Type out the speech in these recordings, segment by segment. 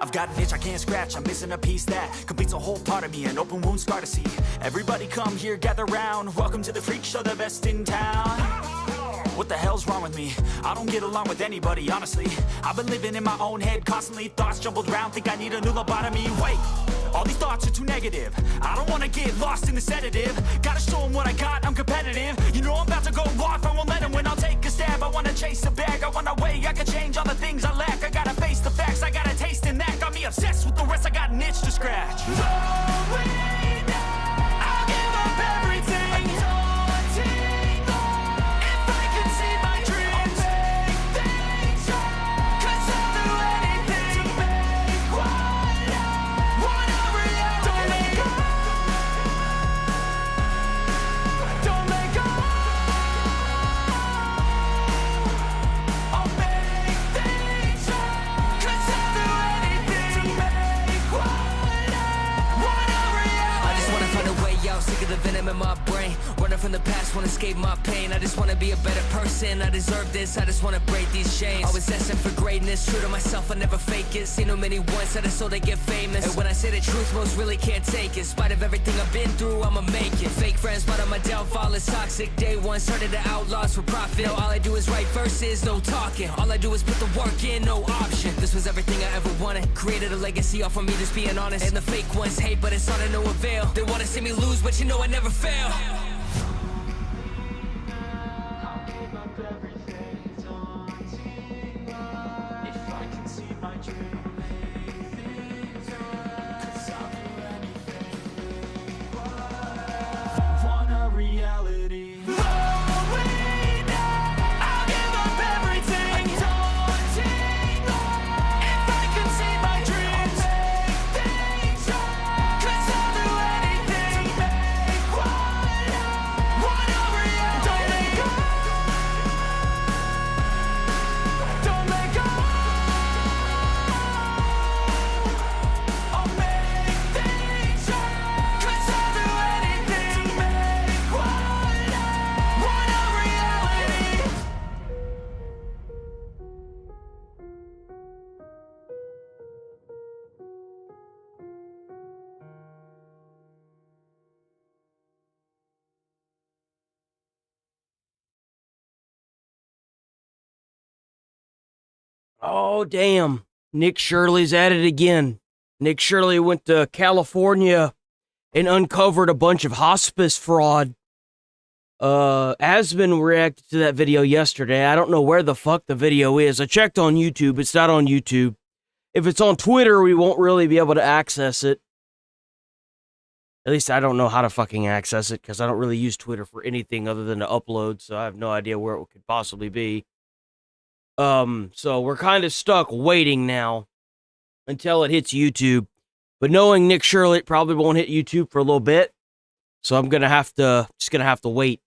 I've got an itch I can't scratch, I'm missing a piece that completes a whole part of me, an open wound scar to see. Everybody come here, gather round, welcome to the freak show, the best in town. What the hell's wrong with me? I don't get along with anybody, honestly. I've been living in my own head constantly, thoughts jumbled round, think I need a new lobotomy. Wait, all these thoughts are too negative. I don't wanna get lost in the sedative. Gotta show them what I got, I'm competitive. You know I'm about to go off, I won't let them win. I'll take a stab, I wanna chase a bag. I wanna weigh, I can change all the things I lack. I gotta face the facts, I got a taste in that. Got me obsessed with the rest, I got an itch to scratch. I'll give up everything. If I could see my dreams, cause I'll do anything to make one a reality. Don't let go. I'll make things right, cause I'll do anything to make one a reality. I just wanna find a way out, sick of the venom in my brain. Running from the past, wanna escape my pain. I just wanna be a better person, I deserve this. I just wanna break these chains. Always destined for greatness, true to myself, I never fake it. Seen too many once that I so they get famous. And when I say the truth, most really can't take it. In spite of everything I've been through, I'ma make it. Fake friends, but I'm a downfall, it's toxic. Day one, started to outlaws for profit. Now all I do is write verses, no talking. All I do is put the work in, no option. This was everything I ever wanted. Created a legacy off of me, just being honest. And the fake ones hate, but it's all to no avail. They wanna see me lose, but you know I never fail. I'll give up everything, daunting if I can see my dream, make things right, cause I'll do anything, want a reality. I'll give up everything, daunting if I can see my dreams, make things right, cause I'll do anything to make one a reality. Don't let go. Don't let go. I'll make things right, cause I'll do anything to make one a reality. Oh, damn. Nick Shirley's at it again. Nick Shirley went to California and uncovered a bunch of hospice fraud. Asman reacted to that video yesterday. I don't know where the fuck the video is. I checked on YouTube. It's not on YouTube. If it's on Twitter, we won't really be able to access it. At least I don't know how to fucking access it because I don't really use Twitter for anything other than to upload, so I have no idea where it could possibly be. So we're kind of stuck waiting now until it hits YouTube. But knowing Nick Shirley, it probably won't hit YouTube for a little bit. So I'm just gonna have to wait.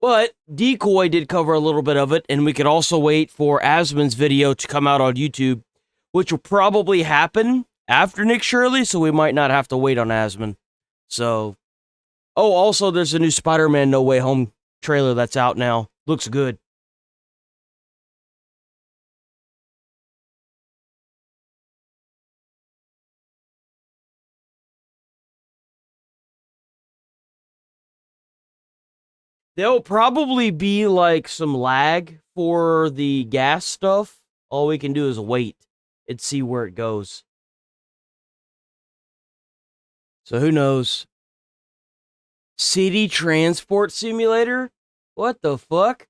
But Decoy did cover a little bit of it, and we could also wait for Asman's video to come out on YouTube, which will probably happen after Nick Shirley, so we might not have to wait on Asman. So, oh, also there's a new Spider-Man No Way Home trailer that's out now. Looks good. There'll probably be like some lag for the gas stuff. All we can do is wait and see where it goes. So who knows? City Transport Simulator? What the fuck?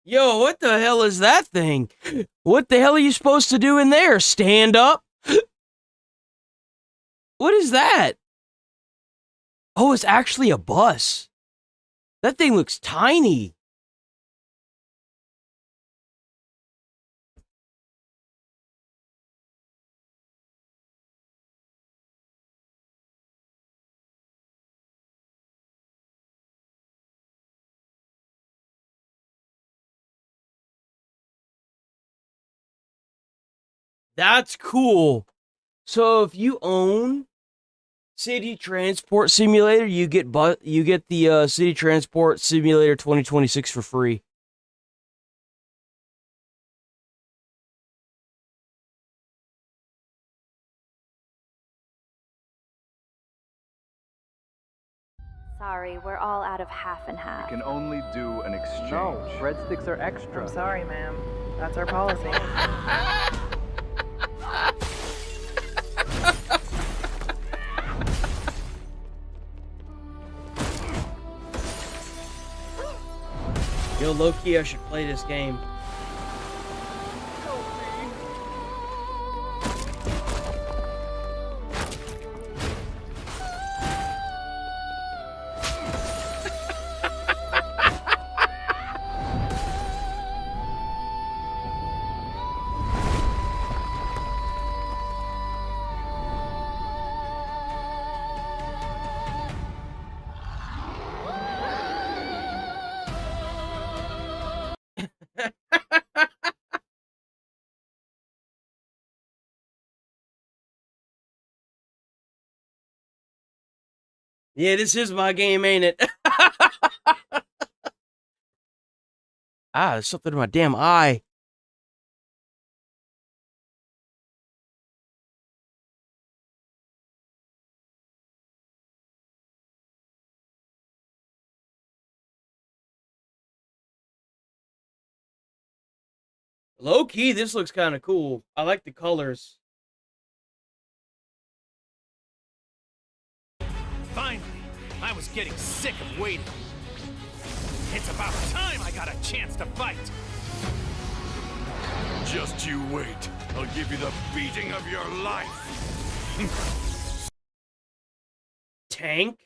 Yo, what the hell is that thing? What the hell are you supposed to do in there? Stand up? What is that? Oh, it's actually a bus. That thing looks tiny. That's cool. So if you own City Transport Simulator, you get the City Transport Simulator 2026 for free. Sorry, we're all out of half and half. Can only do an exchange. No, breadsticks are extra. I'm sorry, ma'am. That's our policy. Yo, low-key, I should play this game. Yeah, this is my game, ain't it? There's something in my damn eye. Low key, this looks kind of cool. I like the colors. Finally, I was getting sick of waiting. It's about time I got a chance to fight. Just you wait. I'll give you the beating of your life. Tank?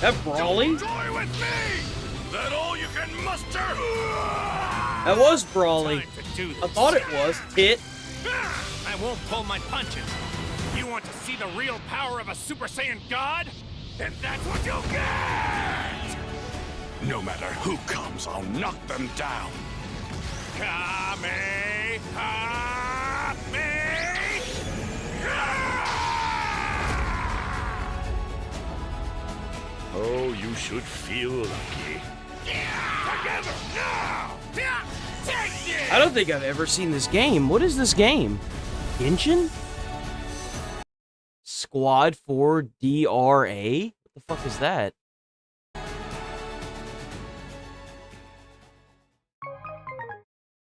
That brawling? Joy with me! That all you can muster? That was brawling. Time to do this. I thought it was. Tit. I won't pull my punches. You want to see the real power of a Super Saiyan God? Then that's what you'll get! No matter who comes, I'll knock them down. Kame! Oh, you should feel lucky. Together now! Take this! I don't think I've ever seen this game. What is this game? Genshin? Squad 4 DRA? What the fuck is that?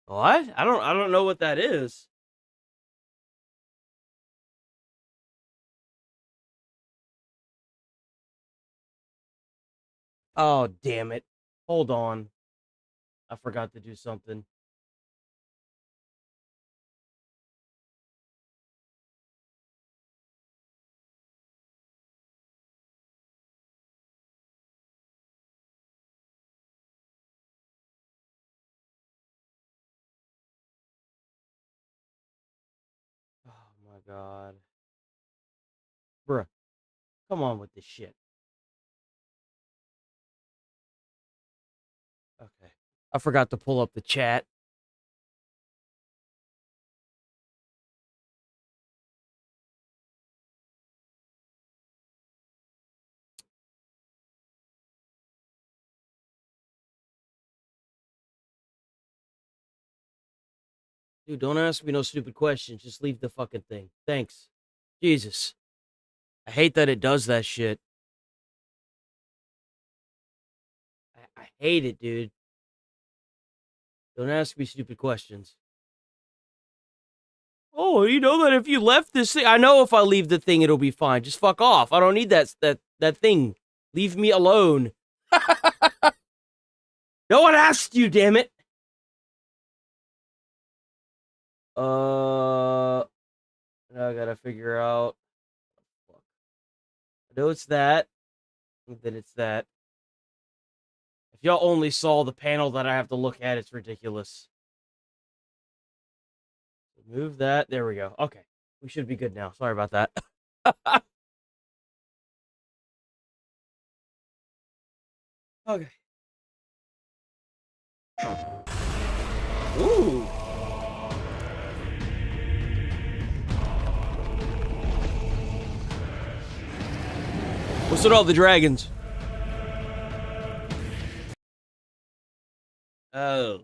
What? I don't know what that is. Oh, damn it. Hold on. I forgot to do something. Oh my god. Bruh. Come on with this shit. Okay. I forgot to pull up the chat. Dude, don't ask me no stupid questions. Just leave the fucking thing. Thanks. Jesus. I hate that it does that shit. I hate it, dude. Don't ask me stupid questions. Oh, you know that if you left this thing... I know if I leave the thing, it'll be fine. Just fuck off. I don't need that thing. Leave me alone. No one asked you, damn it. Now I gotta figure out. I know it's that. And then it's that. If y'all only saw the panel that I have to look at, it's ridiculous. Move that. There we go. Okay. We should be good now. Sorry about that. Okay. Ooh. What's with all the dragons? Oh.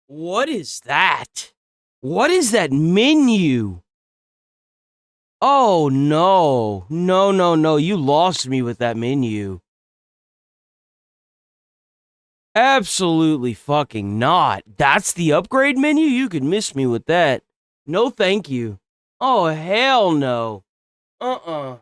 What is that? What is that menu? Oh, no. No, no, no. You lost me with that menu. Absolutely fucking not. That's the upgrade menu? You could miss me with that. No, thank you. Oh, hell no. Uh-uh.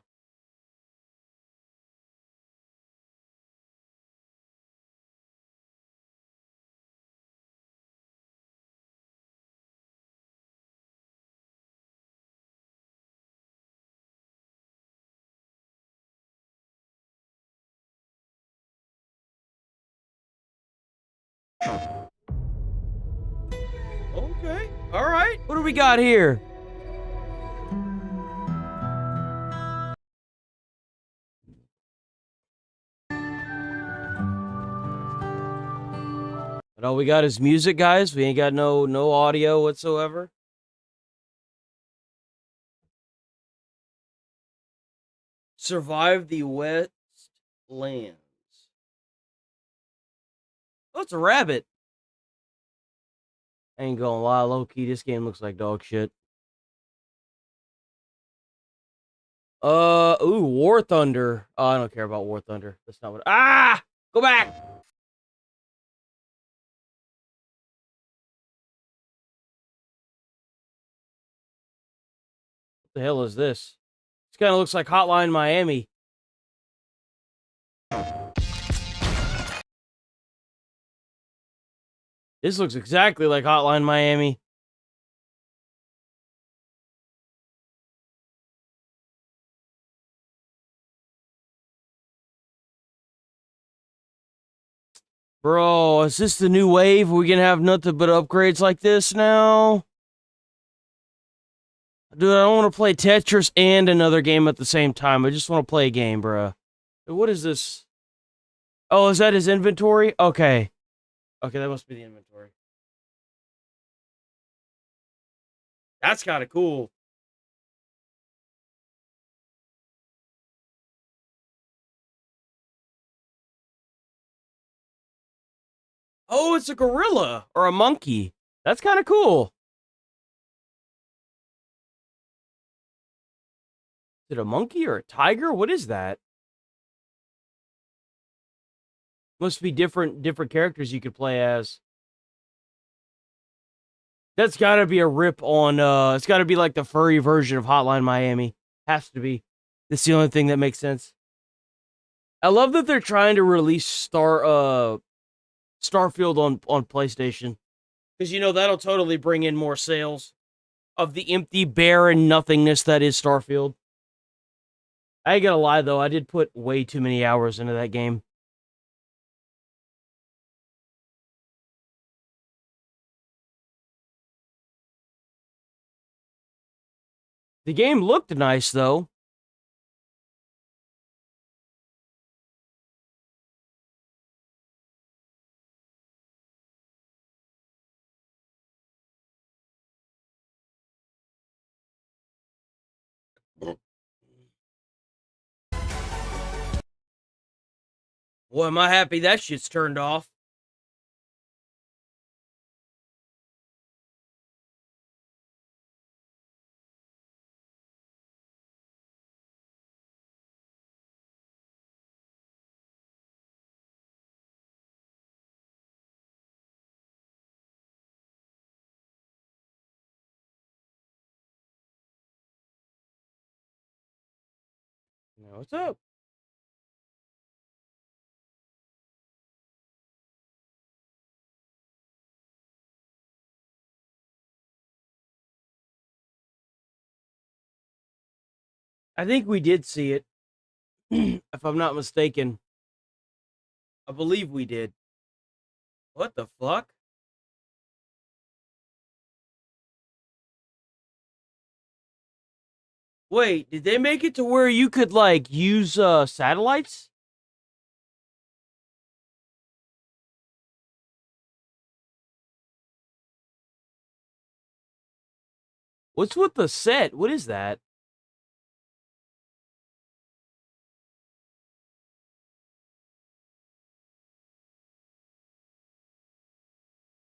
Okay. All right. What do we got here? But all we got is music, guys. We ain't got no audio whatsoever. Survive the West Lands. Oh, it's a rabbit. I ain't gonna lie, low key, this game looks like dog shit. Ooh, War Thunder. Oh, I don't care about War Thunder. That's not what. Ah! Go back! What the hell is this? This kind of looks like Hotline Miami. This looks exactly like Hotline Miami. Bro, is this the new wave? We gonna have nothing but upgrades like this now? Dude, I don't want to play Tetris and another game at the same time. I just want to play a game, bro. What is this? Oh, is that his inventory? Okay. Okay, that must be the inventory. That's kind of cool. Oh, it's a gorilla or a monkey. That's kind of cool. Is it a monkey or a tiger? What is that? Must be different characters you could play as. That's got to be a rip on it's got to be like the furry version of Hotline Miami. Has to be. That's the only thing that makes sense. I love that they're trying to release Starfield on PlayStation. Cuz that'll totally bring in more sales of the empty barren nothingness that is Starfield. I ain't gonna lie though, I did put way too many hours into that game. The game looked nice though. Boy, am I happy that shit's turned off. What's up? I think we did see it, if I'm not mistaken. I believe we did. What the fuck? Wait, did they make it to where you could, like, use, satellites? What's with the set? What is that?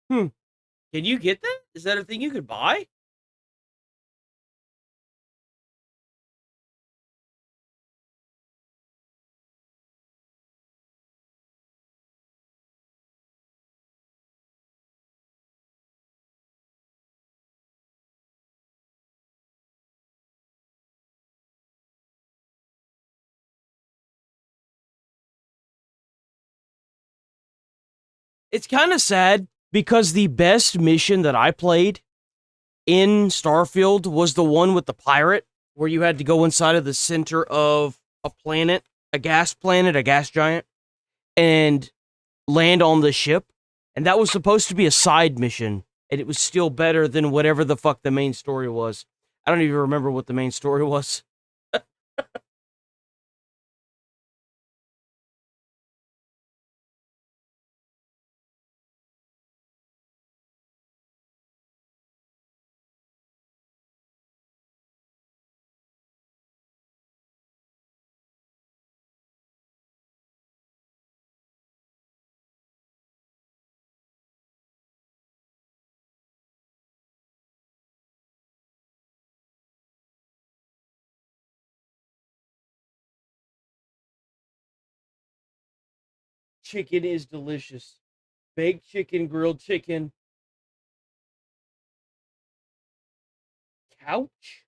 Hmm. Can you get that? Is that a thing you could buy? It's kind of sad because the best mission that I played in Starfield was the one with the pirate, where you had to go inside of the center of a planet, a gas giant, and land on the ship. And that was supposed to be a side mission, and it was still better than whatever the fuck the main story was. I don't even remember what the main story was. Chicken is delicious. Baked chicken, grilled chicken. Couch?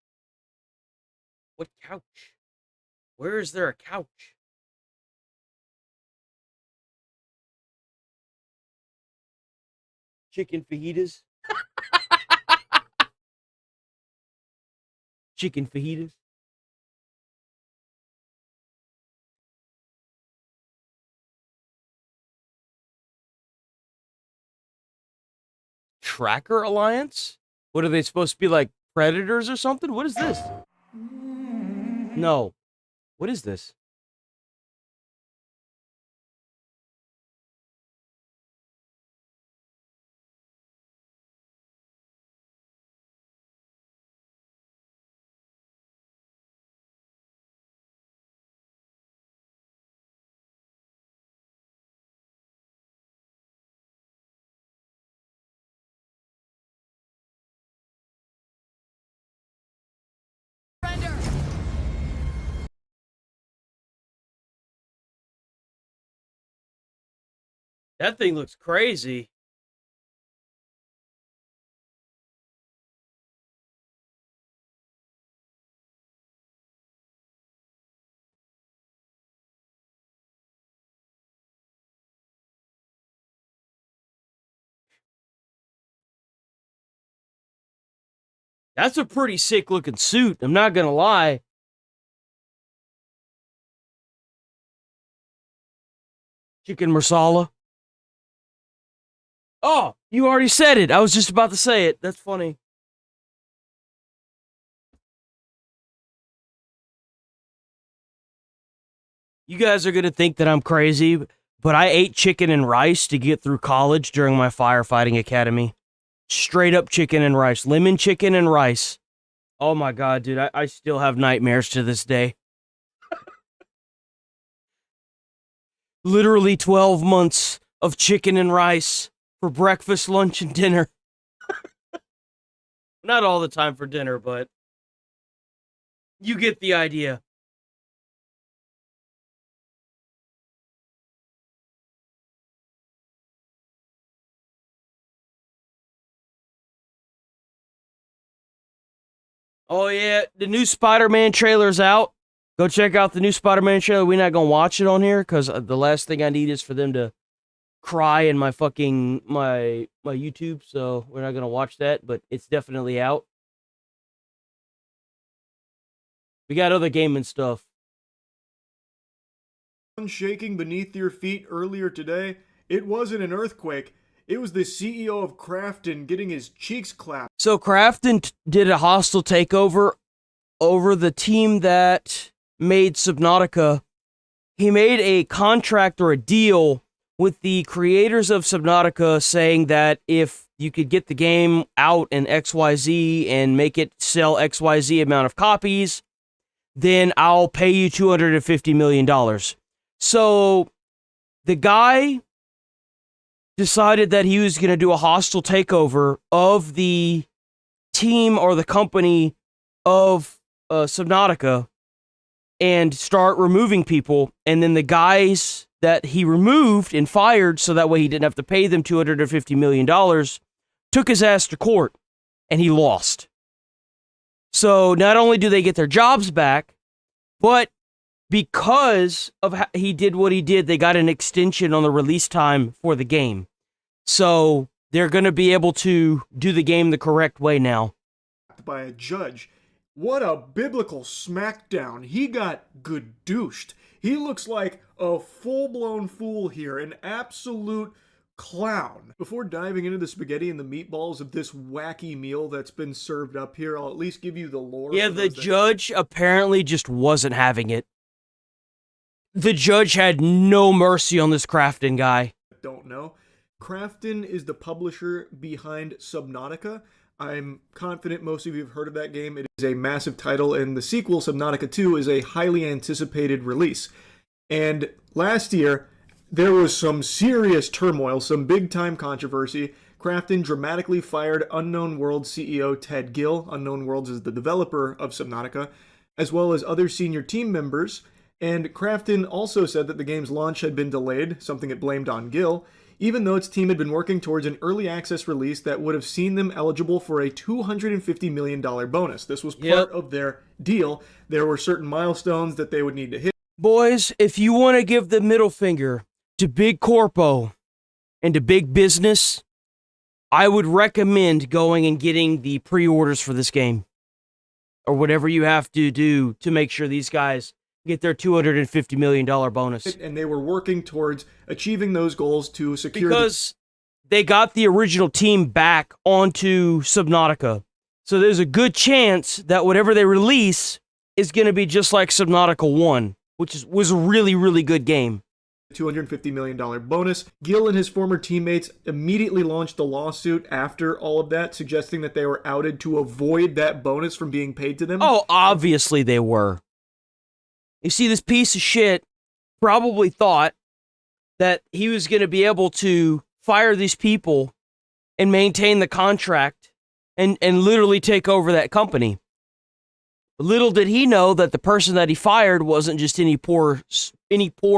What couch? Where is there a couch? Chicken fajitas? Chicken fajitas? Tracker Alliance? What are they supposed to be, like predators or something? What is this? No. What is this? That thing looks crazy. That's a pretty sick looking suit. I'm not gonna lie. Chicken marsala. Oh, you already said it. I was just about to say it. That's funny. You guys are gonna think that I'm crazy, but I ate chicken and rice to get through college during my firefighting academy. Straight up chicken and rice. Lemon chicken and rice. Oh my god, dude. I still have nightmares to this day. Literally 12 months of chicken and rice for breakfast, lunch, and dinner. Not all the time for dinner, but you get the idea. Oh yeah, the new Spider-Man trailer's out. Go check out the new Spider-Man trailer. We're not gonna watch it on here because the last thing I need is for them to cry in my fucking my YouTube. So we're not gonna watch that, but it's definitely out. We got other gaming stuff. Shaking beneath your feet earlier today, it wasn't an earthquake. It was the CEO of Krafton getting his cheeks clapped. So Krafton did a hostile takeover over the team that made Subnautica. He made a contract or a deal with the creators of Subnautica saying that if you could get the game out in XYZ and make it sell XYZ amount of copies, then I'll pay you $250 million. So the guy decided that he was going to do a hostile takeover of the team or the company of Subnautica and start removing people. And then the guys that he removed and fired so that way he didn't have to pay them $250 million took his ass to court and he lost. So not only do they get their jobs back, but because of how he did what he did, they got an extension on the release time for the game. So they're going to be able to do the game the correct way now. By a judge. What a biblical smackdown. He got good douched. He looks like a full-blown fool here, an absolute clown. Before diving into the spaghetti and the meatballs of this wacky meal that's been served up here, I'll at least give you the lore. Yeah, the judge apparently just wasn't having it. The judge had no mercy on this Krafton guy. Don't know. Krafton is the publisher behind Subnautica. I'm confident most of you have heard of that game. It is a massive title, and the sequel, Subnautica 2, is a highly anticipated release. And last year, there was some serious turmoil, some big-time controversy. Krafton dramatically fired Unknown Worlds CEO Ted Gill. Unknown Worlds is the developer of Subnautica, as well as other senior team members. And Krafton also said that the game's launch had been delayed, something it blamed on Gill, even though its team had been working towards an early access release that would have seen them eligible for a $250 million bonus. This was part of their deal. There were certain milestones that they would need to hit. Boys, if you want to give the middle finger to Big Corpo and to Big Business, I would recommend going and getting the pre-orders for this game. Or whatever you have to do to make sure these guys get their $250 million bonus. And they were working towards achieving those goals to secure... Because they got the original team back onto Subnautica. So there's a good chance that whatever they release is going to be just like Subnautica 1, which was a really, really good game. $250 million bonus. Gill and his former teammates immediately launched a lawsuit after all of that, suggesting that they were outed to avoid that bonus from being paid to them. Oh, obviously they were. You see, this piece of shit probably thought that he was going to be able to fire these people and maintain the contract and literally take over that company. Little did he know that the person that he fired wasn't just any poor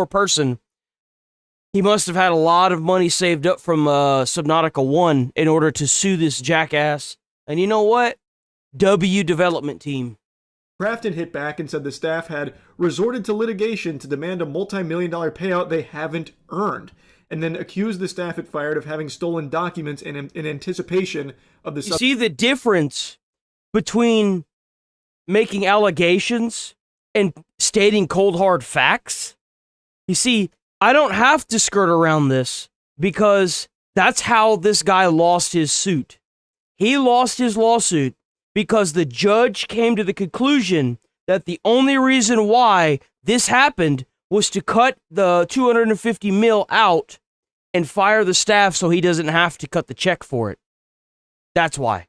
person. He must have had a lot of money saved up from Subnautica 1 in order to sue this jackass. And you know what? W development team. Krafton hit back and said the staff had resorted to litigation to demand a multi-million-dollar payout they haven't earned, and then accused the staff it fired of having stolen documents in anticipation of the... You see the difference between making allegations and stating cold hard facts? You see, I don't have to skirt around this because that's how this guy lost his suit. He lost his lawsuit because the judge came to the conclusion that the only reason why this happened was to cut the $250 million out and fire the staff so he doesn't have to cut the check for it. That's why.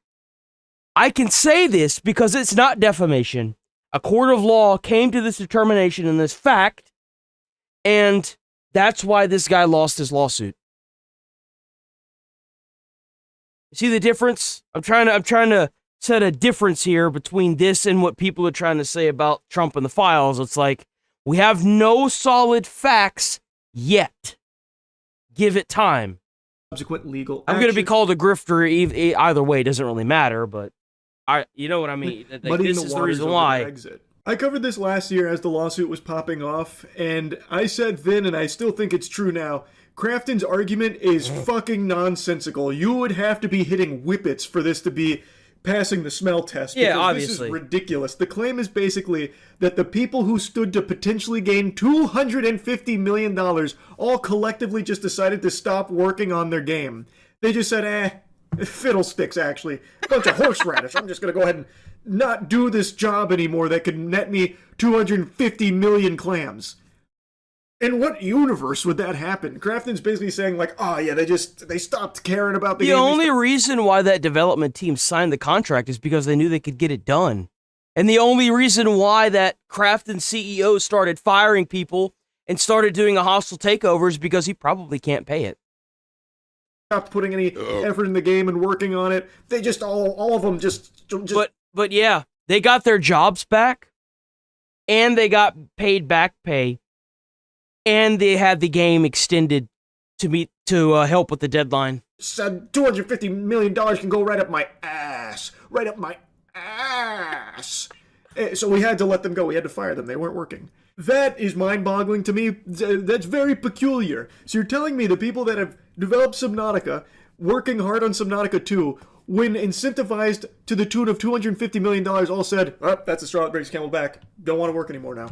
I can say this because it's not defamation. A court of law came to this determination and this fact, and that's why this guy lost his lawsuit. See the difference? I'm trying to set a difference here between this and what people are trying to say about Trump and the files. It's like, we have no solid facts yet. Give it time. Subsequent legal I'm going to be called a grifter either way. It doesn't really matter, but you know what I mean. But this is the reason why. I covered this last year as the lawsuit was popping off, and I said then, and I still think it's true now, Crafton's argument is fucking nonsensical. You would have to be hitting whippets for this to be passing the smell test. Yeah, because obviously. This is ridiculous. The claim is basically that the people who stood to potentially gain $250 million all collectively just decided to stop working on their game. They just said, fiddlesticks, actually. A bunch of horseradish. I'm just going to go ahead and not do this job anymore that could net me 250 million clams. In what universe would that happen? Crafton's basically saying like, oh yeah, they stopped caring about the game. The only reason why that development team signed the contract is because they knew they could get it done. And the only reason why that Crafton CEO started firing people and started doing a hostile takeover is because he probably can't pay it. Stopped putting any effort in the game and working on it. They just all of them just. But yeah, they got their jobs back, and they got paid back pay, and they had the game extended to help with the deadline. Said $250 million can go right up my ass. Right up my ass. So we had to let them go. We had to fire them. They weren't working. That is mind-boggling to me. That's very peculiar. So you're telling me the people that have developed Subnautica, working hard on Subnautica 2, when incentivized to the tune of $250 million, all said, oh, that's the straw that breaks the camel back. Don't want to work anymore now.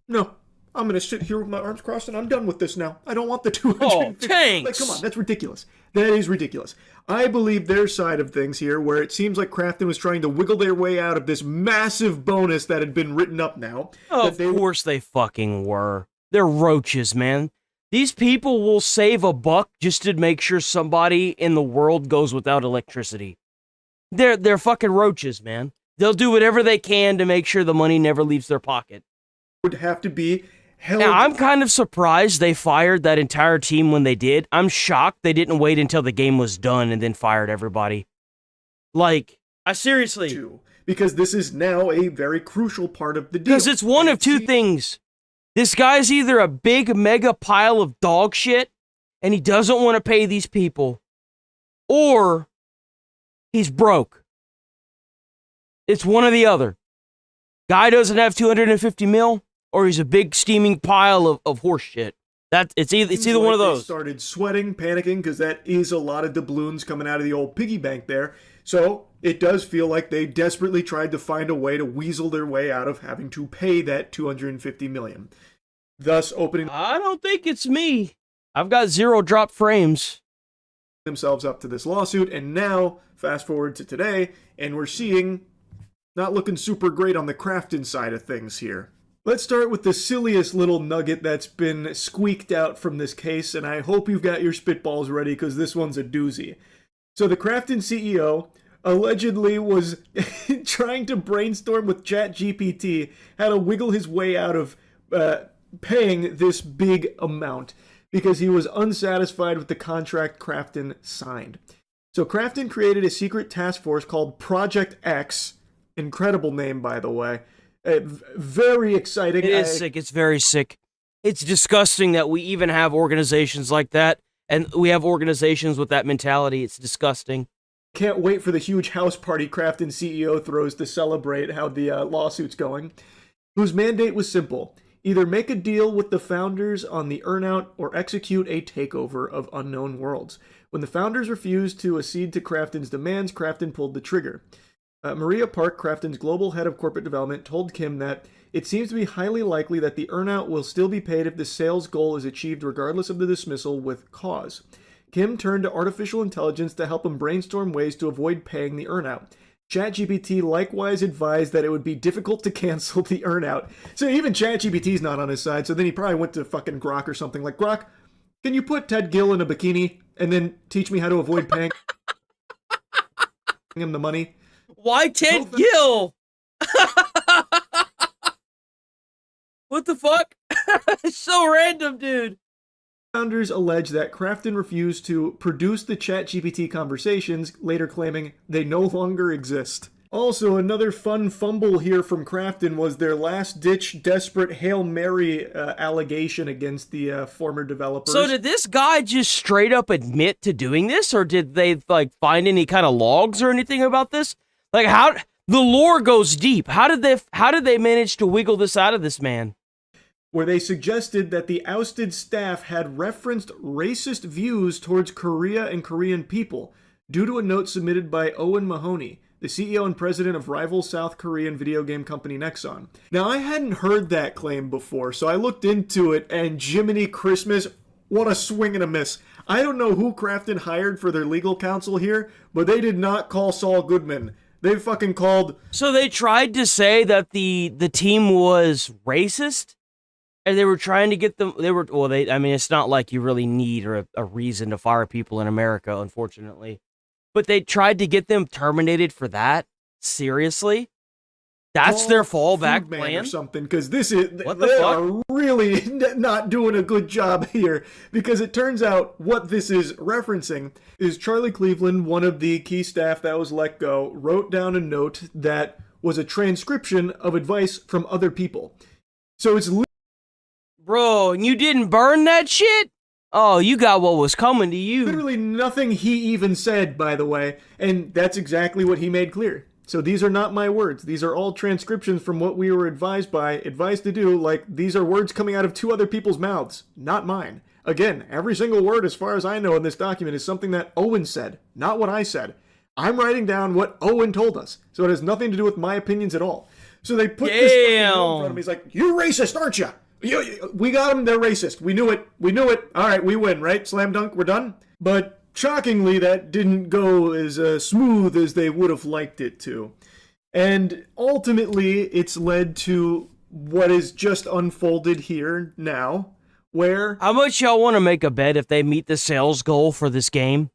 No. I'm going to sit here with my arms crossed and I'm done with this now. I don't want the 250. Oh, thanks. Like, come on, that's ridiculous. That is ridiculous. I believe their side of things here, where it seems like Crafton was trying to wiggle their way out of this massive bonus that had been written up now. Oh, of course they fucking were. They're roaches, man. These people will save a buck just to make sure somebody in the world goes without electricity. They're fucking roaches, man. They'll do whatever they can to make sure the money never leaves their pocket. Would have to be held. Now, I'm kind of surprised they fired that entire team when they did. I'm shocked they didn't wait until the game was done and then fired everybody. Like, I seriously. Because this is now a very crucial part of the deal. Because it's one of two things. This guy's either a big mega pile of dog shit and he doesn't want to pay these people, or he's broke. It's one or the other. Guy doesn't have 250 mil, or he's a big steaming pile of horse shit. It's either one of those. They started sweating, panicking, because that is a lot of doubloons coming out of the old piggy bank there. So it does feel like they desperately tried to find a way to weasel their way out of having to pay that $250 million. Thus opening... I don't think it's me. I've got 0 drop frames. ...themselves up to this lawsuit, and now, fast forward to today, and we're seeing... not looking super great on the Crafton side of things here. Let's start with the silliest little nugget that's been squeaked out from this case, and I hope you've got your spitballs ready because this one's a doozy. So the Crafton CEO allegedly was trying to brainstorm with ChatGPT how to wiggle his way out of paying this big amount because he was unsatisfied with the contract Crafton signed. So Crafton created a secret task force called Project X. Incredible name, by the way. Very exciting. It is sick. It's very sick. It's disgusting that we even have organizations like that, and we have organizations with that mentality. It's disgusting. Can't wait for the huge house party Crafton CEO throws to celebrate how the lawsuit's going. Whose mandate was simple. Either make a deal with the founders on the earnout or execute a takeover of unknown worlds. When the founders refused to accede to Crafton's demands, Crafton pulled the trigger. Maria Park, Crafton's global head of corporate development, told Kim that it seems to be highly likely that the earnout will still be paid if the sales goal is achieved regardless of the dismissal with cause. Kim turned to artificial intelligence to help him brainstorm ways to avoid paying the earnout. ChatGPT likewise advised that it would be difficult to cancel the earnout. So even ChatGPT's not on his side, so then he probably went to fucking Grok or something like, Grok, can you put Ted Gill in a bikini and then teach me how to avoid paying him the money? Why Ted Gill? What the fuck? It's so random, dude. Founders allege that Crafton refused to produce the ChatGPT conversations, later claiming they no longer exist. Also, another fun fumble here from Crafton was their last-ditch, desperate Hail Mary allegation against the former developers. So did this guy just straight up admit to doing this, or did they, like, find any kind of logs or anything about this? Like, how... The lore goes deep. How did they manage to wiggle this out of this man? Where they suggested that the ousted staff had referenced racist views towards Korea and Korean people due to a note submitted by Owen Mahoney, the CEO and president of rival South Korean video game company Nexon. Now, I hadn't heard that claim before, so I looked into it, and Jiminy Christmas, what a swing and a miss. I don't know who Krafton hired for their legal counsel here, but they did not call Saul Goodman. They fucking called... So they tried to say that the team was racist? And they were trying to get them, I mean, it's not like you really need a reason to fire people in America, unfortunately. But they tried to get them terminated for that? Seriously? That's their fallback plan? Or something, because this is, what the they fuck? are really not doing a good job here. Because it turns out what this is referencing is Charlie Cleveland, one of the key staff that was let go, wrote down a note that was a transcription of advice from other people. So it's Bro, you didn't burn that shit? Oh, you got what was coming to you. literally nothing he even said, by the way, and that's exactly what he made clear. So these are not my words. These are all transcriptions from what we were advised to do, like these are words coming out of two other people's mouths, not mine. Again, every single word, as far as I know in this document, is something that Owen said, not what I said. I'm writing down what Owen told us, so it has nothing to do with my opinions at all. So they put this fucking note in front of me. He's like, "You're racist, aren't you? We got them, they're racist. We knew it. All right, we win, right? Slam dunk, we're done." But shockingly, that didn't go as smooth as they would have liked it to. And ultimately, it's led to what is just unfolded here now, where... How much y'all want to make a bet if they meet the sales goal for this game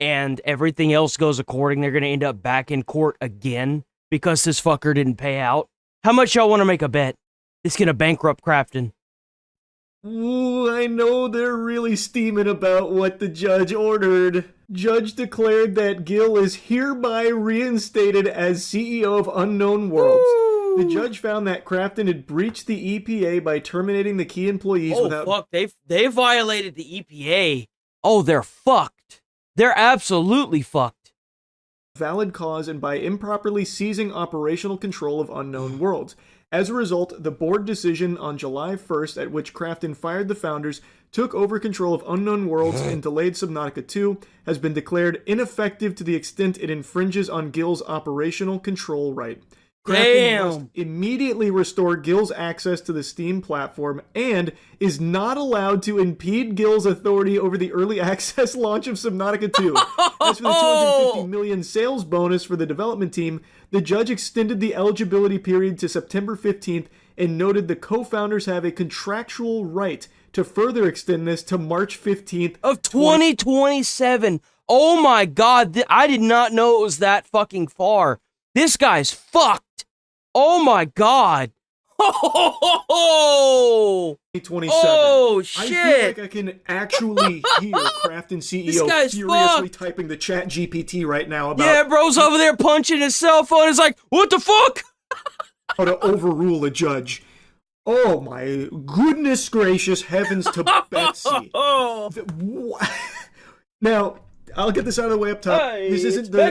and everything else goes according, they're going to end up back in court again because this fucker didn't pay out? How much y'all want to make a bet? It's gonna bankrupt Krafton. Ooh, I know they're really steaming about what the judge ordered. Judge declared that Gil is hereby reinstated as CEO of Unknown Worlds. Ooh. The judge found that Krafton had breached the EPA by terminating the key employees without... fuck, they violated the EPA. Oh, they're fucked. They're absolutely fucked. ...valid cause and by improperly seizing operational control of Unknown Worlds. As a result, the board decision on July 1st, at which Krafton fired the founders, took over control of Unknown Worlds, and delayed Subnautica 2, has been declared ineffective to the extent it infringes on Gil's operational control right. Krafton must immediately restore Gil's access to the Steam platform and is not allowed to impede Gil's authority over the early access launch of Subnautica 2. As for the $250 million sales bonus for the development team, the judge extended the eligibility period to September 15th and noted the co-founders have a contractual right to further extend this to March 15th of 2027. Oh my god, I did not know it was that fucking far. This guy's fucked. Oh my god. Oh, 2027. Oh shit. I feel like I can actually hear Krafton CEO furiously fucked. typing the chat GPT right now about... Yeah, bro's over there punching his cell phone. He's like, what the fuck? How to overrule a judge. Oh my goodness gracious heavens to Betsy. Now, I'll get this out of the way up top. Hey, this isn't the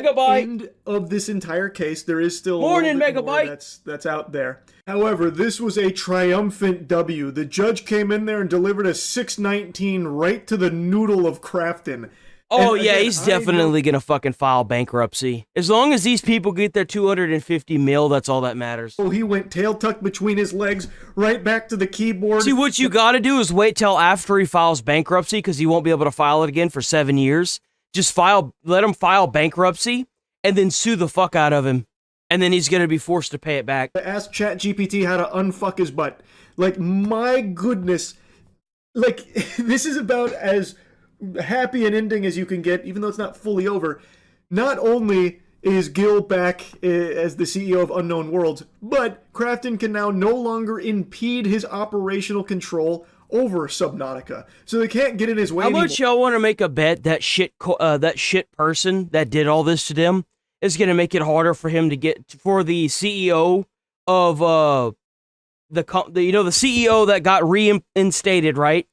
end of this entire case. There is still Morning, a little bit Megabyte. more that's out there. However, this was a triumphant W. The judge came in there and delivered a 619 right to the noodle of Krafton. Oh, and yeah, again, he's definitely going to fucking file bankruptcy. As long as these people get their 250 mil, that's all that matters. Oh, he went tail tucked between his legs, right back to the keyboard. See, what you got to do is wait till after he files bankruptcy, because he won't be able to file it again for 7 years. Just let him file bankruptcy, and then sue the fuck out of him. And then he's going to be forced to pay it back. Ask ChatGPT how to unfuck his butt. Like, my goodness. Like, this is about as happy an ending as you can get, even though it's not fully over. Not only is Gil back as the CEO of Unknown Worlds, but Krafton can now no longer impede his operational control over Subnautica. So they can't get in his way anymore. How much y'all want to make a bet that shit person that did all this to them is going to make it harder for him to get, for the CEO of the CEO that got reinstated, right?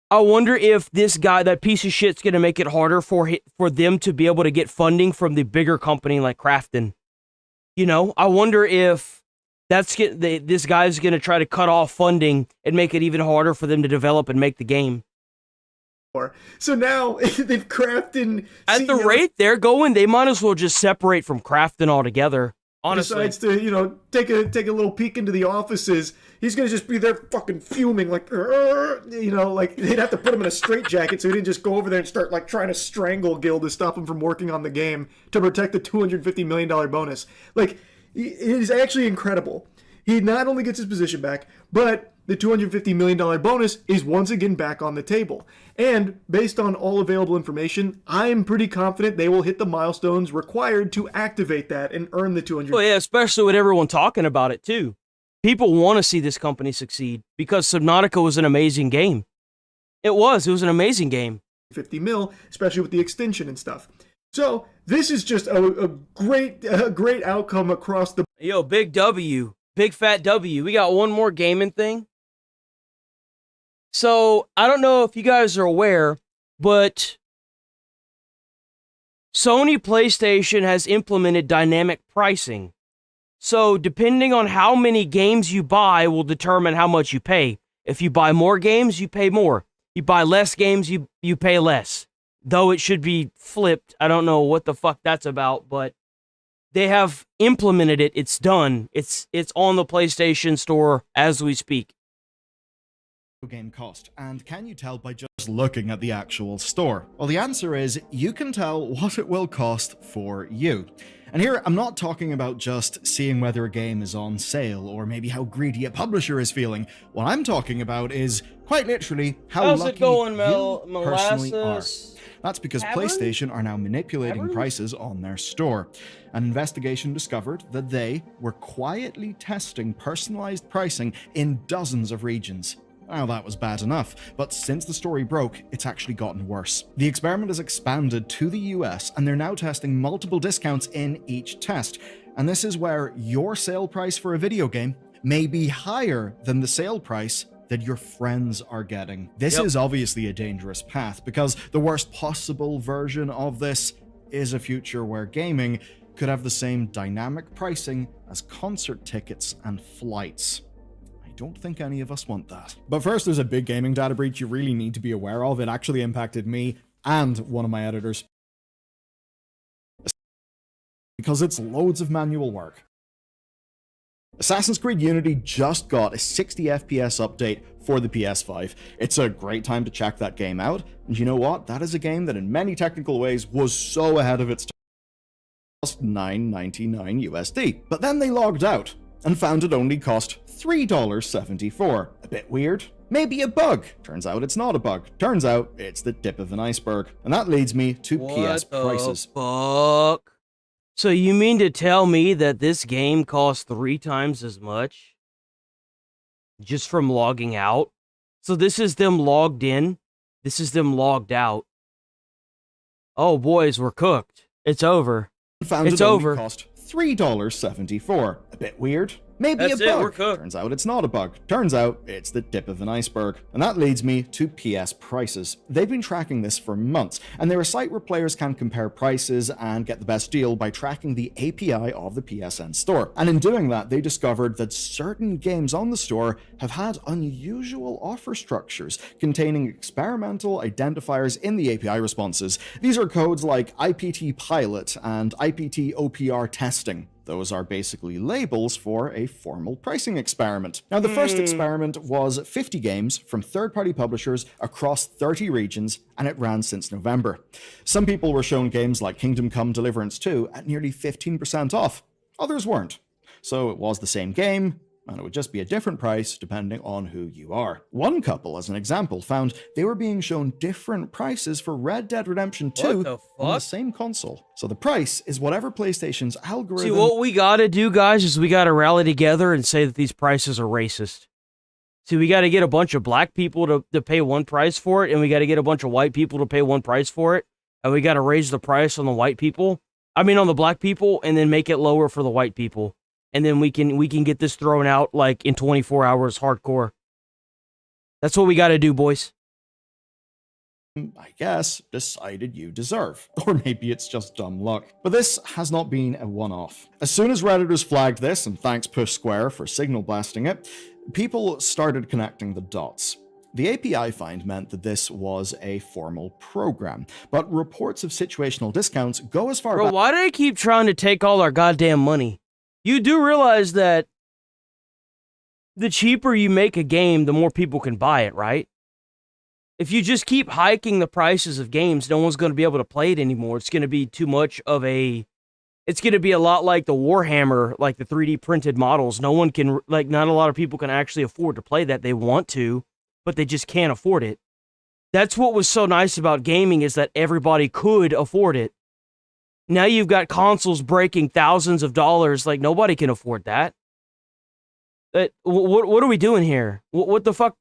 I wonder if this guy, that piece of shit's going to make it harder for them to be able to get funding from the bigger company like Krafton. You know, I wonder if this guy's going to try to cut off funding and make it even harder for them to develop and make the game. So now they've crafted. At the rate they're going, they might as well just separate from crafting altogether. Honestly, decides to, take a little peek into the offices. He's gonna just be there fucking fuming, like, like they'd have to put him in a straitjacket so he didn't just go over there and start like trying to strangle Gil to stop him from working on the game to protect the $250 million bonus. Like, it is actually incredible. He not only gets his position back, but the $250 million bonus is once again back on the table. And based on all available information, I'm pretty confident they will hit the milestones required to activate that and earn the $250. Well, yeah, especially with everyone talking about it too. People want to see this company succeed because Subnautica was an amazing game. It was an amazing game. 50 mil, especially with the extension and stuff. So this is just a great outcome across the. Yo, big W, big fat W. We got one more gaming thing. So I don't know if you guys are aware, but Sony PlayStation has implemented dynamic pricing. So depending on how many games you buy will determine how much you pay. If you buy more games, you pay more. You buy less games, you pay less. Though it should be flipped. I don't know what the fuck that's about, but they have implemented it. It's done. It's on the PlayStation Store as we speak. Game cost, and can you tell by just looking at the actual store? Well, the answer is you can tell what it will cost for you. And here, I'm not talking about just seeing whether a game is on sale or maybe how greedy a publisher is feeling. What I'm talking about is, quite literally, how lucky you personally are. That's because PlayStation are now manipulating prices on their store. An investigation discovered that they were quietly testing personalized pricing in dozens of regions. Now, that was bad enough, but since the story broke, it's actually gotten worse. The experiment has expanded to the US, and they're now testing multiple discounts in each test. And this is where your sale price for a video game may be higher than the sale price that your friends are getting. This is obviously a dangerous path, because the worst possible version of this is a future where gaming could have the same dynamic pricing as concert tickets and flights. I don't think any of us want that. But first, there's a big gaming data breach you really need to be aware of. It actually impacted me and one of my editors, because it's loads of manual work. Assassin's Creed Unity just got a 60 FPS update for the PS5. It's a great time to check that game out, and you know what? That is a game that in many technical ways was so ahead of its time. Cost $9.99 USD. But then they logged out and found it only cost $3.74. A bit weird. Maybe a bug. Turns out it's not a bug. Turns out it's the tip of an iceberg. And that leads me to PS prices. Fuck? So you mean to tell me that this game costs 3 times as much? Just from logging out? So this is them logged in. This is them logged out. Oh boys, we're cooked. It's over. It's over. Cost $3.74. A bit weird. Maybe That's a bug. We're cooked. Turns out it's not a bug. Turns out it's the tip of an iceberg. And that leads me to PS prices. They've been tracking this for months, and they're a site where players can compare prices and get the best deal by tracking the API of the PSN store. And in doing that, they discovered that certain games on the store have had unusual offer structures containing experimental identifiers in the API responses. These are codes like IPT pilot and IPT OPR testing. Those are basically labels for a formal pricing experiment. Now, the first experiment was 50 games from third-party publishers across 30 regions, and it ran since November. Some people were shown games like Kingdom Come Deliverance 2 at nearly 15% off. Others weren't. So it was the same game, and it would just be a different price depending on who you are. One couple, as an example, found they were being shown different prices for Red Dead Redemption 2 on the same console. So the price is whatever PlayStation's algorithm... See, what we gotta do, guys, is we gotta rally together and say that these prices are racist. See, we gotta get a bunch of black people to pay one price for it, and we gotta get a bunch of white people to pay one price for it, and we gotta raise the price on the white people. I mean, on the black people, and then make it lower for the white people. And then we can get this thrown out like in 24 hours hardcore. That's what we got to do, boys. I guess, decided you deserve. Or maybe it's just dumb luck. But this has not been a one-off. As soon as Redditors flagged this, and thanks Push Square for signal blasting it, people started connecting the dots. The API find meant that this was a formal program, but reports of situational discounts go as far Bro, why do they keep trying to take all our goddamn money? You do realize that the cheaper you make a game, the more people can buy it, right? If you just keep hiking the prices of games, no one's going to be able to play it anymore. It's going to be too much of a... It's going to be a lot like the Warhammer, like the 3D printed models. No one can... Like, not a lot of people can actually afford to play that. They want to, but they just can't afford it. That's what was so nice about gaming, is that everybody could afford it. Now you've got consoles breaking thousands of dollars. Like, nobody can afford that. What are we doing here? What the fuck?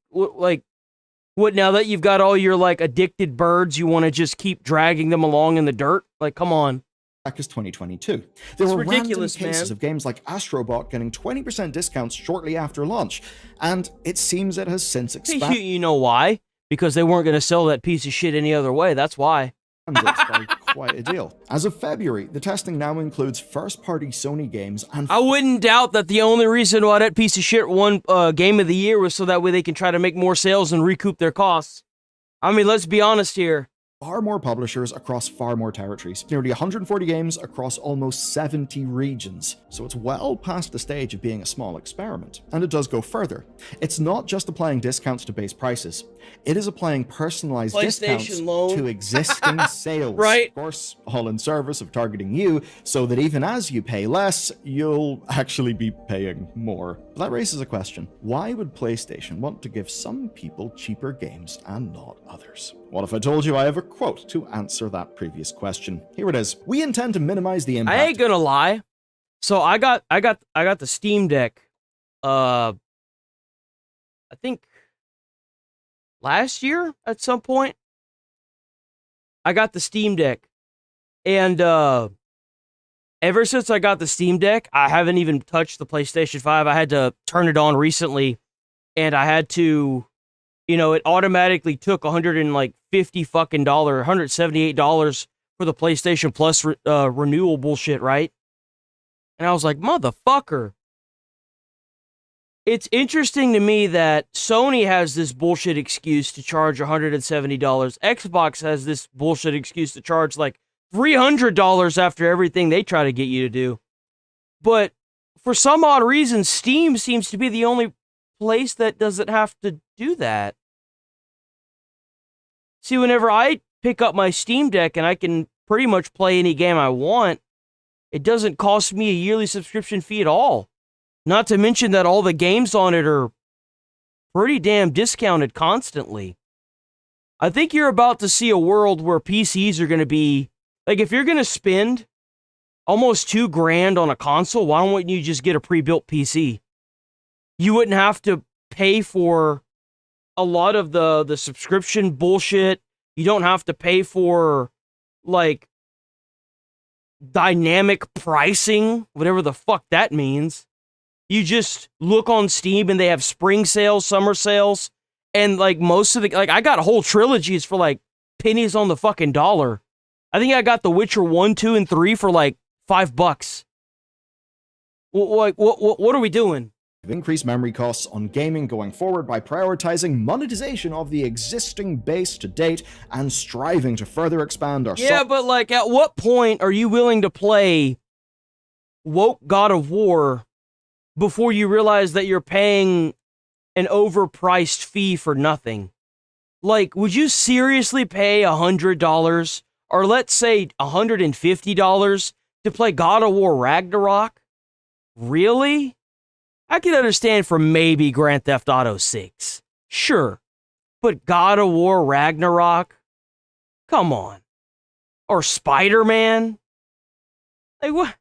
What, now that you've got all your, like, addicted birds, you want to just keep dragging them along in the dirt? Like, come on. Back as 2022. There were ridiculous, random cases man. of games like Astro Bot getting 20% discounts shortly after launch, and it seems it has since expanded. You know why? Because they weren't going to sell that piece of shit any other way. That's why. By quite a deal. As of February, the testing now includes first-party Sony games and... I wouldn't doubt that the only reason why that piece of shit won Game of the Year was so that way they can try to make more sales and recoup their costs. I mean, let's be honest here. Far more publishers across far more territories. Nearly 140 games across almost 70 regions. So it's well past the stage of being a small experiment. And it does go further. It's not just applying discounts to base prices. It is applying personalized discounts to existing sales. Right. Of course, all in service of targeting you, so that even as you pay less, you'll actually be paying more. But that raises a question. Why would PlayStation want to give some people cheaper games and not others? What if I told you I have a quote to answer that previous question? Here it is. We intend to minimize the impact. I ain't gonna lie. So I got the Steam Deck. I think last year at some point. I got the Steam Deck, and ever since I got the Steam Deck, I haven't even touched the PlayStation 5. I had to turn it on recently, and I had to, you know, it automatically took $150 fucking $178 for the PlayStation Plus renewal bullshit, right? And I was like, motherfucker. It's interesting to me that Sony has this bullshit excuse to charge $170. Xbox has this bullshit excuse to charge like $300 after everything they try to get you to do. But for some odd reason, Steam seems to be the only place that doesn't have to do that. See, whenever I pick up my Steam Deck and I can pretty much play any game I want, it doesn't cost me a yearly subscription fee at all. Not to mention that all the games on it are pretty damn discounted constantly. I think you're about to see a world where PCs are going to be... Like, if you're going to spend almost $2,000 on a console, why don't you just get a pre-built PC? You wouldn't have to pay for a lot of the subscription bullshit. You don't have to pay for, like, dynamic pricing, whatever the fuck that means. You just look on Steam and they have spring sales, summer sales, and like most of the, like, I got whole trilogies for like pennies on the fucking dollar. I think I got The Witcher 1, 2, and 3 for like $5. What are we doing? Increase memory costs on gaming going forward by prioritizing monetization of the existing base to date and striving to further expand our... Yeah, but like, at what point are you willing to play woke God of War before you realize that you're paying an overpriced fee for nothing? Like, would you seriously pay $100 or let's say $150 to play God of War Ragnarok? Really? I can understand for maybe Grand Theft Auto 6. Sure. But God of War Ragnarok? Come on. Or Spider-Man? Like, what?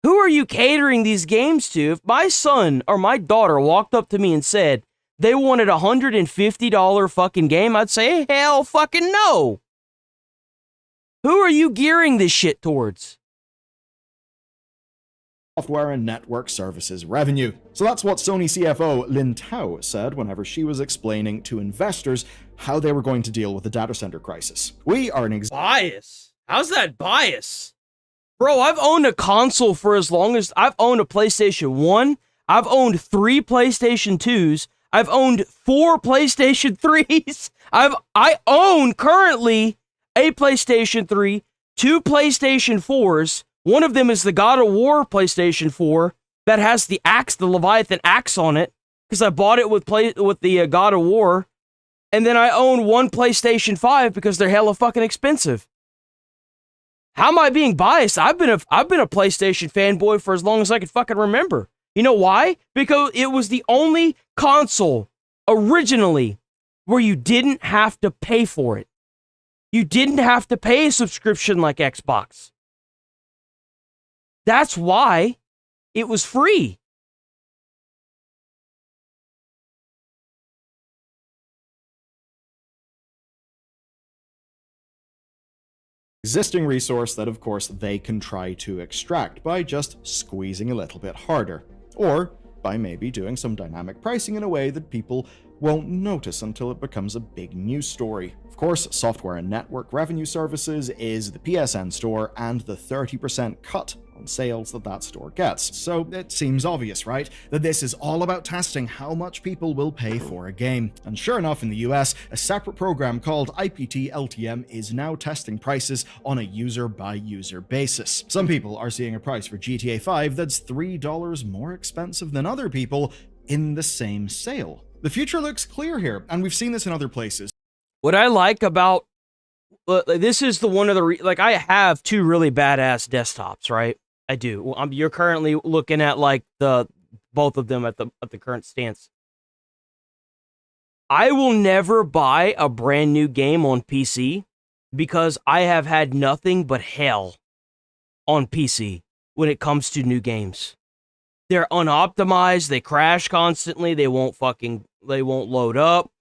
Who are you catering these games to? If my son or my daughter walked up to me and said they wanted a $150 fucking game, I'd say, hell fucking no. Who are you gearing this shit towards? software and network services revenue. So that's what Sony CFO Lin Tao said whenever she was explaining to investors how they were going to deal with the data center crisis. We are an Bias? How's that bias? Bro, I've owned a console for as long as I've owned a PlayStation 1. I've owned 3 PlayStation 2s. I've owned 4 PlayStation 3s. I own currently a PlayStation 3, 2 PlayStation 4s. One of them is the God of War PlayStation 4 that has the axe, the Leviathan axe on it, because I bought it with the God of War. And then I own 1 PlayStation 5 because they're hella fucking expensive. How am I being biased? I've been a PlayStation fanboy for as long as I can fucking remember. You know why? Because it was the only console originally where you didn't have to pay for it. You didn't have to pay a subscription like Xbox. That's why it was free. existing resource that of course they can try to extract by just squeezing a little bit harder, or by maybe doing some dynamic pricing in a way that people won't notice until it becomes a big news story. Of course, software and network revenue services is the PSN store and the 30% cut on sales that store gets. So it seems obvious, right? That this is all about testing how much people will pay for a game. And sure enough, in the US, a separate program called IPT LTM is now testing prices on a user-by-user basis. Some people are seeing a price for GTA 5 that's $3 more expensive than other people in the same sale. The future looks clear here, and we've seen this in other places. What I like about this is the one of the like I have two really badass desktops, right? I do. You're currently looking at like both of them at the current stance. I will never buy a brand new game on PC because I have had nothing but hell on PC when it comes to new games. They're unoptimized, they crash constantly, they won't load up.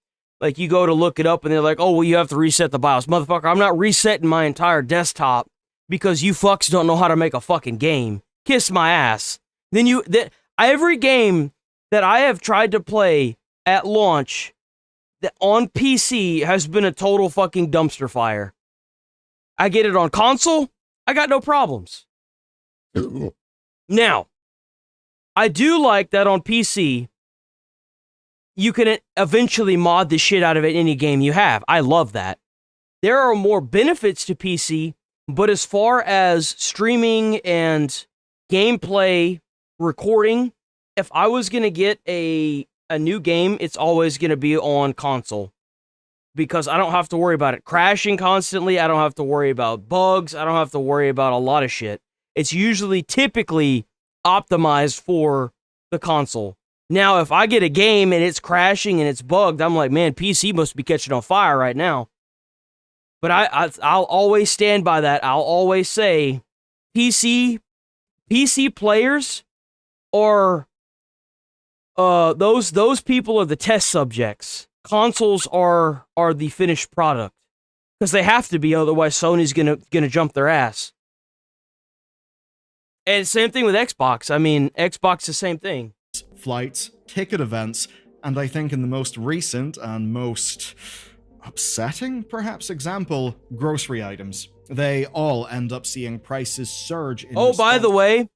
Like, you go to look it up and they're like, oh, well, you have to reset the BIOS. Motherfucker, I'm not resetting my entire desktop because you fucks don't know how to make a fucking game. Kiss my ass. Every game that I have tried to play at launch on PC has been a total fucking dumpster fire. I get it on console, I got no problems. Now, I do like that on PC, you can eventually mod the shit out of it in any game you have. I love that. There are more benefits to PC, but as far as streaming and gameplay recording, if I was going to get a new game, it's always going to be on console. Because I don't have to worry about it crashing constantly. I don't have to worry about bugs. I don't have to worry about a lot of shit. It's typically optimized for the console. Now, if I get a game and it's crashing and it's bugged, I'm like, man, PC must be catching on fire right now. But I'll always stand by that. I'll always say PC players are those people are the test subjects. Consoles are the finished product because they have to be, otherwise Sony's gonna jump their ass. And same thing with Xbox. I mean, Xbox the same thing. Flights, ticket events, and I think in the most recent and most upsetting, perhaps, example, grocery items. They all end up seeing prices surge in response. By the way,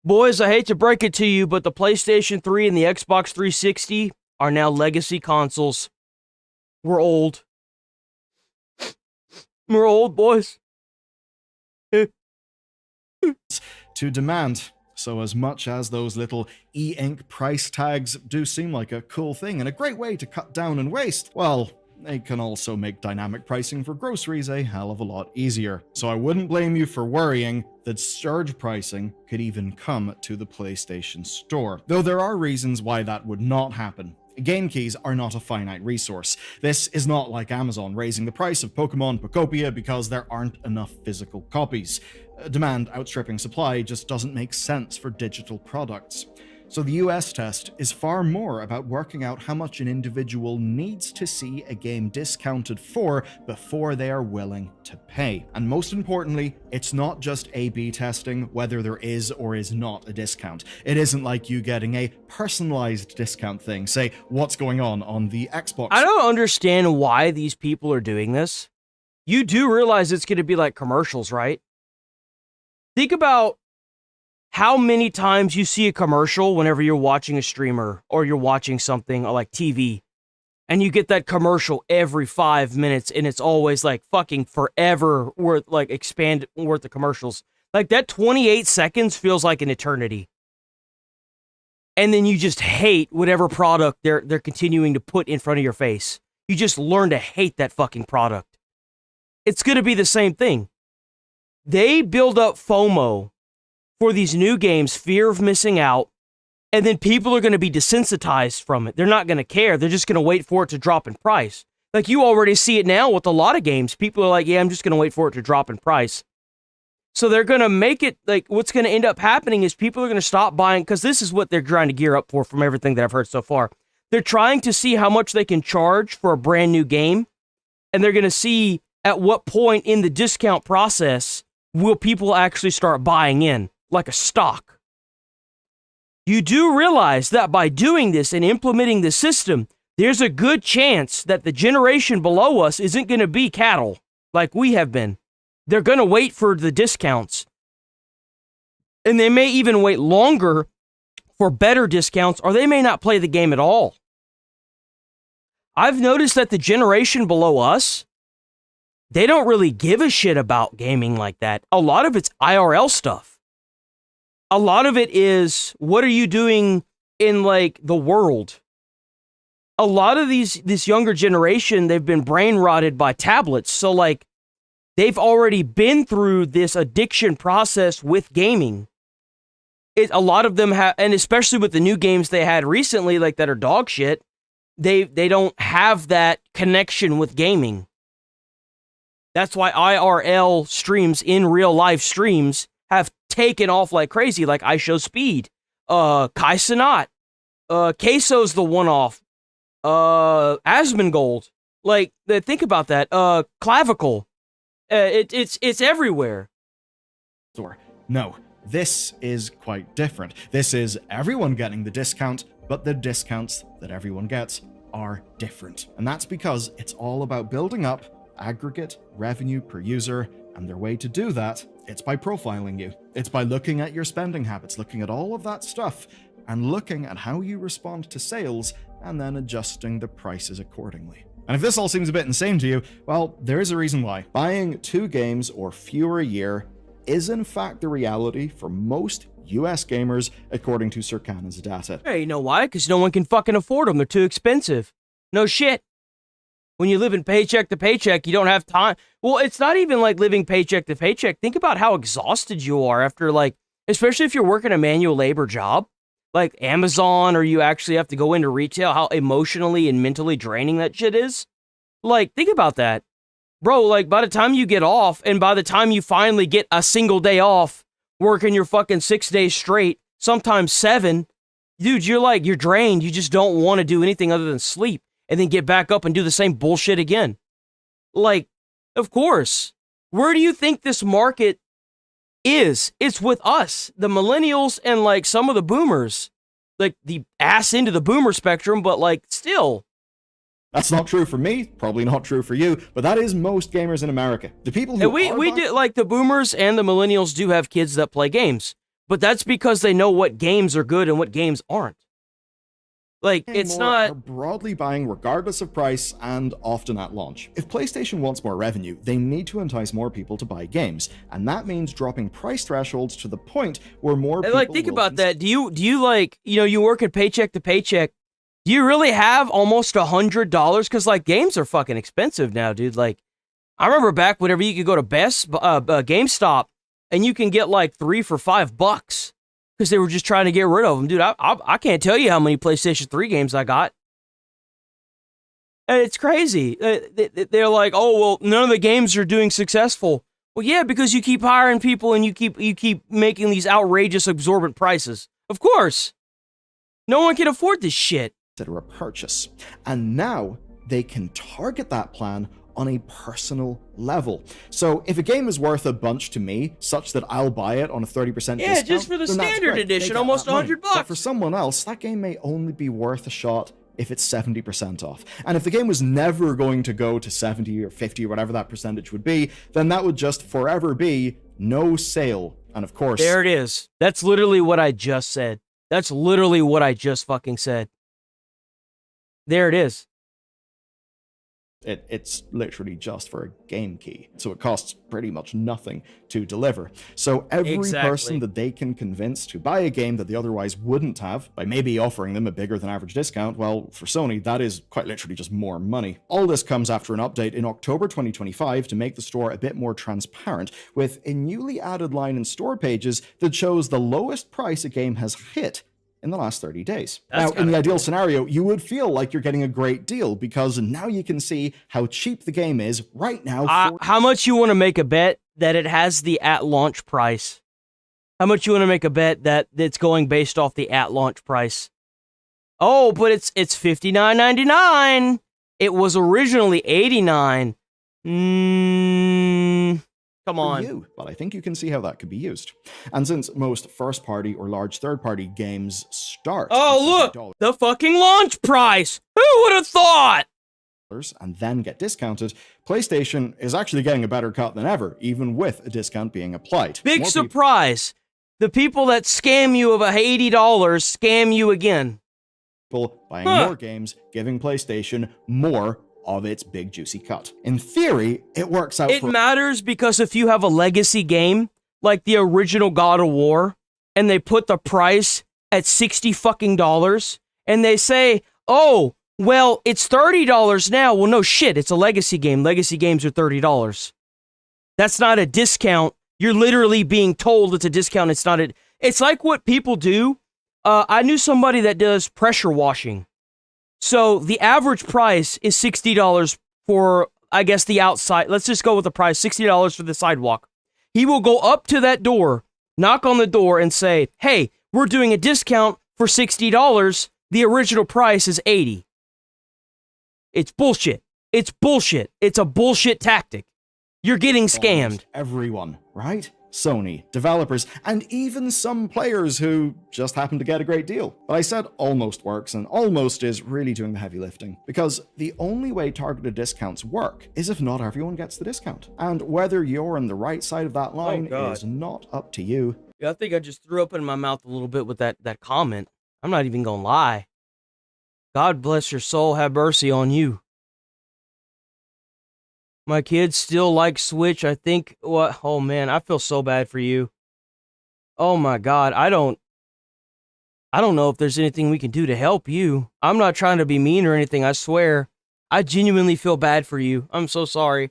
boys, I hate to break it to you, but the PlayStation 3 and the Xbox 360 are now legacy consoles. We're old. We're old, boys. To demand. So as much as those little e-ink price tags do seem like a cool thing and a great way to cut down on waste, well, they can also make dynamic pricing for groceries a hell of a lot easier. So I wouldn't blame you for worrying that surge pricing could even come to the PlayStation Store. Though there are reasons why that would not happen. Game keys are not a finite resource. This is not like Amazon raising the price of Pokemon Pokopia because there aren't enough physical copies. Demand outstripping supply just doesn't make sense for digital products. So the US test is far more about working out how much an individual needs to see a game discounted for before they are willing to pay. And most importantly, it's not just A/B testing whether there is or is not a discount. It isn't like you getting a personalized discount thing, say what's going on the Xbox. I don't understand why these people are doing this. You do realize it's going to be like commercials, right? Think about how many times you see a commercial whenever you're watching a streamer or you're watching something like TV, and you get that commercial every 5 minutes, and it's always like fucking forever worth of commercials. Like that 28 seconds feels like an eternity. And then you just hate whatever product they're continuing to put in front of your face. You just learn to hate that fucking product. It's going to be the same thing. They build up FOMO for these new games, fear of missing out, and then people are going to be desensitized from it. They're not going to care. They're just going to wait for it to drop in price. Like, you already see it now with a lot of games. People are like, yeah, I'm just going to wait for it to drop in price. So they're going to make it, like, what's going to end up happening is people are going to stop buying, because this is what they're trying to gear up for from everything that I've heard so far. They're trying to see how much they can charge for a brand new game, and they're going to see at what point in the discount process will people actually start buying in, like a stock. You do realize that by doing this and implementing the system, there's a good chance that the generation below us isn't going to be cattle like we have been. They're going to wait for the discounts. And they may even wait longer for better discounts, or they may not play the game at all. I've noticed that the generation below us, they don't really give a shit about gaming like that. A lot of it's IRL stuff. A lot of it is, what are you doing in, like, the world? A lot of this younger generation, they've been brain rotted by tablets. So, like, they've already been through this addiction process with gaming. A lot of them have, and especially with the new games they had recently, like, that are dog shit, they don't have that connection with gaming. That's why IRL streams, in real life streams, have taken off like crazy, like I Show Speed, Kai Cenat, Queso's the one-off, Asmongold. Like, think about that. Clavicle. It's everywhere. No, this is quite different. This is everyone getting the discount, but the discounts that everyone gets are different. And that's because it's all about building up aggregate revenue per user, and their way to do that, it's by profiling you. It's by looking at your spending habits, looking at all of that stuff, and looking at how you respond to sales, and then adjusting the prices accordingly. And if this all seems a bit insane to you, well, there is a reason why. Buying 2 games or fewer a year is in fact the reality for most US gamers, according to Circana's data. Hey, you know why? Because no one can fucking afford them. They're too expensive. No shit. When you live in paycheck to paycheck, you don't have time. Well, it's not even like living paycheck to paycheck. Think about how exhausted you are after, like, especially if you're working a manual labor job, like Amazon, or you actually have to go into retail, how emotionally and mentally draining that shit is. Like, think about that. Bro, like, by the time you get off, and by the time you finally get a single day off, working your fucking 6 days straight, sometimes 7, dude, you're drained. You just don't want to do anything other than sleep, and then get back up and do the same bullshit again. Like, of course. Where do you think this market is? It's with us, the millennials, and, like, some of the boomers. Like, the ass into the boomer spectrum, but, like, still. That's not true for me, probably not true for you, but that is most gamers in America. The people who we do, like, the boomers and the millennials do have kids that play games, but that's because they know what games are good and what games aren't. Like, it's not... are broadly buying regardless of price, and often at launch. If PlayStation wants more revenue, they need to entice more people to buy games, and that means dropping price thresholds to the point where more people... Like, think about that. Do you like, you know, you work at paycheck to paycheck, do you really have almost $100? Because, like, games are fucking expensive now, dude. Like, I remember back whenever you could go to GameStop, and you can get, like, 3 for $5. Because they were just trying to get rid of them. Dude, I can't tell you how many PlayStation 3 games I got. And it's crazy. They're like, oh, well, none of the games are doing successful. Well, yeah, because you keep hiring people and you keep making these outrageous, exorbitant prices. Of course. No one can afford this shit. Consider a purchase. And now they can target that plan on a personal level. So if a game is worth a bunch to me, such that I'll buy it on a 30% discount, Yeah, just for the then that's standard great. They edition, get almost that money. $100. But for someone else, that game may only be worth a shot if it's 70% off. And if the game was never going to go to 70 or 50 or whatever that percentage would be, then that would just forever be no sale. And of course... There it is. That's literally what I just said. That's literally what I just fucking said. There it is. It's literally just for a game key, so it costs pretty much nothing to deliver. So every person that they can convince to buy a game that they otherwise wouldn't have, by maybe offering them a bigger than average discount, well, for Sony, that is quite literally just more money. All this comes after an update in October 2025 to make the store a bit more transparent, with a newly added line in store pages that shows the lowest price a game has hit in the last 30 days. Now, in the ideal scenario, you would feel like you're getting a great deal because now you can see how cheap the game is right now. How much you want to make a bet that it has the at-launch price? How much you want to make a bet that it's going based off the at-launch price? Oh, but it's $59.99. It was originally $89. Come on. You, but I think you can see how that could be used. And since most first-party or large third-party games start... Oh, look! The fucking launch price! Who would have thought? And then get discounted, PlayStation is actually getting a better cut than ever, even with a discount being applied. Big surprise! The people that scam you of $80 scam you again. People buying more games, giving PlayStation more of its big juicy cut. In theory, it works out. It matters because if you have a legacy game like the original God of War and they put the price at $60 fucking dollars and they say, "Oh, well, it's $30 now." Well, no shit, it's a legacy game. Legacy games are $30. That's not a discount. You're literally being told it's a discount. It's not a. It's like what people do. I knew somebody that does pressure washing. So the average price is $60 for, I guess, the outside. Let's just go with the price, $60 for the sidewalk. He will go up to that door, knock on the door, and say, "Hey, we're doing a discount for $60. The original price is $80. It's bullshit. It's bullshit. It's a bullshit tactic. You're getting scammed. Almost everyone, right? Sony, developers, and even some players who just happen to get a great deal. But I said almost works, and almost is really doing the heavy lifting, because the only way targeted discounts work is if not everyone gets the discount. And whether you're on the right side of that line is not up to you. Yeah, I think I just threw up in my mouth a little bit with that comment. I'm not even gonna lie. God bless your soul, have mercy on you. My kids still like Switch. I think, what? Oh man, I feel so bad for you. Oh my God, I don't know if there's anything we can do to help you. I'm not trying to be mean or anything, I swear. I genuinely feel bad for you. I'm so sorry.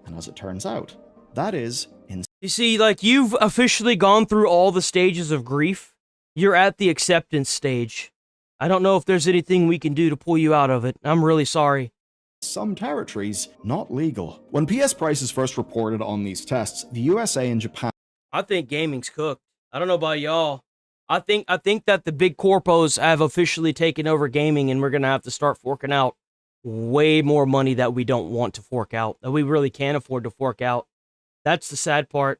And as it turns out, that is You see, like, you've officially gone through all the stages of grief. You're at the acceptance stage. I don't know if there's anything we can do to pull you out of it. I'm really sorry. Some territories not legal. When PS prices first reported on these tests, the USA and Japan... I think gaming's cooked. I don't know about y'all. I think that the big corpos have officially taken over gaming, and we're gonna have to start forking out way more money that we don't want to fork out, that we really can't afford to fork out. That's the sad part.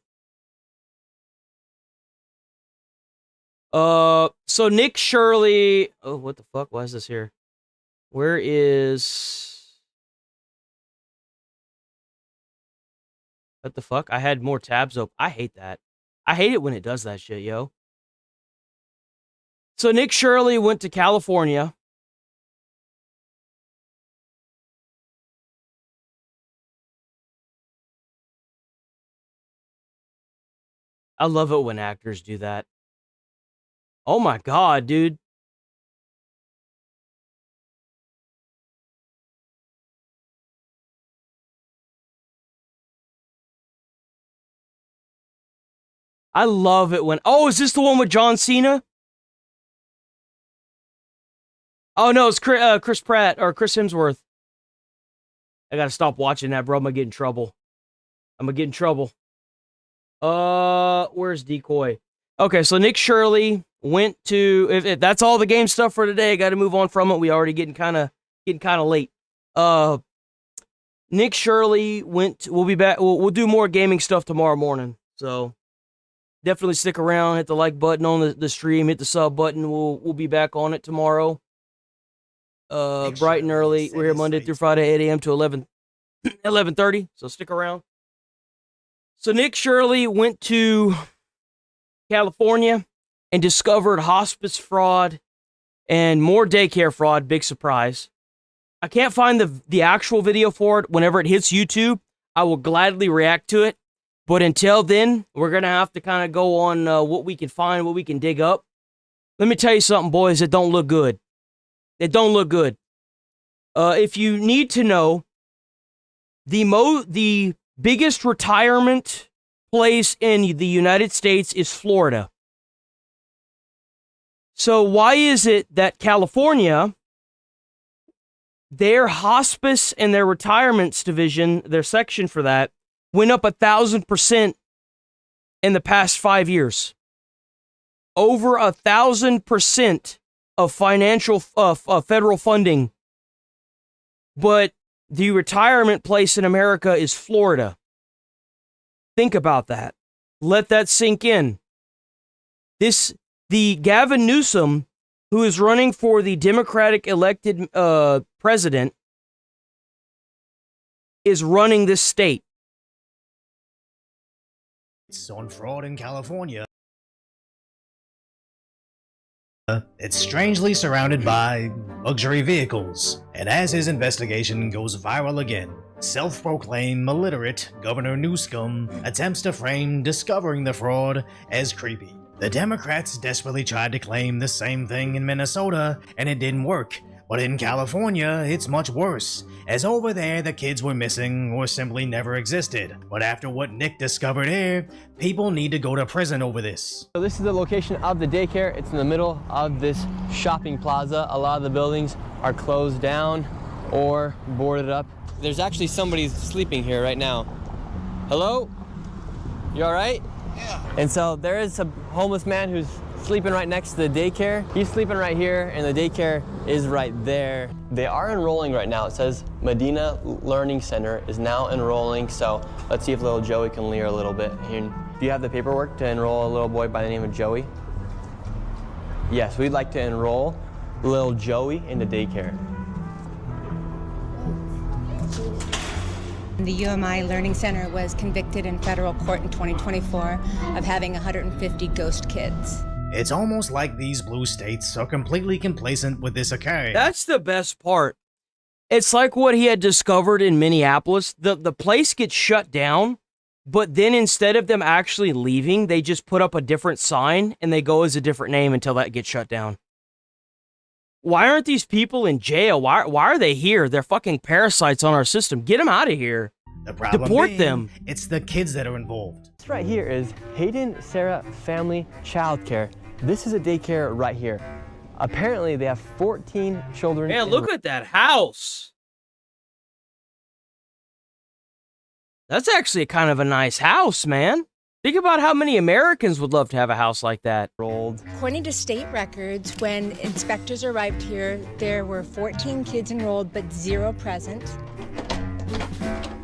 So Nick Shirley... Oh, what the fuck? Why is this here? Where is... What the fuck? I had more tabs open. I hate that. I hate it when it does that shit, yo. So Nick Shirley went to California. I love it when actors do that. Oh my God, dude. I love it when... Oh, is this the one with John Cena? Oh, no, it's Chris Pratt, or Chris Hemsworth. I gotta stop watching that, bro. I'm gonna get in trouble. Where's Decoy? Okay, so Nick Shirley went to, if that's all the game stuff for today, I got to move on from it. We already getting kind of late. Nick Shirley we'll be back. We'll do more gaming stuff tomorrow morning. So definitely stick around, hit the like button on the stream, hit the sub button. We'll be back on it tomorrow. Bright and early. We're here Monday through Friday, 8 a.m. to 11:30. So stick around. So Nick Shirley went to California and discovered hospice fraud and more daycare fraud. Big surprise. I can't find the actual video for it. Whenever it hits YouTube, I will gladly react to it. But until then, we're going to have to kind of go on what we can find, what we can dig up. Let me tell you something, boys. It don't look good. It don't look good. If you need to know, the biggest retirement place in the United States is Florida. So why is it that California, their hospice and their retirements division, their section for that, went up 1,000% in the past 5 years? Over 1,000% of financial federal funding. But the retirement place in America is Florida. Think about that. Let that sink in. The Gavin Newsom, who is running for the Democratic elected president, is running this state. It's on fraud in California. It's strangely surrounded by luxury vehicles, and as his investigation goes viral again, self-proclaimed illiterate Governor Newsom attempts to frame discovering the fraud as creepy. The Democrats desperately tried to claim the same thing in Minnesota, and it didn't work. But in California, it's much worse, as over there the kids were missing or simply never existed. But after what Nick discovered here, people need to go to prison over this. So this is the location of the daycare. It's in the middle of this shopping plaza. A lot of the buildings are closed down or boarded up. There's actually somebody sleeping here right now. Hello? You all right? Yeah. And so there is a homeless man who's sleeping right next to the daycare. He's sleeping right here, and the daycare is right there. They are enrolling right now. It says Medina Learning Center is now enrolling, so let's see if little Joey can leer a little bit. Here, do you have the paperwork to enroll a little boy by the name of Joey? Yes, we'd like to enroll little Joey into daycare. The UMI Learning Center was convicted in federal court in 2024 of having 150 ghost kids. It's almost like these blue states are completely complacent with this occurring. That's the best part. It's like what he had discovered in Minneapolis. The place gets shut down, but then instead of them actually leaving, they just put up a different sign and they go as a different name until that gets shut down. Why aren't these people in jail? Why are they here? They're fucking parasites on our system. Get them out of here. The problem Deport being, them. It's the kids that are involved. This right here is Hayden Sarah Family Childcare. This is a daycare right here. Apparently, they have 14 children. Man, look at that house. That's actually kind of a nice house, man. Think about how many Americans would love to have a house like that. According to state records, when inspectors arrived here, there were 14 kids enrolled, but 0 present.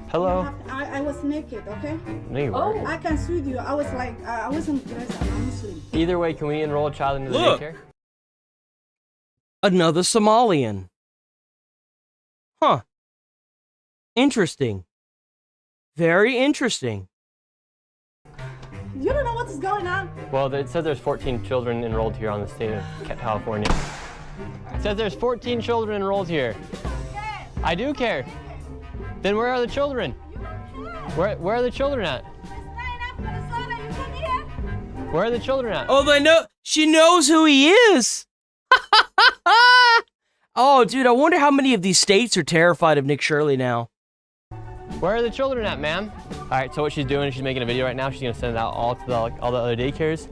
Hello? I was naked, okay? No, you weren't. I can sue you. I was like, I wasn't dressed, I'm Muslim. Either way, can we enroll a child into the daycare? Another Somalian. Huh. Interesting. Very interesting. You don't know what is going on? Well, it says there's 14 children enrolled here on the state of California. It says there's 14 children enrolled here. I do care. Then where are the children? Where are the children at? Where are the children at? Oh, they know. She knows who he is. Oh, dude, I wonder how many of these states are terrified of Nick Shirley now. Where are the children at, ma'am? All right, so what she's doing is she's making a video right now. She's gonna send it out all to all the other daycares.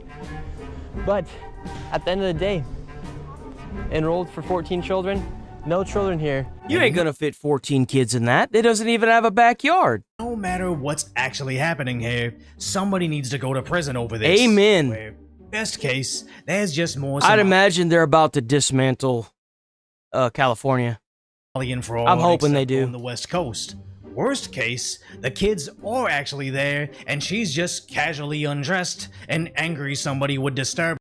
But at the end of the day, enrolled for 14 children, no children here. You ain't gonna fit 14 kids in that. It doesn't even have a backyard. No matter what's actually happening here, somebody needs to go to prison over this. Amen. Best case, there's just more I'd imagine they're about to dismantle California. Somalian fraud. I'm hoping they do. On the West Coast. Worst case, the kids are actually there, and she's just casually undressed and angry somebody would disturb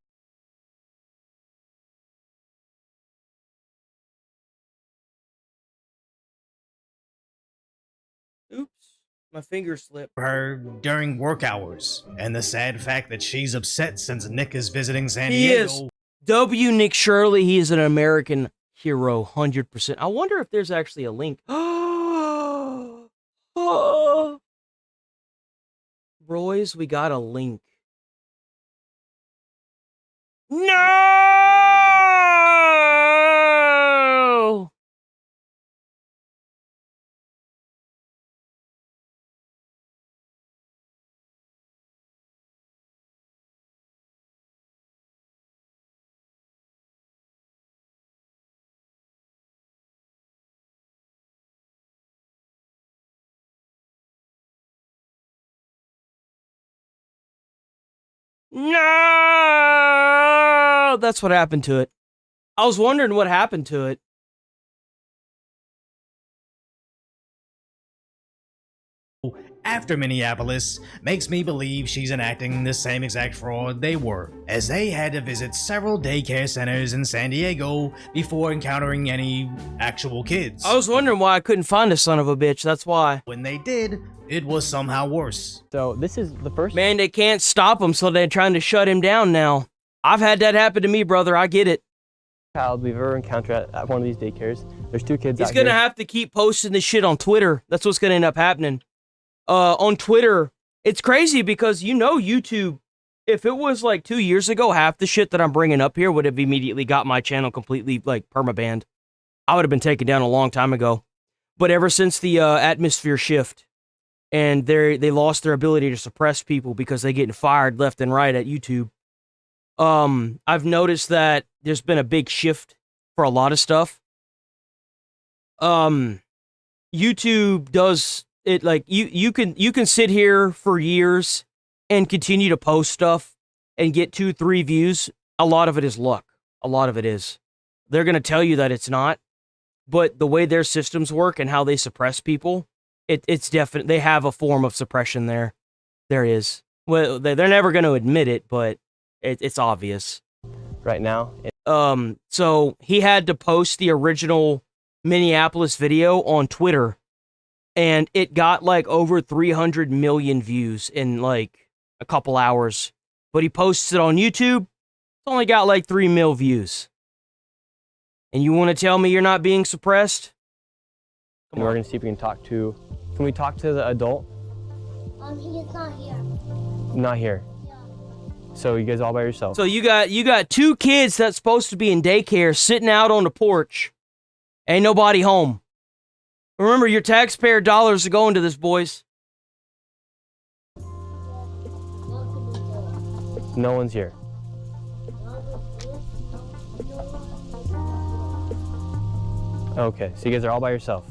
Oops, my finger slipped. her during work hours. And the sad fact that she's upset since Nick is visiting San He Diego. is. W. Nick Shirley, he is an American hero, 100%. I wonder if there's actually a link. Roy's, we got a link. No! No! That's what happened to it. I was wondering what happened to it. After Minneapolis makes me believe she's enacting the same exact fraud they were, as they had to visit several daycare centers in San Diego before encountering any actual kids. I was wondering why I couldn't find a son of a bitch, that's why. When they did, it was somehow worse. So this is the first... Man, they can't stop him, so they're trying to shut him down now. I've had that happen to me, brother, I get it. child we've ever encountered at one of these daycares. There's 2 kids He's out gonna here. have to keep posting this shit on Twitter. That's what's gonna end up happening. On Twitter, it's crazy because YouTube, if it was like 2 years ago, half the shit that I'm bringing up here would have immediately got my channel completely like permabanned. I would have been taken down a long time ago. But ever since the atmosphere shift and they lost their ability to suppress people because they're getting fired left and right at YouTube, I've noticed that there's been a big shift for a lot of stuff. YouTube does it like you can sit here for years and continue to post stuff and get 2-3 views. A lot of it is luck. A lot of it is. They're going to tell you that it's not, but the way their systems work and how they suppress people, it's definite. They have a form of suppression there. There is. Well, they're never going to admit it, but it's obvious. Right now. So he had to post the original Minneapolis video on Twitter, and it got like over 300 million views in like a couple hours. But he posts it on YouTube, it's only got like 3 mil views. And you want to tell me you're not being suppressed? And we're gonna see if we can talk to. Can we talk to the adult? He is not here. Not here. So you guys all by yourself. So you got 2 kids that's supposed to be in daycare sitting out on the porch. Ain't nobody home. Remember, your taxpayer dollars are going to this, boys. No one's here. Okay, so you guys are all by yourself.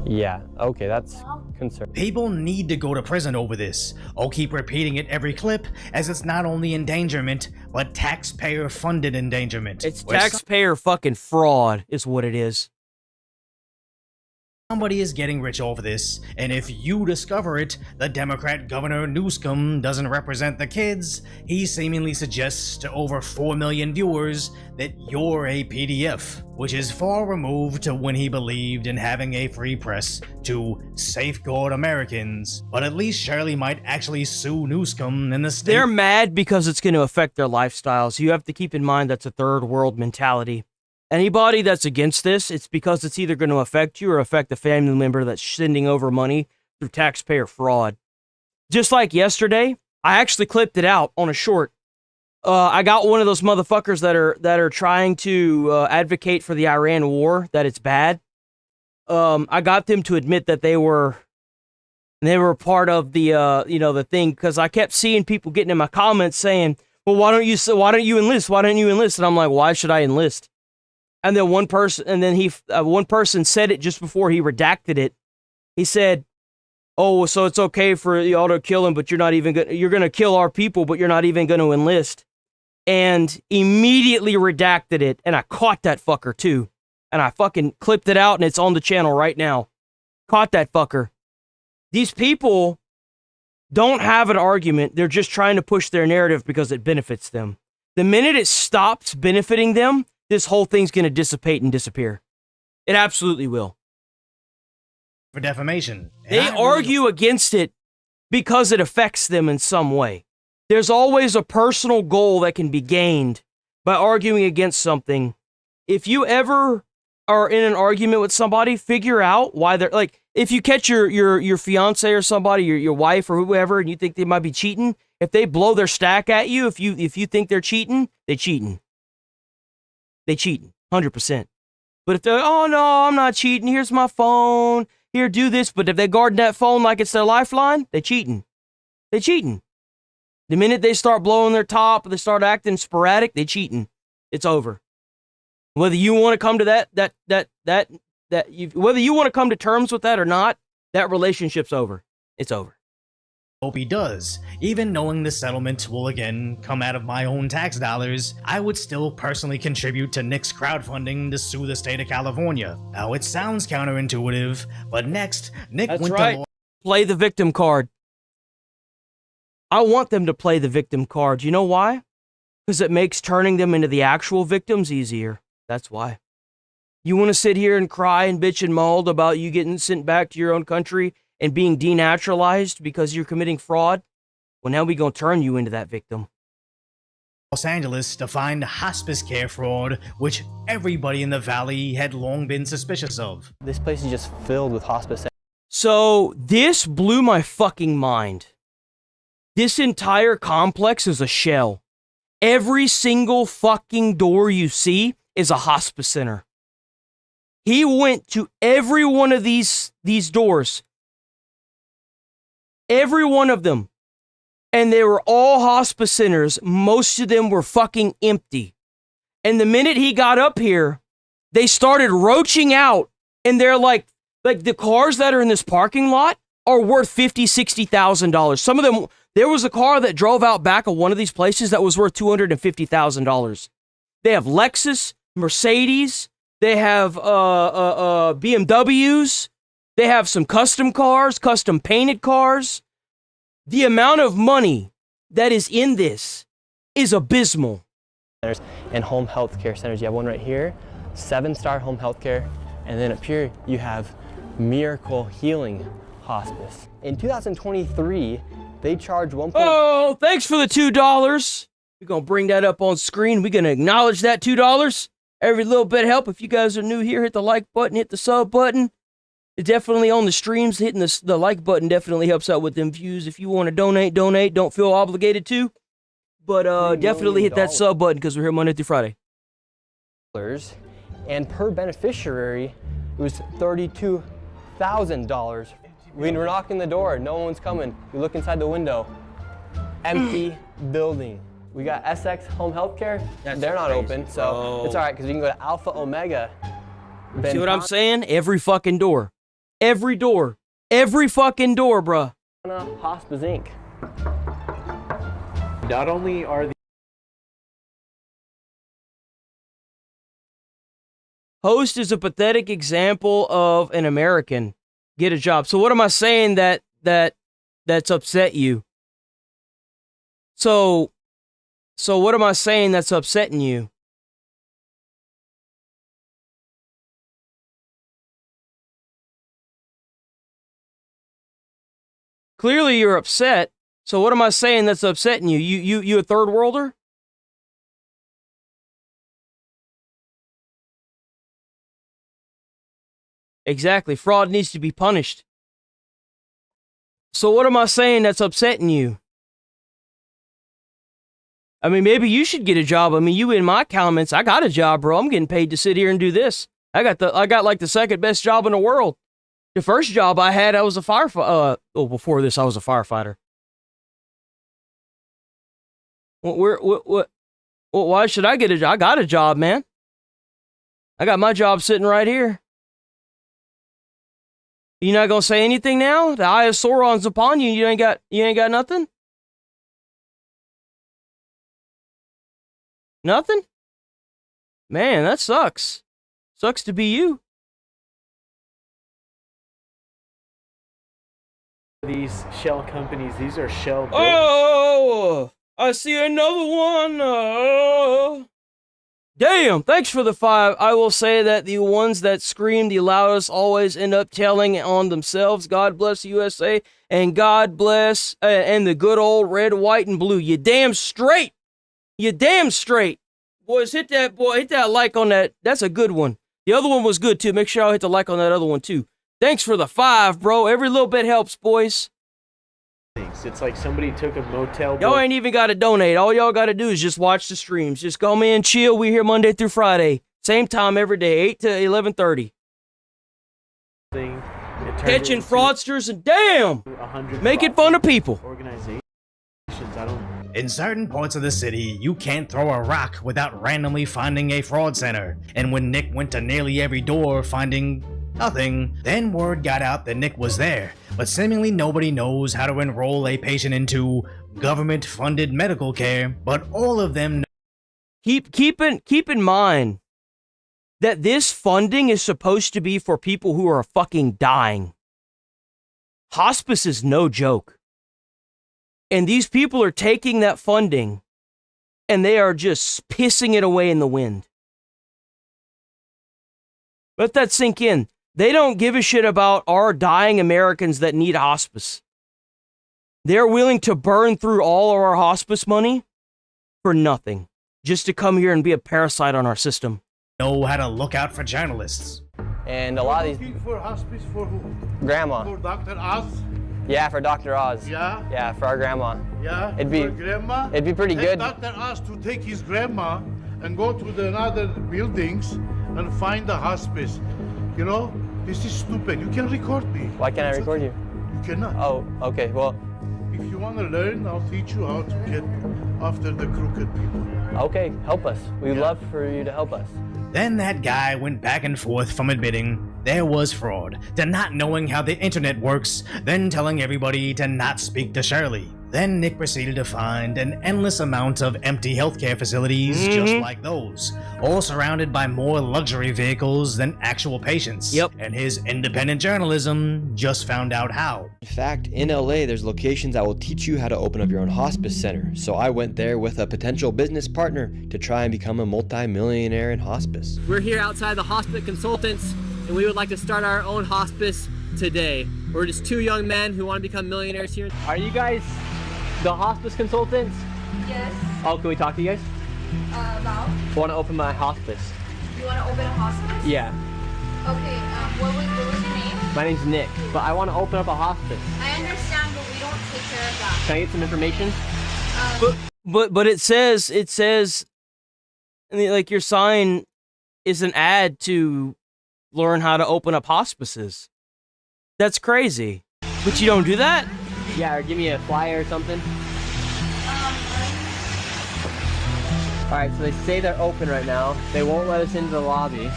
Yeah, okay, that's concerning. People need to go to prison over this. I'll keep repeating it every clip, as it's not only endangerment, but taxpayer-funded endangerment. It's taxpayer fucking fraud is what it is. Somebody is getting rich off this, and if you discover it, the Democrat Governor Newsom doesn't represent the kids. He seemingly suggests to over 4 million viewers that you're a PDF, which is far removed to when he believed in having a free press to safeguard Americans. But at least Shirley might actually sue Newsom in the state. They're mad because it's going to affect their lifestyles. You have to keep in mind that's a third world mentality. Anybody that's against this, it's because it's either going to affect you or affect a family member that's sending over money through taxpayer fraud. Just like yesterday, I actually clipped it out on a short. I got one of those motherfuckers that are trying to advocate for the Iran war, that it's bad. I got them to admit that they were part of the the thing, because I kept seeing people getting in my comments saying, "Well, why don't you enlist? Why don't you enlist?" And I'm like, "Why should I enlist?" And then one person said it just before he redacted it. He said, oh, so it's okay for y'all to kill him, but you're going to kill our people, but you're not even going to enlist. And immediately redacted it, and I caught that fucker too. And I fucking clipped it out, and it's on the channel right now. Caught that fucker. These people don't have an argument. They're just trying to push their narrative because it benefits them. The minute it stops benefiting them, this whole thing's going to dissipate and disappear. It absolutely will. For defamation. They argue against it because it affects them in some way. There's always a personal goal that can be gained by arguing against something. If you ever are in an argument with somebody, figure out why they're like, if you catch your fiance or somebody, your wife or whoever, and you think they might be cheating, if they blow their stack at you, if you think they're cheating, they cheating. They cheating, 100%. But if they're, oh no, I'm not cheating, here's my phone, here, do this, but if they guard that phone like it's their lifeline, they cheating. They cheating. The minute they start blowing their top, or they start acting sporadic, they cheating. It's over. Whether you want to come to whether you want to come to terms with that or not, that relationship's over. It's over. Hope he does. Even knowing the settlement will again come out of my own tax dollars, I would still personally contribute to Nick's crowdfunding to sue the state of California. Now it sounds counterintuitive, but next, Nick That's went right. to law. Play the victim card. I want them to play the victim card. You know why? Because it makes turning them into the actual victims easier. That's why. You want to sit here and cry and bitch and mold about you getting sent back to your own country and being denaturalized because you're committing fraud? Well, now we're going to turn you into that victim. Los Angeles to find hospice care fraud, which everybody in the valley had long been suspicious of. This place is just filled with hospice. So this blew my fucking mind. This entire complex is a shell. Every single fucking door you see is a hospice center. He went to every one of these doors. Every one of them. And they were all hospice centers. Most of them were fucking empty. And the minute he got up here, they started roaching out. And they're like the cars that are in this parking lot are worth $50,000, $60,000. Some of them, there was a car that drove out back of one of these places that was worth $250,000. They have Lexus, Mercedes, they have BMWs, they have some custom cars, custom painted cars. The amount of money that is in this is abysmal. And home health care centers. You have one right here, 7-star home health care, and then up here you have Miracle Healing Hospice. In 2023, they charge $1. Oh, thanks for the $2. We're going to bring that up on screen. We're going to acknowledge that $2. Every little bit help. If you guys are new here, hit the like button, hit the sub button. It definitely on the streams, hitting the like button definitely helps out with them views. If you want to donate. Don't feel obligated to. But definitely hit that sub button because we're here Monday through Friday. And per beneficiary, it was $32,000. When we're knocking the door, no one's coming. You look inside the window, empty building. We got SX Home Healthcare. They're not open, so it's all right because we can go to Alpha Omega. See what I'm saying? Every fucking door. Every door. Every fucking door, bruh. Hospice Inc. Not only are the Host is a pathetic example of an American. Get a job. So what am I saying that's upset you? So what am I saying that's upsetting you? Clearly you're upset. So what am I saying that's upsetting you? You a third worlder? Exactly. Fraud needs to be punished. So what am I saying that's upsetting you? I mean, maybe you should get a job. I mean, you in my comments, I got a job, bro. I'm getting paid to sit here and do this. I got like the second best job in the world. The first job I had, I was a firefighter. Before this, I was a firefighter. Why should I get a job? I got a job, man. I got my job sitting right here. You not gonna say anything now? The eye of Sauron's upon you. You ain't got nothing? Nothing? Man, that sucks. Sucks to be you. These shell companies, these are shell. Oh, I see another one. Oh. Damn, thanks for the 5. I will say that the ones that scream the loudest always end up telling on themselves. God bless USA and God bless and the good old red, white, and blue. You damn straight. You damn straight. Boys, hit that like on that. That's a good one. The other one was good too. Make sure y'all hit the like on that other one too. Thanks for the 5, bro. Every little bit helps, boys. It's like somebody took a motel. Y'all ain't even got to donate. All y'all got to do is just watch the streams. Just come in, chill. We here Monday through Friday. Same time every day, 8 to 11:30. Catching fraudsters and damn, making fun of people. Organizations, In certain parts of the city, you can't throw a rock without randomly finding a fraud center. And when Nick went to nearly every door finding nothing, then word got out that Nick was there. But seemingly nobody knows how to enroll a patient into government-funded medical care, but all of them Keep in mind that this funding is supposed to be for people who are fucking dying. Hospice is no joke. And these people are taking that funding and they are just pissing it away in the wind. Let that sink in. They don't give a shit about our dying Americans that need hospice. They're willing to burn through all of our hospice money for nothing, just to come here and be a parasite on our system. Know how to look out for journalists. And a lot of these... Looking for hospice for who? Grandma. For Dr. Oz? Yeah, for Dr. Oz. Yeah? Yeah, for our grandma. Yeah? It'd be, for grandma? It'd be pretty good. Dr. Oz to take his grandma and go to the other buildings and find the hospice. You know, this is stupid. You can record me. Why can't I record you? You cannot. Oh, okay, well... If you want to learn, I'll teach you how to get after the crooked people. Okay, help us. We'd love for you to help us. Then that guy went back and forth from admitting there was fraud, to not knowing how the internet works, then telling everybody to not speak to Shirley. Then Nick proceeded to find an endless amount of empty healthcare facilities just like those, all surrounded by more luxury vehicles than actual patients. Yep. And his independent journalism just found out how. In fact, in LA, there's locations that will teach you how to open up your own hospice center. So I went there with a potential business partner to try and become a multi-millionaire in hospice. We're here outside the Hospice Consultants, and we would like to start our own hospice today. We're just 2 young men who want to become millionaires here. Are you guys the Hospice Consultants? Yes. Oh, can we talk to you guys? About? I want to open my hospice. You want to open a hospice? Yeah. Okay, what was your name? My name's Nick, but I want to open up a hospice. I understand, but we don't take care of that. Can I get some information? But it says, like your sign is an ad to learn how to open up hospices. That's crazy. But you don't do that? Yeah, or give me a flyer or something. Alright, so they say they're open right now. They won't let us into the lobby.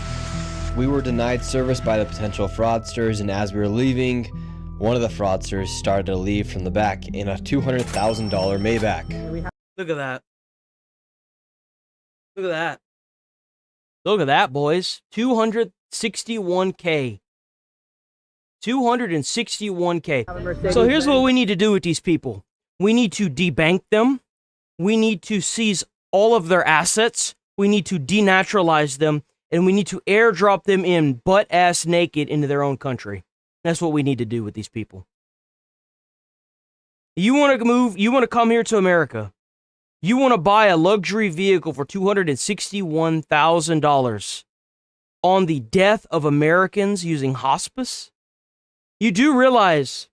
We were denied service by the potential fraudsters, and as we were leaving, one of the fraudsters started to leave from the back in a $200,000 Maybach. Look at that. Look at that. Look at that, boys. 261K. 261K. So here's what we need to do with these people. We need to debank them. We need to seize all of their assets. We need to denaturalize them. And we need to airdrop them in butt-ass naked into their own country. That's what we need to do with these people. You want to move, you want to come here to America. You want to buy a luxury vehicle for $261,000 on the death of Americans using hospice? You do realize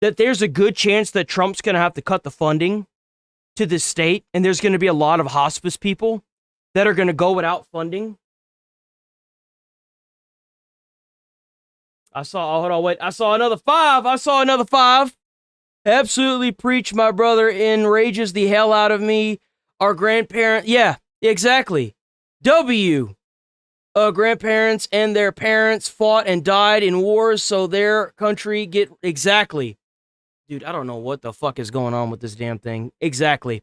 that there's a good chance that Trump's going to have to cut the funding to this state, and there's going to be a lot of hospice people that are going to go without funding? I saw another 5. I saw another 5. Absolutely preach, my brother. Enrages the hell out of me. Our grandparent. Yeah, exactly. W. grandparents and their parents fought and died in wars so their country get... Exactly. Dude, I don't know what the fuck is going on with this damn thing. Exactly.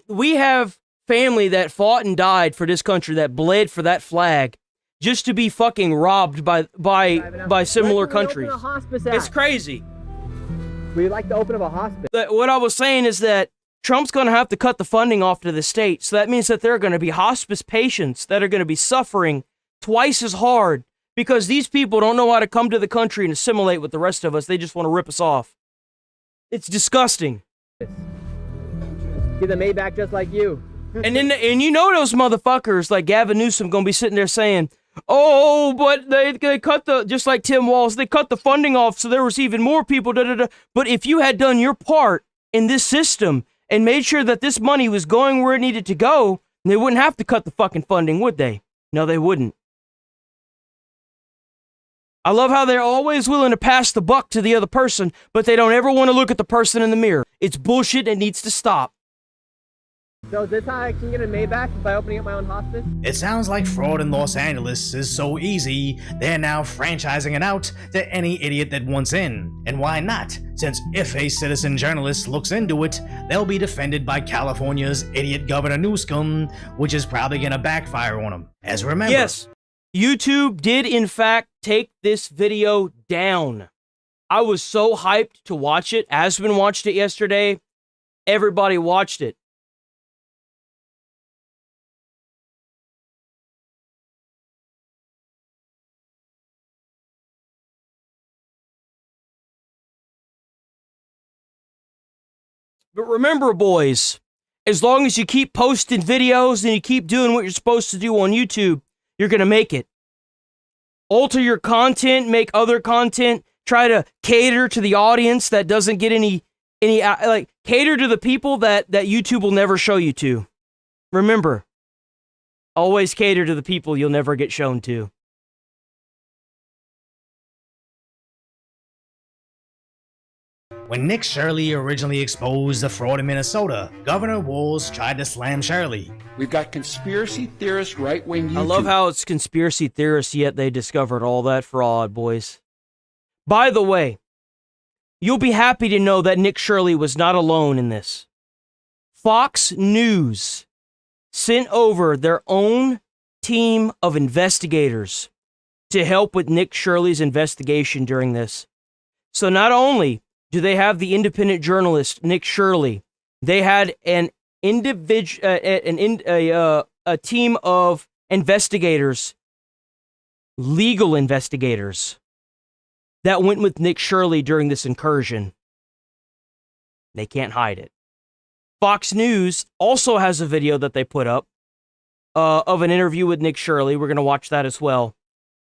We have family that fought and died for this country, that bled for that flag, just to be fucking robbed by similar countries. It's crazy. We'd like to open up a hospice. What I was saying is that Trump's going to have to cut the funding off to the state, so that means that there are going to be hospice patients that are going to be suffering twice as hard because these people don't know how to come to the country and assimilate with the rest of us. They just want to rip us off. It's disgusting. Get the Maybach just like you. And you know those motherfuckers like Gavin Newsom going to be sitting there saying, oh, but they cut just like Tim Walz, they cut the funding off so there was even more people, But if you had done your part in this system and made sure that this money was going where it needed to go, they wouldn't have to cut the fucking funding, would they? No, they wouldn't. I love how they're always willing to pass the buck to the other person, but they don't ever want to look at the person in the mirror. It's bullshit and it needs to stop. So is this how I can get a Maybach by opening up my own hospice? It sounds like fraud in Los Angeles is so easy, they're now franchising it out to any idiot that wants in. And why not? Since if a citizen journalist looks into it, they'll be defended by California's idiot Governor Newsom, which is probably gonna backfire on him. As remember... Yes, YouTube did in fact take this video down. I was so hyped to watch it. Aspen watched it yesterday. Everybody watched it. But remember, boys, as long as you keep posting videos and you keep doing what you're supposed to do on YouTube, you're going to make it. Alter your content, make other content, try to cater to the audience that doesn't get any cater to the people that YouTube will never show you to. Remember, always cater to the people you'll never get shown to. When Nick Shirley originally exposed the fraud in Minnesota, Governor Walz tried to slam Shirley. We've got conspiracy theorists, right-wing YouTube. I love how it's conspiracy theorists, yet they discovered all that fraud, boys. By the way, you'll be happy to know that Nick Shirley was not alone in this. Fox News sent over their own team of investigators to help with Nick Shirley's investigation during this. So not only do they have the independent journalist Nick Shirley, they had a team of investigators, legal investigators, that went with Nick Shirley during this incursion. They can't hide it. Fox News also has a video that they put up of an interview with Nick Shirley. We're going to watch that as well.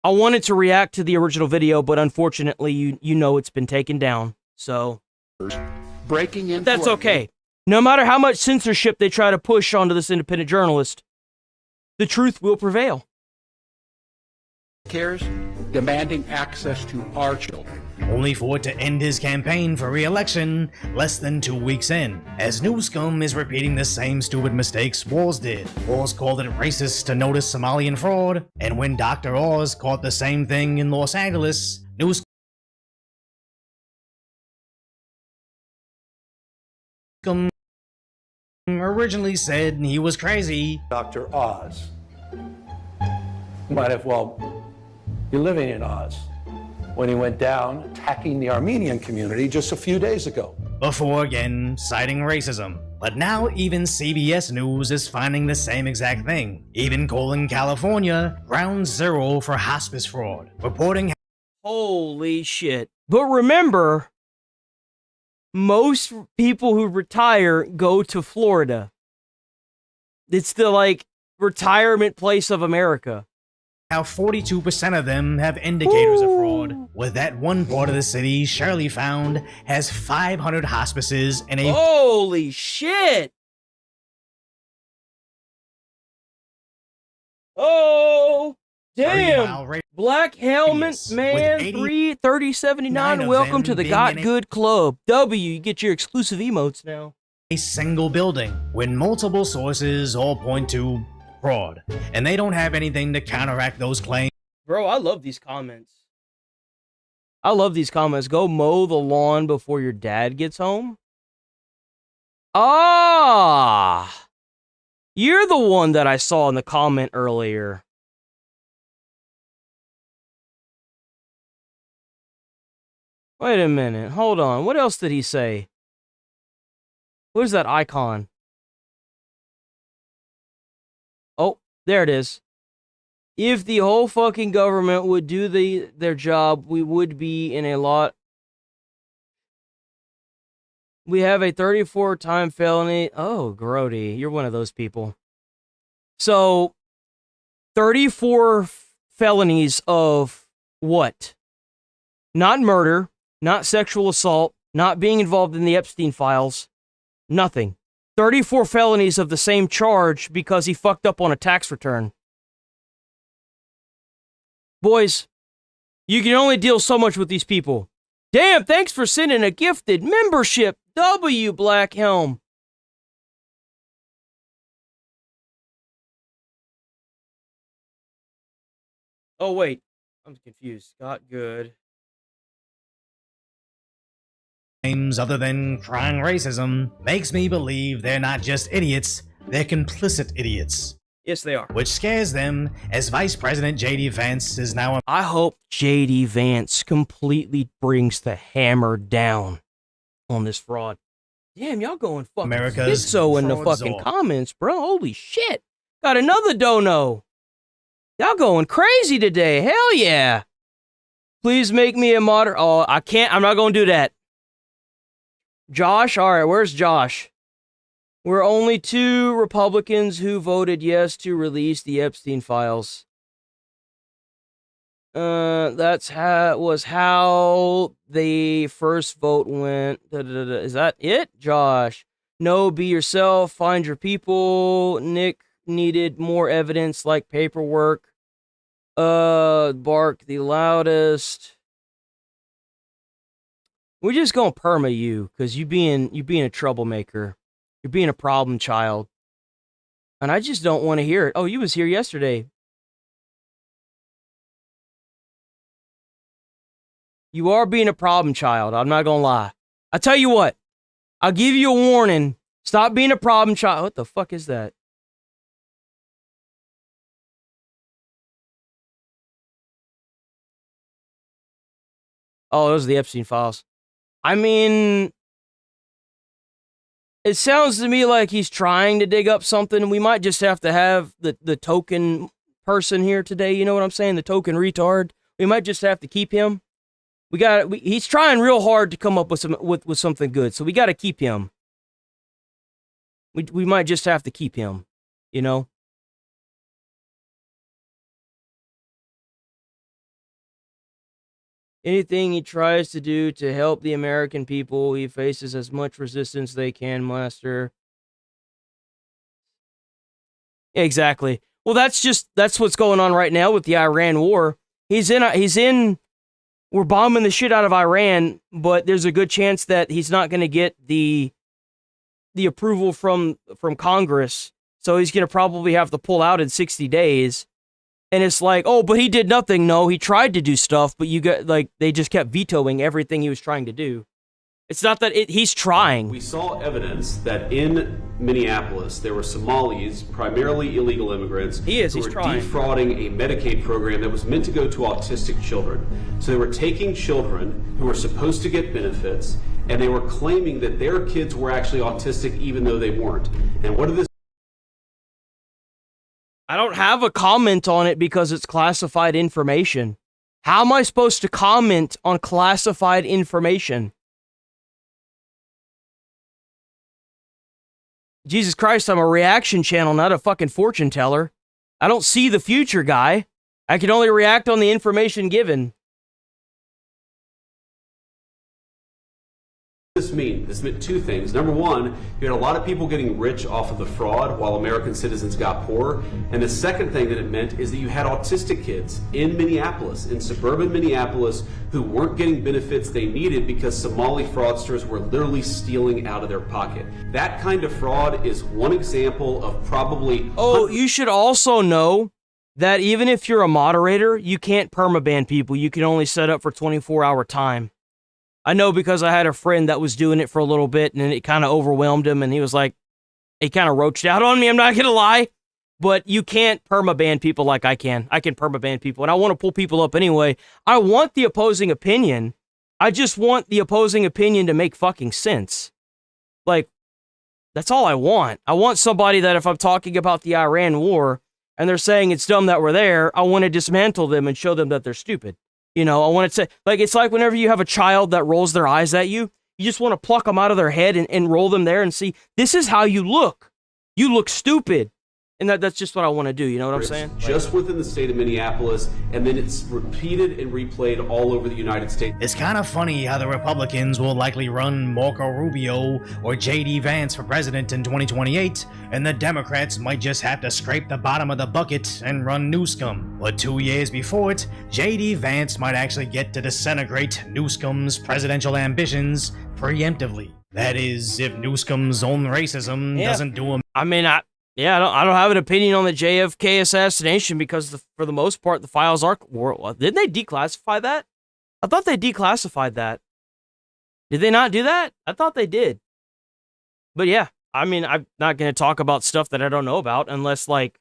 I wanted to react to the original video, but unfortunately, you know it's been taken down. So, breaking in. That's okay. No matter how much censorship they try to push onto this independent journalist, the truth will prevail. Cares, demanding access to our children. Only for it to end his campaign for re-election less than 2 weeks in, as Newscom is repeating the same stupid mistakes Walz did. Walz called it racist to notice Somalian fraud, and when Dr. Oz caught the same thing in Los Angeles, Newscom originally said he was crazy. Dr. Oz might have well be living in Oz when he went down attacking the Armenian community just a few days ago. Before again citing racism. But now even CBS News is finding the same exact thing, even calling California ground zero for hospice fraud, reporting... Holy shit. But remember, most people who retire go to Florida. It's the, retirement place of America. How 42% of them have indicators of fraud, with that one part of the city Shirley found has 500 hospices and a... Holy shit! Oh, damn! Black Helmet Man 3079, welcome to the Got Good Club. W, you get your exclusive emotes now. A single building, when multiple sources all point to fraud, and they don't have anything to counteract those claims. Bro, I love these comments. I love these comments. Go mow the lawn before your dad gets home. Ah! You're the one that I saw in the comment earlier. Wait a minute. Hold on. What else did he say? What is that icon? Oh, there it is. If the whole fucking government would do their job, we would be in a lot. We have a 34-time felony. Oh, grody. You're one of those people. So, 34 felonies of what? Not murder, not sexual assault, not being involved in the Epstein files, nothing. 34 felonies of the same charge because he fucked up on a tax return. Boys, you can only deal so much with these people. Damn, thanks for sending a gifted membership, W. Black Helm. Oh, wait. I'm confused. Scott Good. Other than crying racism makes me believe they're not just idiots, they're complicit idiots. Yes, they are. Which scares them, as Vice President J.D. Vance is now... I hope J.D. Vance completely brings the hammer down on this fraud. Damn, y'all going fucking America's schizo in the fucking comments, bro. Holy shit. Got another dono. Y'all going crazy today. Hell yeah. Please make me a moder... Oh, I can't. I'm not going to do that. Josh? All right, where's Josh? We're only 2 Republicans who voted yes to release the Epstein files. That's how the first vote went. Is that it, Josh? No, be yourself. Find your people. Nick needed more evidence, like paperwork. Bark the loudest. We're just gonna perma you, cause you being a troublemaker. You're being a problem child. And I just don't want to hear it. Oh, you was here yesterday. You are being a problem child. I'm not gonna lie. I tell you what. I'll give you a warning. Stop being a problem child. What the fuck is that? Oh, those are the Epstein files. I mean, it sounds to me like he's trying to dig up something. We might just have to have the token person here today. You know what I'm saying? The token retard. We might just have to keep him. He's trying real hard to come up with something good. So we got to keep him. We might just have to keep him, you know? Anything he tries to do to help the American people, he faces as much resistance they can muster. Exactly. Well, that's what's going on right now with the Iran war. We're bombing the shit out of Iran, but there's a good chance that he's not going to get the approval from Congress. So he's going to probably have to pull out in 60 days. And it's like, oh, but he did nothing. No, he tried to do stuff, but they just kept vetoing everything he was trying to do. It's not that he's trying. We saw evidence that in Minneapolis, there were Somalis, primarily illegal immigrants, who were defrauding a Medicaid program that was meant to go to autistic children. So they were taking children who were supposed to get benefits, and they were claiming that their kids were actually autistic even though they weren't. And what did this... I don't have a comment on it because it's classified information. How am I supposed to comment on classified information? Jesus Christ, I'm a reaction channel, not a fucking fortune teller. I don't see the future, guy. I can only react on the information given. this mean? This meant two things. Number one, you had a lot of people getting rich off of the fraud while American citizens got poorer. And the second thing that it meant is that you had autistic kids in Minneapolis, in suburban Minneapolis, who weren't getting benefits they needed because Somali fraudsters were literally stealing out of their pocket. That kind of fraud is one example of probably... Oh, you should also know that even if you're a moderator, you can't permaban people. You can only set up for 24-hour time. I know because I had a friend that was doing it for a little bit and then it kind of overwhelmed him and he was like, he kind of roached out on me, I'm not going to lie. But you can't permaban people like I can. I can permaban people and I want to pull people up anyway. I want the opposing opinion. I just want the opposing opinion to make fucking sense. Like, that's all I want. I want somebody that if I'm talking about the Iran war and they're saying it's dumb that we're there, I want to dismantle them and show them that they're stupid. You know, I want to say, like, it's like whenever you have a child that rolls their eyes at you, you just want to pluck them out of their head and roll them there and see, this is how you look. You look stupid. And that's just what I want to do, you know what I'm saying? Just within the state of Minneapolis, and then it's repeated and replayed all over the United States. It's kind of funny how the Republicans will likely run Marco Rubio or J.D. Vance for president in 2028, and the Democrats might just have to scrape the bottom of the bucket and run Newscomb. But 2 years before it, J.D. Vance might actually get to disintegrate Newscomb's presidential ambitions preemptively. That is, if Newscomb's own racism doesn't do him. I mean, I don't have an opinion on the JFK assassination because for the most part, the files didn't they declassify that? I thought they declassified that. Did they not do that? I thought they did. But yeah, I mean, I'm not going to talk about stuff that I don't know about unless, like,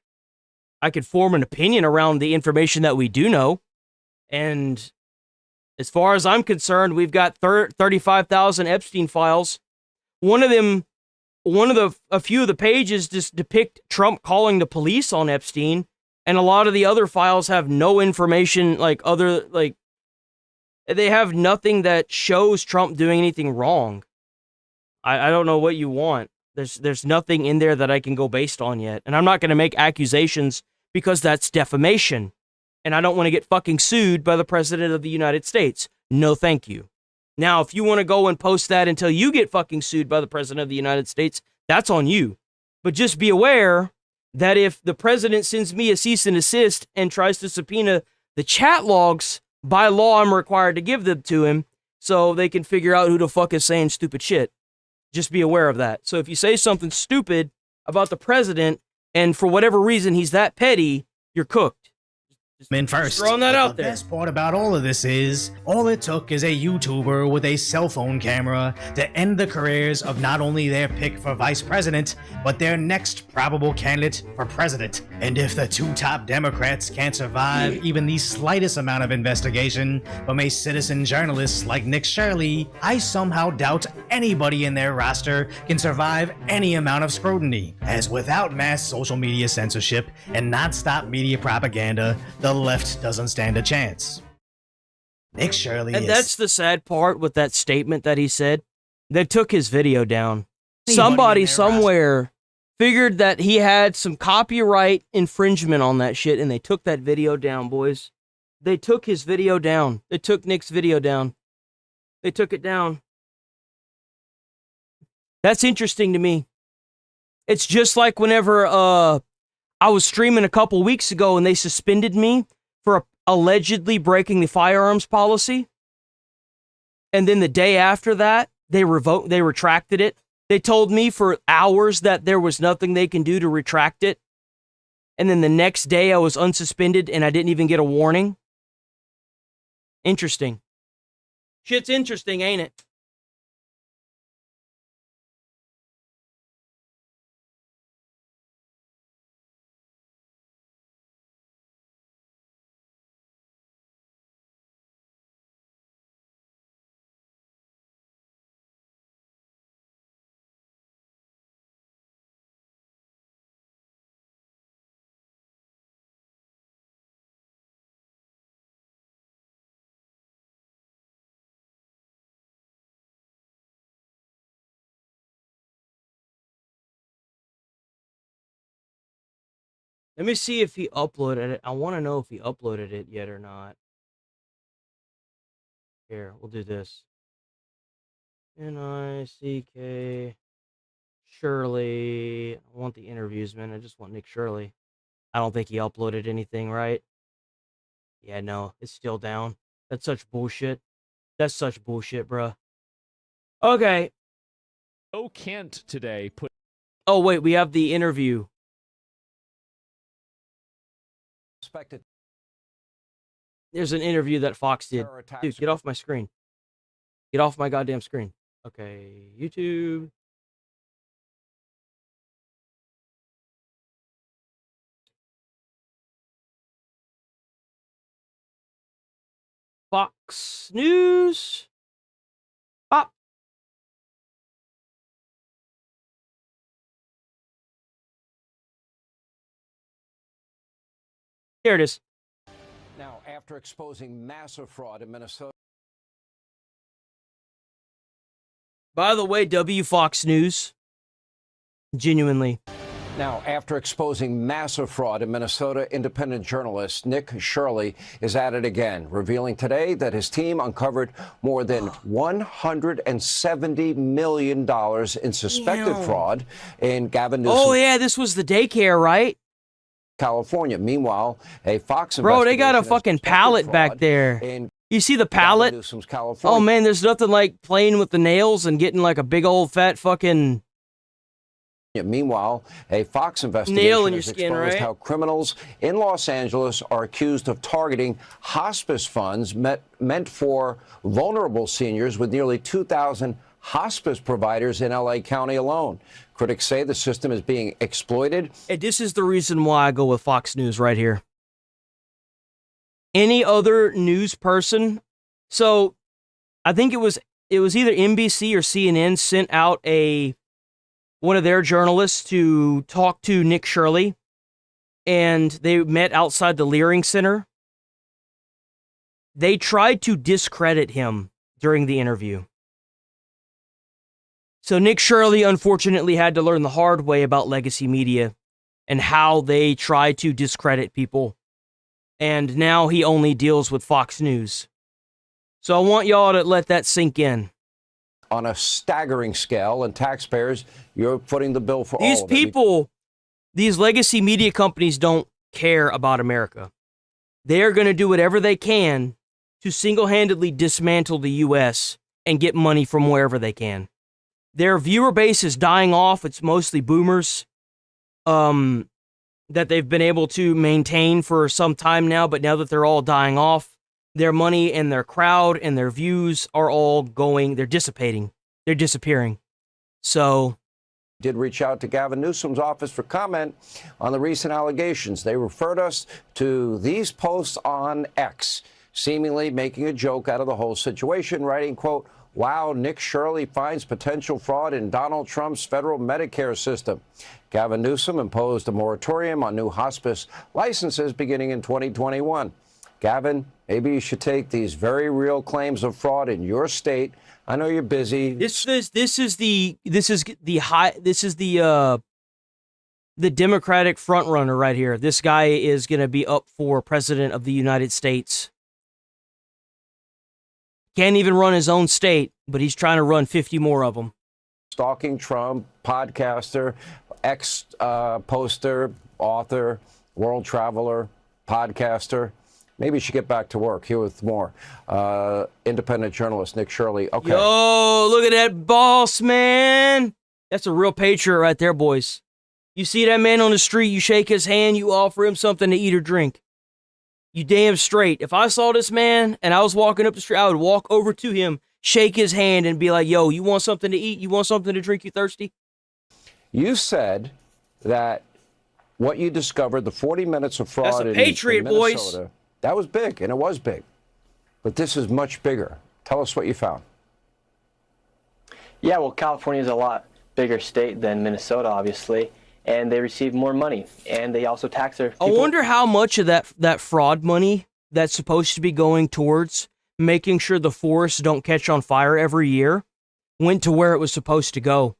I could form an opinion around the information that we do know. And as far as I'm concerned, we've got 35,000 Epstein files. A few of the pages just depict Trump calling the police on Epstein, and a lot of the other files have no information, they have nothing that shows Trump doing anything wrong. I don't know what you want. There's nothing in there that I can go based on yet, and I'm not going to make accusations because that's defamation, and I don't want to get fucking sued by the President of the United States. No, thank you. Now, if you want to go and post that until you get fucking sued by the President of the United States, that's on you. But just be aware that if the President sends me a cease and desist and tries to subpoena the chat logs, by law, I'm required to give them to him so they can figure out who the fuck is saying stupid shit. Just be aware of that. So if you say something stupid about the President and for whatever reason he's that petty, you're cooked. In first. Throwing that out The there. best part about all of this is, all it took is a YouTuber with a cell phone camera to end the careers of not only their pick for vice president, but their next probable candidate for president. And if the two top Democrats can't survive even the slightest amount of investigation from a citizen journalist like Nick Shirley, I somehow doubt anybody in their roster can survive any amount of scrutiny. As without mass social media censorship and nonstop media propaganda, the left doesn't stand a chance. Nick Shirley And that's the sad part with that statement that he said. They took his video down. Somebody somewhere figured that he had some copyright infringement on that shit, and they took that video down, boys. They took his video down. They took Nick's video down. They took it down. That's interesting to me. It's just like whenever I was streaming a couple weeks ago and they suspended me for allegedly breaking the firearms policy. And then the day after that, they retracted it. They told me for hours that there was nothing they can do to retract it. And then the next day I was unsuspended and I didn't even get a warning. Interesting. Shit's interesting, ain't it? Let me see if he uploaded it. I want to know if he uploaded it yet or not. Here, we'll do this. Nick Shirley. I want the interviews, man. I just want Nick Shirley. I don't think he uploaded anything, right? Yeah, no, it's still down. That's such bullshit. That's such bullshit, bruh. Okay. Oh, Kent today put. Oh, wait, we have the interview. There's an interview that Fox did. Dude, get off my screen. Get off my goddamn screen. Okay, YouTube. Fox News. Pop. Here it is. Now, after exposing massive fraud in Minnesota. By the way, Fox News. Genuinely. Now, after exposing massive fraud in Minnesota, independent journalist Nick Shirley is at it again, revealing today that his team uncovered more than $170 million in suspected fraud in Gavin Newsom. Oh, yeah, this was the daycare, right? California. Meanwhile, a Fox Bro, they got a fucking pallet back there. You see the pallet? Oh, man, there's nothing like playing with the nails and getting like a big old fat fucking... Meanwhile, a Fox nail investigation in your has skin, exposed right? how criminals in Los Angeles are accused of targeting hospice funds meant for vulnerable seniors, with nearly 2,000 hospice providers in L.A. County alone. Critics say the system is being exploited. And this is the reason why I go with Fox News right here. Any other news person, so I think it was either NBC or CNN sent out one of their journalists to talk to Nick Shirley, and they met outside the Leering Center. They tried to discredit him during the interview. So Nick Shirley unfortunately had to learn the hard way about legacy media and how they try to discredit people. And now he only deals with Fox News. So I want y'all to let that sink in. On a staggering scale, and taxpayers, you're footing the bill for These all of it. people, these legacy media companies don't care about America. They're going to do whatever they can to single-handedly dismantle the U.S. and get money from wherever they can. Their viewer base is dying off. It's mostly boomers that they've been able to maintain for some time now, but now that they're all dying off, their money and their crowd and their views are all they're dissipating. They're disappearing. So... did reach out to Gavin Newsom's office for comment on the recent allegations. They referred us to these posts on X, seemingly making a joke out of the whole situation, writing, quote, "Wow, Nick Shirley finds potential fraud in Donald Trump's federal Medicare system. Gavin Newsom imposed a moratorium on new hospice licenses beginning in 2021. Gavin, maybe you should take these very real claims of fraud in your state. I know you're busy." This is the Democratic frontrunner right here. This guy is going to be up for president of the United States. Can't even run his own state, but he's trying to run 50 more of them. Stalking Trump, podcaster, poster, author, world traveler, podcaster. Maybe you should get back to work. Here with more. Independent journalist Nick Shirley. Okay. Yo, look at that boss, man. That's a real patriot right there, boys. You see that man on the street, you shake his hand, you offer him something to eat or drink. You damn straight. If I saw this man and I was walking up the street, I would walk over to him, shake his hand, and be like, yo, you want something to eat? You want something to drink? You thirsty? You said that what you discovered, the 40 minutes of fraud That's a patriot, in Minnesota, boys. that was big, and it was big. But this is much bigger. Tell us what you found. Yeah, well, California is a lot bigger state than Minnesota, obviously, and they receive more money, and they also tax their people. I wonder how much of that fraud money that's supposed to be going towards making sure the forests don't catch on fire every year went to where it was supposed to go.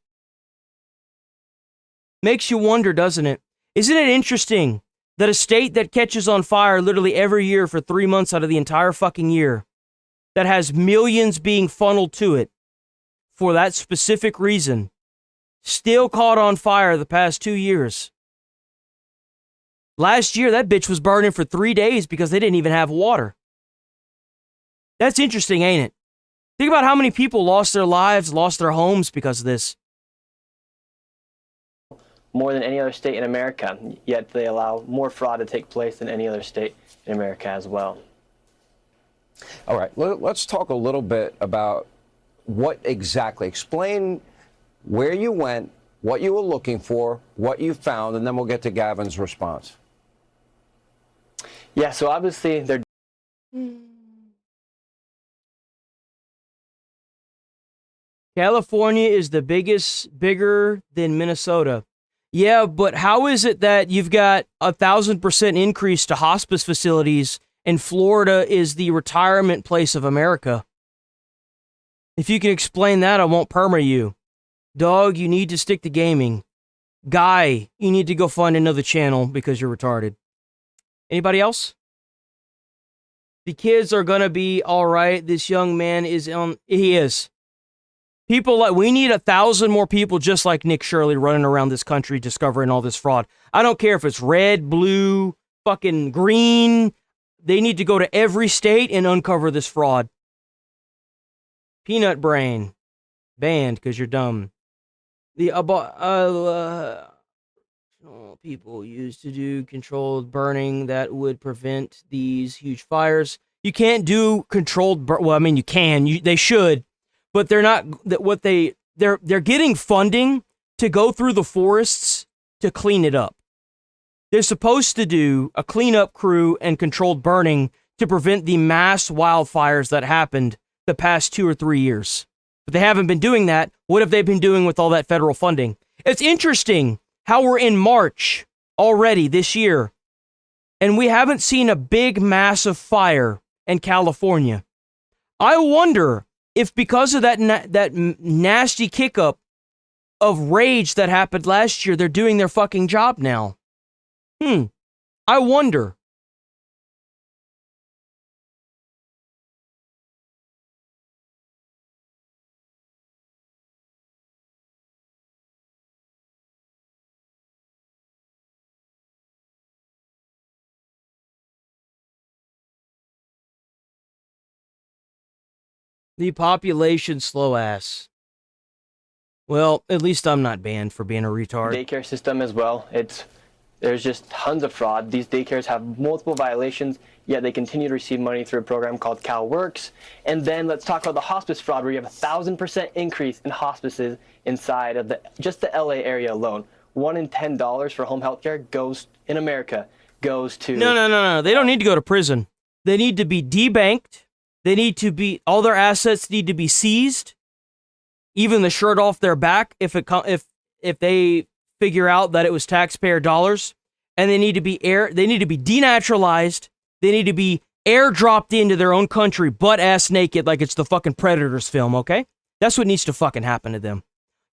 Makes you wonder, doesn't it? Isn't it interesting that a state that catches on fire literally every year for 3 months out of the entire fucking year, that has millions being funneled to it, for that specific reason. Still caught on fire the past 2 years. Last year, that bitch was burning for 3 days because they didn't even have water. That's interesting, ain't it? Think about how many people lost their lives, lost their homes because of this. More than any other state in America, yet they allow more fraud to take place than any other state in America as well. All right, let's talk a little bit about what exactly. Explain where you went, what you were looking for, what you found, and then we'll get to Gavin's response. Yeah, so obviously they're... California is the bigger than Minnesota. Yeah, but how is it that you've got 1,000% increase to hospice facilities and Florida is the retirement place of America? If you can explain that, I won't perma you. Dog, you need to stick to gaming. Guy, you need to go find another channel because you're retarded. Anybody else? The kids are gonna be all right. This young man is on. He is. People like, we need 1,000 more people just like Nick Shirley running around this country discovering all this fraud. I don't care if it's red, blue, fucking green. They need to go to every state and uncover this fraud. Peanut brain. Banned because you're dumb. The people used to do controlled burning that would prevent these huge fires. You can't do controlled well, I mean, you can. They should. But they're not they're getting funding to go through the forests to clean it up. They're supposed to do a cleanup crew and controlled burning to prevent the mass wildfires that happened the past 2 or 3 years. But they haven't been doing that. What have they been doing with all that federal funding? It's interesting how we're in March already this year, and we haven't seen a big massive fire in California. I wonder if because of that nasty kick up of rage that happened last year, they're doing their fucking job now. I wonder. The population slow ass. Well, at least I'm not banned for being a retard. Daycare system as well. There's just tons of fraud. These daycares have multiple violations, yet they continue to receive money through a program called CalWorks. And then let's talk about the hospice fraud, where you have 1,000% increase in hospices inside of just the LA area alone. $1 in $10 for home health care in America goes to... No. They don't need to go to prison. They need to be debanked. They need to be, all their assets need to be seized, even the shirt off their back if they figure out that it was taxpayer dollars, and they need to be denaturalized. They need to be airdropped into their own country, butt ass naked, like it's the fucking Predators film. Okay, that's what needs to fucking happen to them.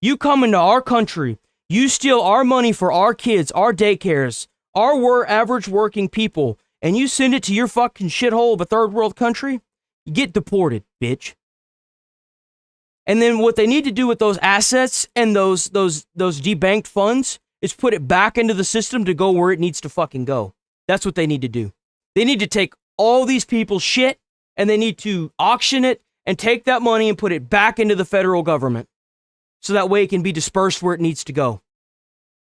You come into our country, you steal our money for our kids, our daycares, our average working people, and you send it to your fucking shithole of a third world country. You get deported, bitch. And then what they need to do with those assets and those debanked funds is put it back into the system to go where it needs to fucking go. That's what they need to do. They need to take all these people's shit and they need to auction it and take that money and put it back into the federal government so that way it can be dispersed where it needs to go.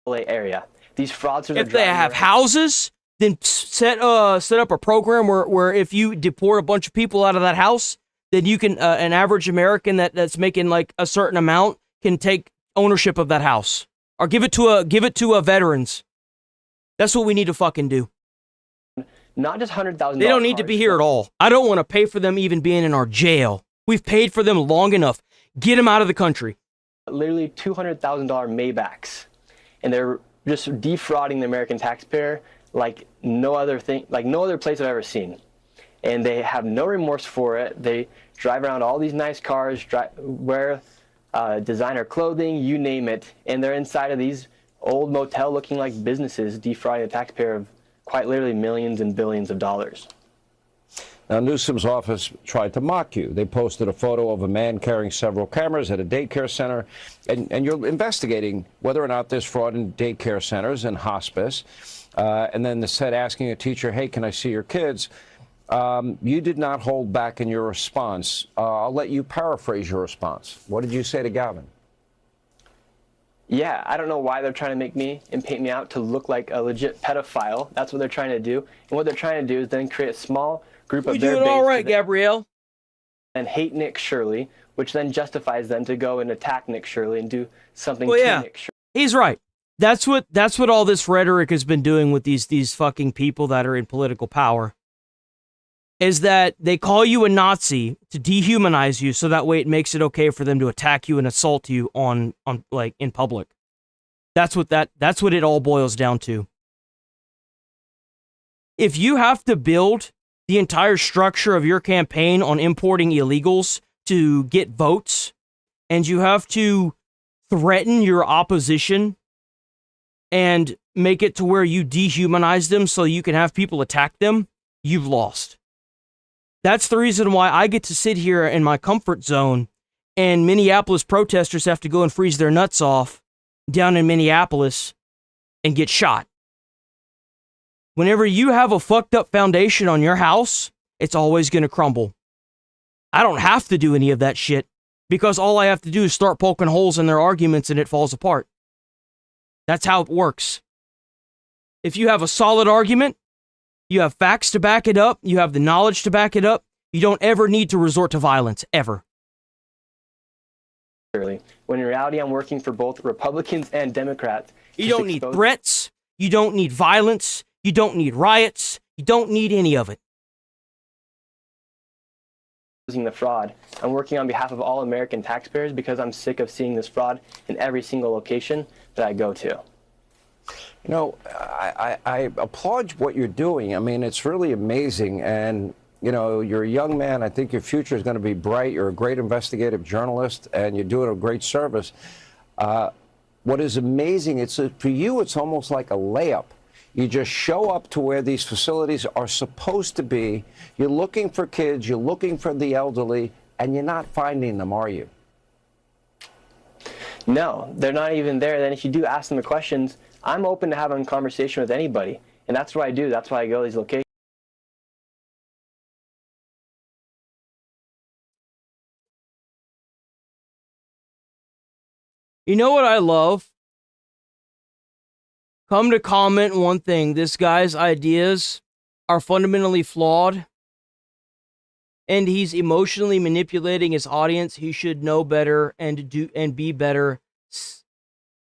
LA area. These fraudsters if they have houses, then set up a program where if you deport a bunch of people out of that house, then you can an average American that's making like a certain amount can take ownership of that house or give it to veterans. That's what we need to fucking do. Not just $100,000. They don't need to be here at all. I don't want to pay for them even being in our jail. We've paid for them long enough. Get them out of the country. Literally $200,000 Maybachs, and they're just defrauding the American taxpayer like no other place I've ever seen. And they have no remorse for it. They drive around all these nice cars, wear designer clothing, you name it, and they're inside of these old motel-looking like businesses, defrauding the taxpayer of quite literally millions and billions of dollars. Now, Newsom's office tried to mock you. They posted a photo of a man carrying several cameras at a daycare center, and you're investigating whether or not there's fraud in daycare centers and hospice. And then they said asking a teacher, hey, can I see your kids? You did not hold back in your response. I'll let you paraphrase your response. What did you say to Gavin? Yeah, I don't know why they're trying to make me and paint me out to look like a legit pedophile. That's what they're trying to do. And what they're trying to do is then create a small group of their base. You're doing all right, Gabrielle. And hate Nick Shirley, which then justifies them to go and attack Nick Shirley and do something to Nick Shirley. He's right. That's what all this rhetoric has been doing with these fucking people that are in political power. Is that they call you a Nazi to dehumanize you, so that way it makes it okay for them to attack you and assault you on like in public. That's what it all boils down to. If you have to build the entire structure of your campaign on importing illegals to get votes, and you have to threaten your opposition and make it to where you dehumanize them so you can have people attack them, you've lost. That's the reason why I get to sit here in my comfort zone and Minneapolis protesters have to go and freeze their nuts off down in Minneapolis and get shot. Whenever you have a fucked up foundation on your house, it's always going to crumble. I don't have to do any of that shit because all I have to do is start poking holes in their arguments and it falls apart. That's how it works. If you have a solid argument, you have facts to back it up, you have the knowledge to back it up, you don't ever need to resort to violence, ever. When in reality, I'm working for both Republicans and Democrats. You don't need threats, you don't need violence, you don't need riots, you don't need any of it. The fraud. I'm working on behalf of all American taxpayers because I'm sick of seeing this fraud in every single location that I go to. You know, I applaud what you're doing. I mean, it's really amazing. And, you know, you're a young man. I think your future is going to be bright. You're a great investigative journalist, and you're doing a great service. What is amazing, for you, it's almost like a layup. You just show up to where these facilities are supposed to be. You're looking for kids. You're looking for the elderly, and you're not finding them, are you? No, they're not even there. Then if you do ask them the questions, I'm open to having a conversation with anybody. And that's what I do. That's why I go to these locations. You know what I love? Come to comment one thing. This guy's ideas are fundamentally flawed. And he's emotionally manipulating his audience. He should know better and be better.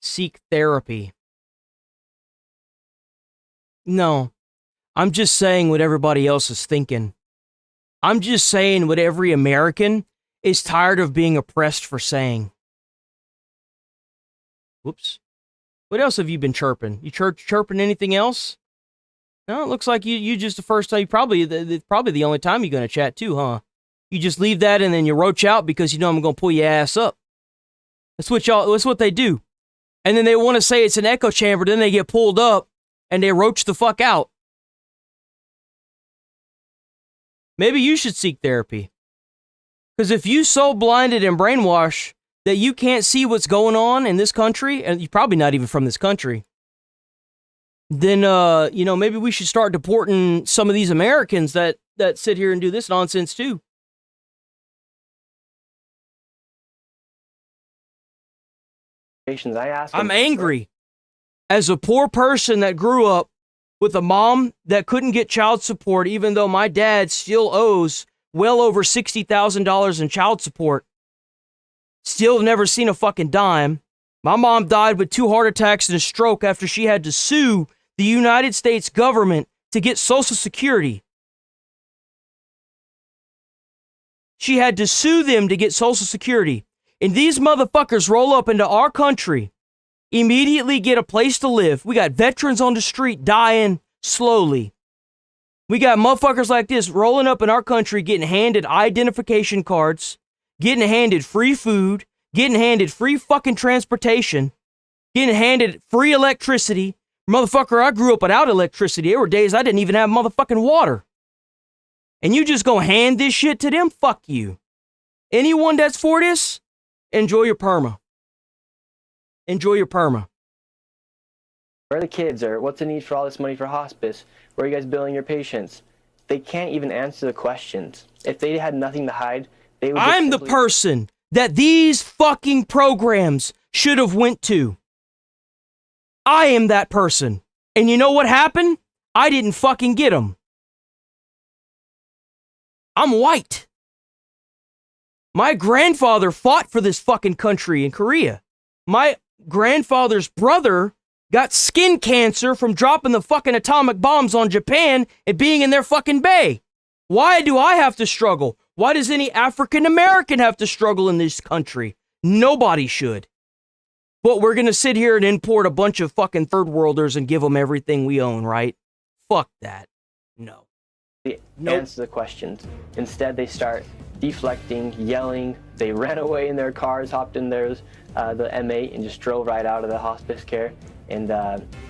Seek therapy. No, I'm just saying what everybody else is thinking. I'm just saying what every American is tired of being oppressed for saying. Whoops. What else have you been chirping? You chirping anything else? No, it looks like you just the first time, probably the only time you're going to chat too, huh? You just leave that and then you roach out because you know I'm going to pull your ass up. That's what they do. And then they want to say it's an echo chamber, then they get pulled up and they roach the fuck out. Maybe you should seek therapy. Because if you so blinded and brainwashed that you can't see what's going on in this country, and you're probably not even from this country, then, maybe we should start deporting some of these Americans that sit here and do this nonsense too. I'm angry. As a poor person that grew up with a mom that couldn't get child support, even though my dad still owes well over $60,000 in child support, still never seen a fucking dime. My mom died with 2 heart attacks and a stroke after she had to sue the United States government to get Social Security. She had to sue them to get Social Security. And these motherfuckers roll up into our country, immediately get a place to live. We got veterans on the street dying slowly. We got motherfuckers like this rolling up in our country, getting handed identification cards, getting handed free food, getting handed free fucking transportation, getting handed free electricity. Motherfucker, I grew up without electricity. There were days I didn't even have motherfucking water. And you just gonna hand this shit to them? Fuck you. Anyone that's for this, enjoy your perma. Enjoy your perma. Where are the kids? Or what's the need for all this money for hospice? Where are you guys billing your patients? They can't even answer the questions. If they had nothing to hide, they would. I'm the person that these fucking programs should have went to. I am that person. And you know what happened? I didn't fucking get them. I'm white. My grandfather fought for this fucking country in Korea. My grandfather's brother got skin cancer from dropping the fucking atomic bombs on Japan and being in their fucking bay. Why do I have to struggle? Why does any African American have to struggle in this country? Nobody should. But we're gonna sit here and import a bunch of fucking third worlders and give them everything we own, right? Fuck that. No. Answer the questions. Instead, they start deflecting, yelling. They ran away in their cars, hopped in theirs, the M8, and just drove right out of the hospice care. And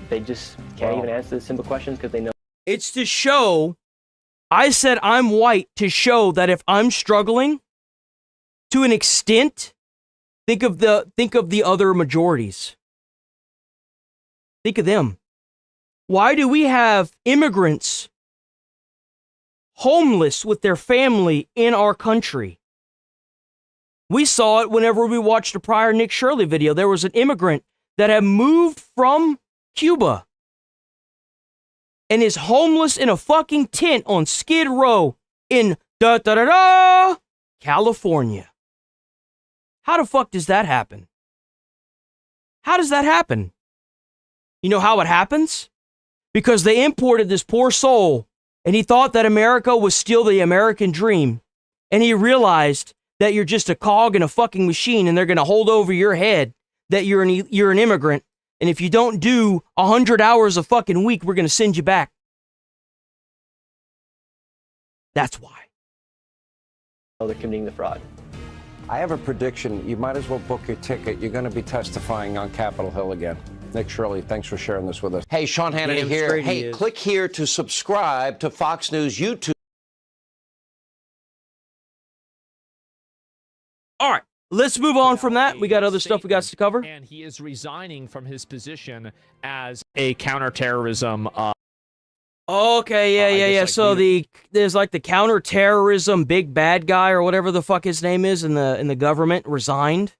they just can't even answer the simple questions because they know. It's to show. I said I'm white to show that if I'm struggling, to an extent, think of the other majorities. Think of them. Why do we have immigrants homeless with their family in our country? We saw it whenever we watched a prior Nick Shirley video. There was an immigrant that had moved from Cuba and is homeless in a fucking tent on Skid Row in California. How the fuck does that happen? How does that happen? You know how it happens? Because they imported this poor soul, and he thought that America was still the American dream. And he realized that you're just a cog in a fucking machine, and they're going to hold over your head that you're an immigrant. And if you don't do 100 hours a fucking week, we're going to send you back. That's why. They're committing the fraud. I have a prediction. You might as well book your ticket. You're going to be testifying on Capitol Hill again. Nick Shirley, thanks for sharing this with us. Hey, Sean Hannity Damn here. straight he Hey, is. click here to subscribe to Fox News YouTube. All right, let's move on from that. We got other stuff we got to cover. And he is resigning from his position as a counterterrorism. Okay, yeah. So there's like the counterterrorism big bad guy or whatever the fuck his name is in the government resigned.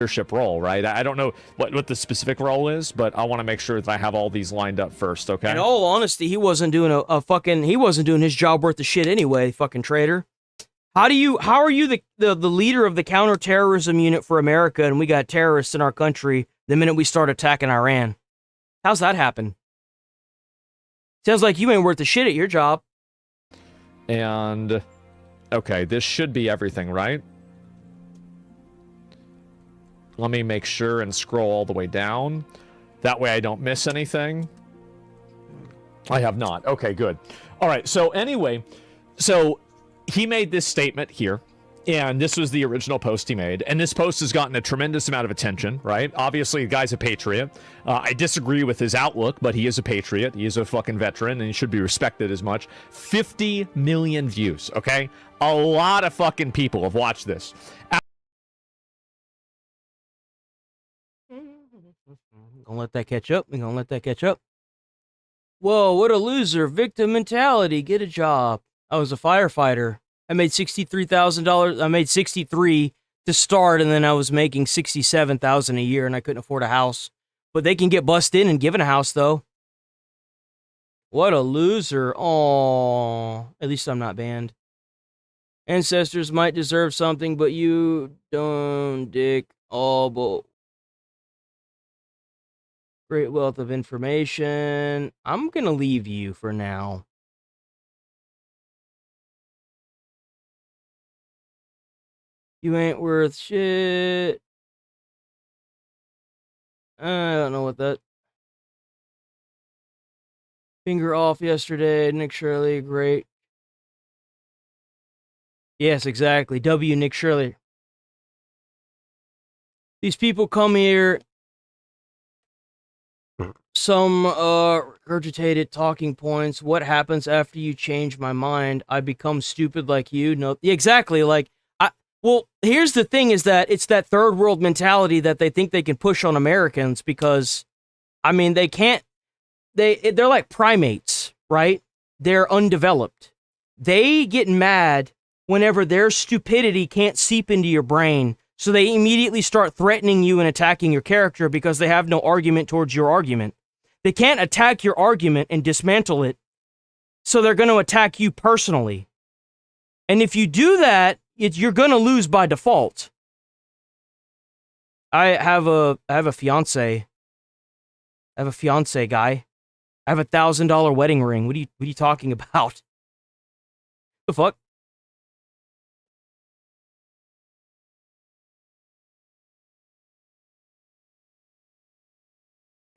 Leadership role, right? I don't know what the specific role is, but I want to make sure that I have all these lined up first. Okay. In all honesty, he wasn't doing he wasn't doing his job worth of shit anyway. Fucking traitor. How are you the leader of the counterterrorism unit for America, and we got terrorists in our country the minute we start attacking Iran? How's that happen? Sounds like you ain't worth the shit at your job. And okay, this should be everything, right? Let me make sure and scroll all the way down. That way I don't miss anything. I have not. Okay, good. All right, so anyway, so he made this statement here, and this was the original post he made, and this post has gotten a tremendous amount of attention, right? Obviously, the guy's a patriot. I disagree with his outlook, but he is a patriot. He is a fucking veteran, and he should be respected as much. 50 million views, okay? A lot of fucking people have watched this. Gonna let that catch up. We're gonna let that catch up. Whoa, what a loser. Victim mentality. Get a job. I was a firefighter. I made $63,000. I made 63 to start, and then I was making 67,000 a year, and I couldn't afford a house. But they can get bussed in and given a house, though. What a loser. Aww. At least I'm not banned. Ancestors might deserve something, but you don't, dick. Oh, but great wealth of information. I'm gonna leave you for now. You ain't worth shit. I don't know what that. Finger off yesterday. Nick Shirley, great. Yes, exactly. W. Nick Shirley. These people come here some regurgitated talking points. What happens after you change my mind? I become stupid like you? No, exactly. Like, well, here's the thing: is that it's that third world mentality that they think they can push on Americans because, I mean, they can't. They're like primates, right? They're undeveloped. They get mad whenever their stupidity can't seep into your brain, so they immediately start threatening you and attacking your character because they have no argument towards your argument. They can't attack your argument and dismantle it, so they're going to attack you personally. And if you do that, you're going to lose by default. I have a fiance. I have a fiance guy. I have $1,000 wedding ring. What are you talking about? The fuck?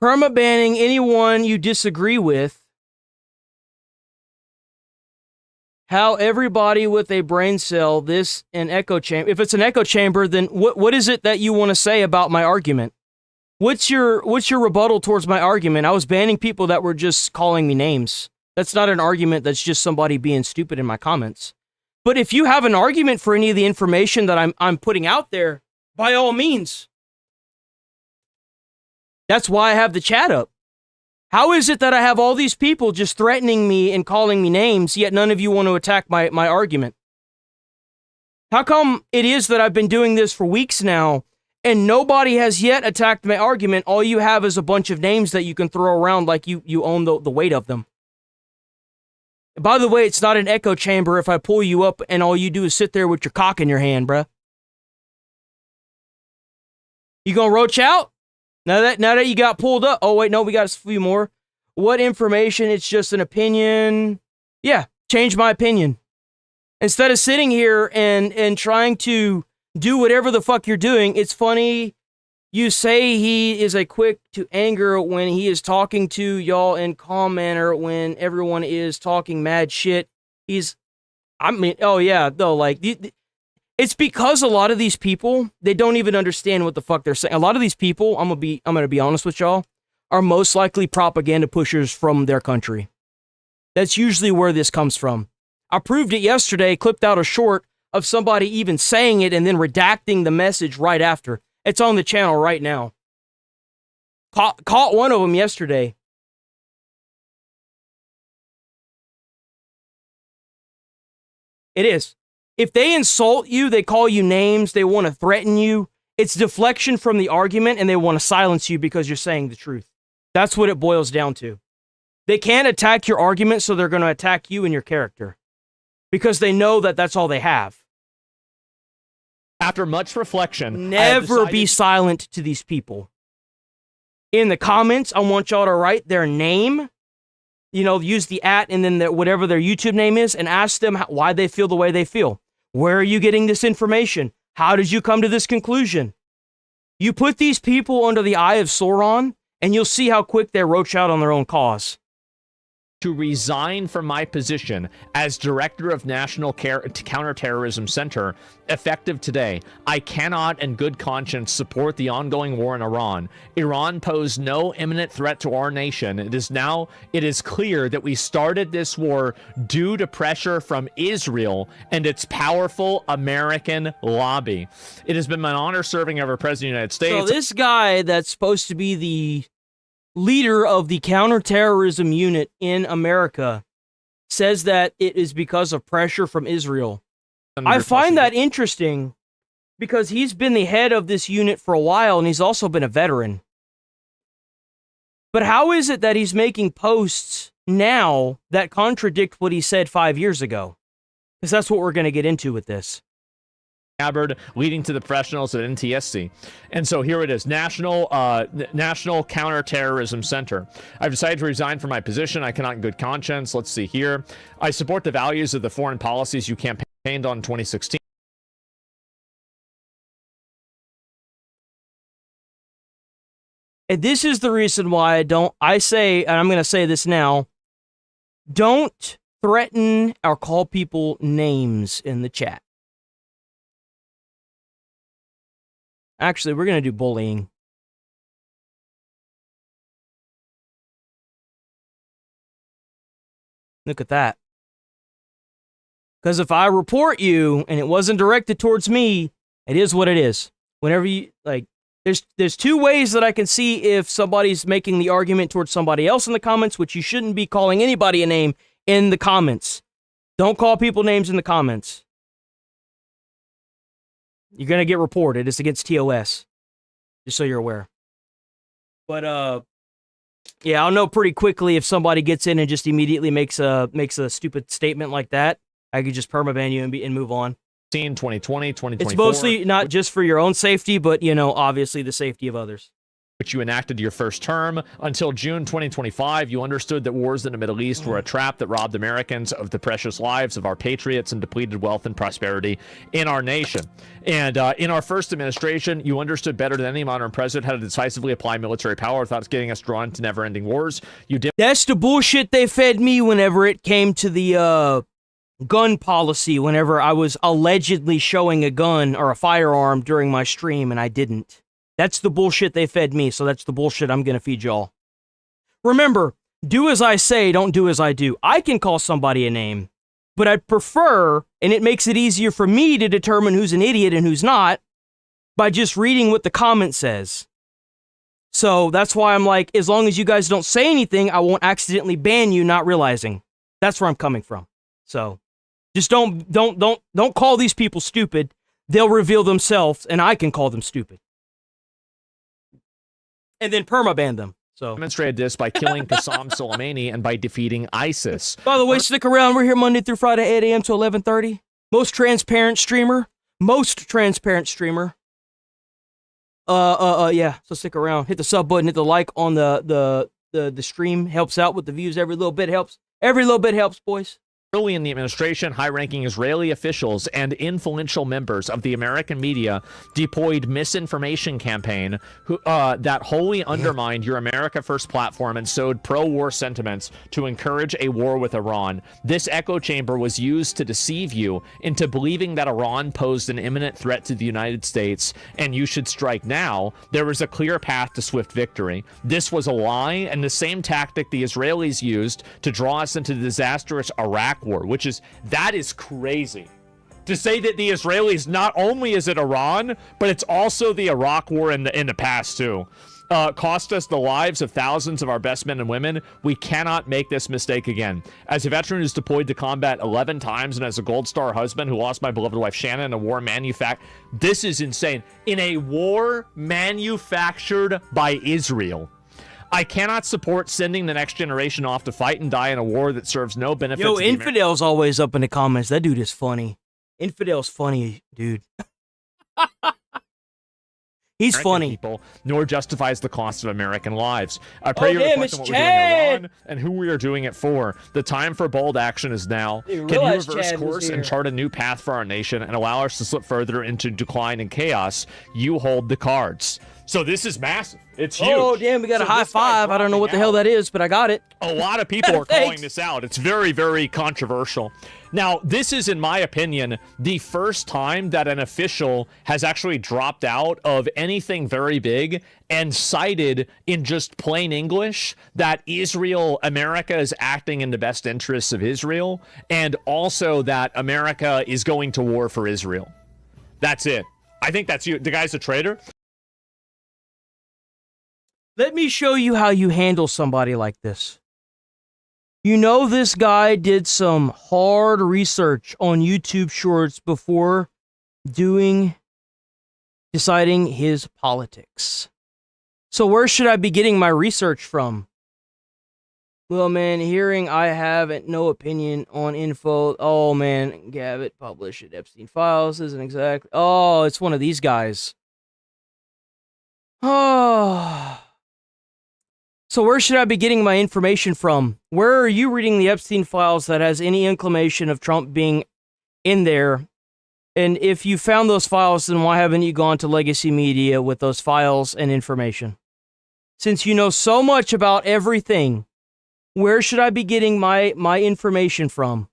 Perma-banning anyone you disagree with. How everybody with a brain cell, this an echo chamber. If it's an echo chamber, then what is it that you want to say about my argument? What's your rebuttal towards my argument? I was banning people that were just calling me names. That's not an argument, that's just somebody being stupid in my comments. But if you have an argument for any of the information that I'm putting out there, by all means. That's why I have the chat up. How is it that I have all these people just threatening me and calling me names, yet none of you want to attack my argument? How come it is that I've been doing this for weeks now, and nobody has yet attacked my argument? All you have is a bunch of names that you can throw around like you own the weight of them. By the way, it's not an echo chamber if I pull you up and all you do is sit there with your cock in your hand, bruh. You gonna roach out? Now that you got pulled up. Oh, wait, no, we got a few more. What information? It's just an opinion. Yeah, change my opinion. Instead of sitting here and trying to do whatever the fuck you're doing, it's funny you say he is a quick to anger when he is talking to y'all in calm manner when everyone is talking mad shit. Oh yeah, though, like, it's because a lot of these people, they don't even understand what the fuck they're saying. A lot of these people, I'm gonna be honest with y'all, are most likely propaganda pushers from their country. That's usually where this comes from. I proved it yesterday, clipped out a short of somebody even saying it and then redacting the message right after. It's on the channel right now. Caught one of them yesterday. It is. If they insult you, they call you names, they want to threaten you, it's deflection from the argument and they want to silence you because you're saying the truth. That's what it boils down to. They can't attack your argument, so they're going to attack you and your character. Because they know that that's all they have. After much reflection, never be silent to these people. In the comments, I want y'all to write their name, use the @ and then whatever their YouTube name is, and ask them why they feel the way they feel. Where are you getting this information? How did you come to this conclusion? You put these people under the eye of Sauron, and you'll see how quick they roach out on their own cause. To resign from my position as Director of National Counterterrorism Center, effective today. I cannot in good conscience support the ongoing war in Iran. Iran posed no imminent threat to our nation. It is clear that we started this war due to pressure from Israel and its powerful American lobby. It has been my honor serving as President of the United States. So this guy that's supposed to be the leader of the counterterrorism unit in America says that it is because of pressure from Israel. I find that interesting because he's been the head of this unit for a while and he's also been a veteran. But how is it that he's making posts now that contradict what he said 5 years ago? Because that's what we're going to get into with this. Leading to the professionals at NTSC. And so here it is, National Counterterrorism Center. I've decided to resign from my position. I cannot in good conscience. Let's see here. I support the values of the foreign policies you campaigned on in 2016. And this is the reason why I say, and I'm going to say this now, don't threaten or call people names in the chat. Actually, we're going to do bullying. Look at that. Because if I report you and it wasn't directed towards me, it is what it is. Whenever you, like, there's two ways that I can see if somebody's making the argument towards somebody else in the comments, which you shouldn't be calling anybody a name in the comments. Don't call people names in the comments. You're going to get reported. It's against TOS. Just so you're aware. But, yeah, I'll know pretty quickly if somebody gets in and just immediately makes a stupid statement like that. I could just permaban you and move on. 2020, 2024. It's mostly not just for your own safety, but, you know, obviously the safety of others. Which you enacted your first term. Until June 2025, you understood that wars in the Middle East were a trap that robbed Americans of the precious lives of our patriots and depleted wealth and prosperity in our nation. And in our first administration, you understood better than any modern president how to decisively apply military power without getting us drawn into never-ending wars. That's the bullshit they fed me whenever it came to the gun policy, whenever I was allegedly showing a gun or a firearm during my stream and I didn't. That's the bullshit they fed me, so that's the bullshit I'm gonna feed y'all. Remember, do as I say, don't do as I do. I can call somebody a name, but I'd prefer, and it makes it easier for me to determine who's an idiot and who's not, by just reading what the comment says. So that's why I'm like, as long as you guys don't say anything, I won't accidentally ban you not realizing. That's where I'm coming from. So just don't call these people stupid. They'll reveal themselves, and I can call them stupid. And then permaban them. So demonstrated this by killing Qassam Soleimani and by defeating ISIS. By the way, stick around. We're here Monday through Friday, 8 a.m. to 11:30. Most transparent streamer. Yeah. So stick around. Hit the sub button. Hit the like on the stream. Helps out with the views. Every little bit helps. Every little bit helps, boys. Early in the administration, high-ranking Israeli officials and influential members of the American media deployed misinformation campaign that wholly undermined your America First platform and sowed pro-war sentiments to encourage a war with Iran. This echo chamber was used to deceive you into believing that Iran posed an imminent threat to the United States and you should strike now. There was a clear path to swift victory. This was a lie and the same tactic the Israelis used to draw us into the disastrous Iraq war, that is crazy. To say that the Israelis, not only is it Iran, but it's also the Iraq war in the past too. Cost us the lives of thousands of our best men and women. We cannot make this mistake again. As a veteran who's deployed to combat 11 times and as a Gold Star husband who lost my beloved wife Shannon in a war this is insane. In a war manufactured by Israel. I cannot support sending the next generation off to fight and die in a war that serves no benefit. Yo, Infidel's always up in the comments. That dude is funny. Infidel's funny, dude. He's funny. People, nor justifies the cost of American lives. I pray you reflect on what we're doing in Iran and who we are doing it for. The time for bold action is now. Can you reverse course and chart a new path for our nation and allow us to slip further into decline and chaos? You hold the cards. So this is massive. It's huge. Oh, damn, we got a high five. I don't know what the hell that is, but I got it. A lot of people are calling this out. It's very, very controversial. Now, this is, in my opinion, the first time that an official has actually dropped out of anything very big and cited in just plain English that America is acting in the best interests of Israel, and also that America is going to war for Israel. That's it. I think that's you. The guy's a traitor. Let me show you how you handle somebody like this. You know, this guy did some hard research on YouTube Shorts before deciding his politics. So where should I be getting my research from? Well, man, hearing I have no opinion on info. Oh, man, Gavitt published it. Epstein Files isn't exactly. Oh, it's one of these guys. Oh. So where should I be getting my information from? Where are you reading the Epstein Files that has any inclination of Trump being in there? And if you found those files, then why haven't you gone to legacy media with those files and information? Since you know so much about everything, where should I be getting my information from?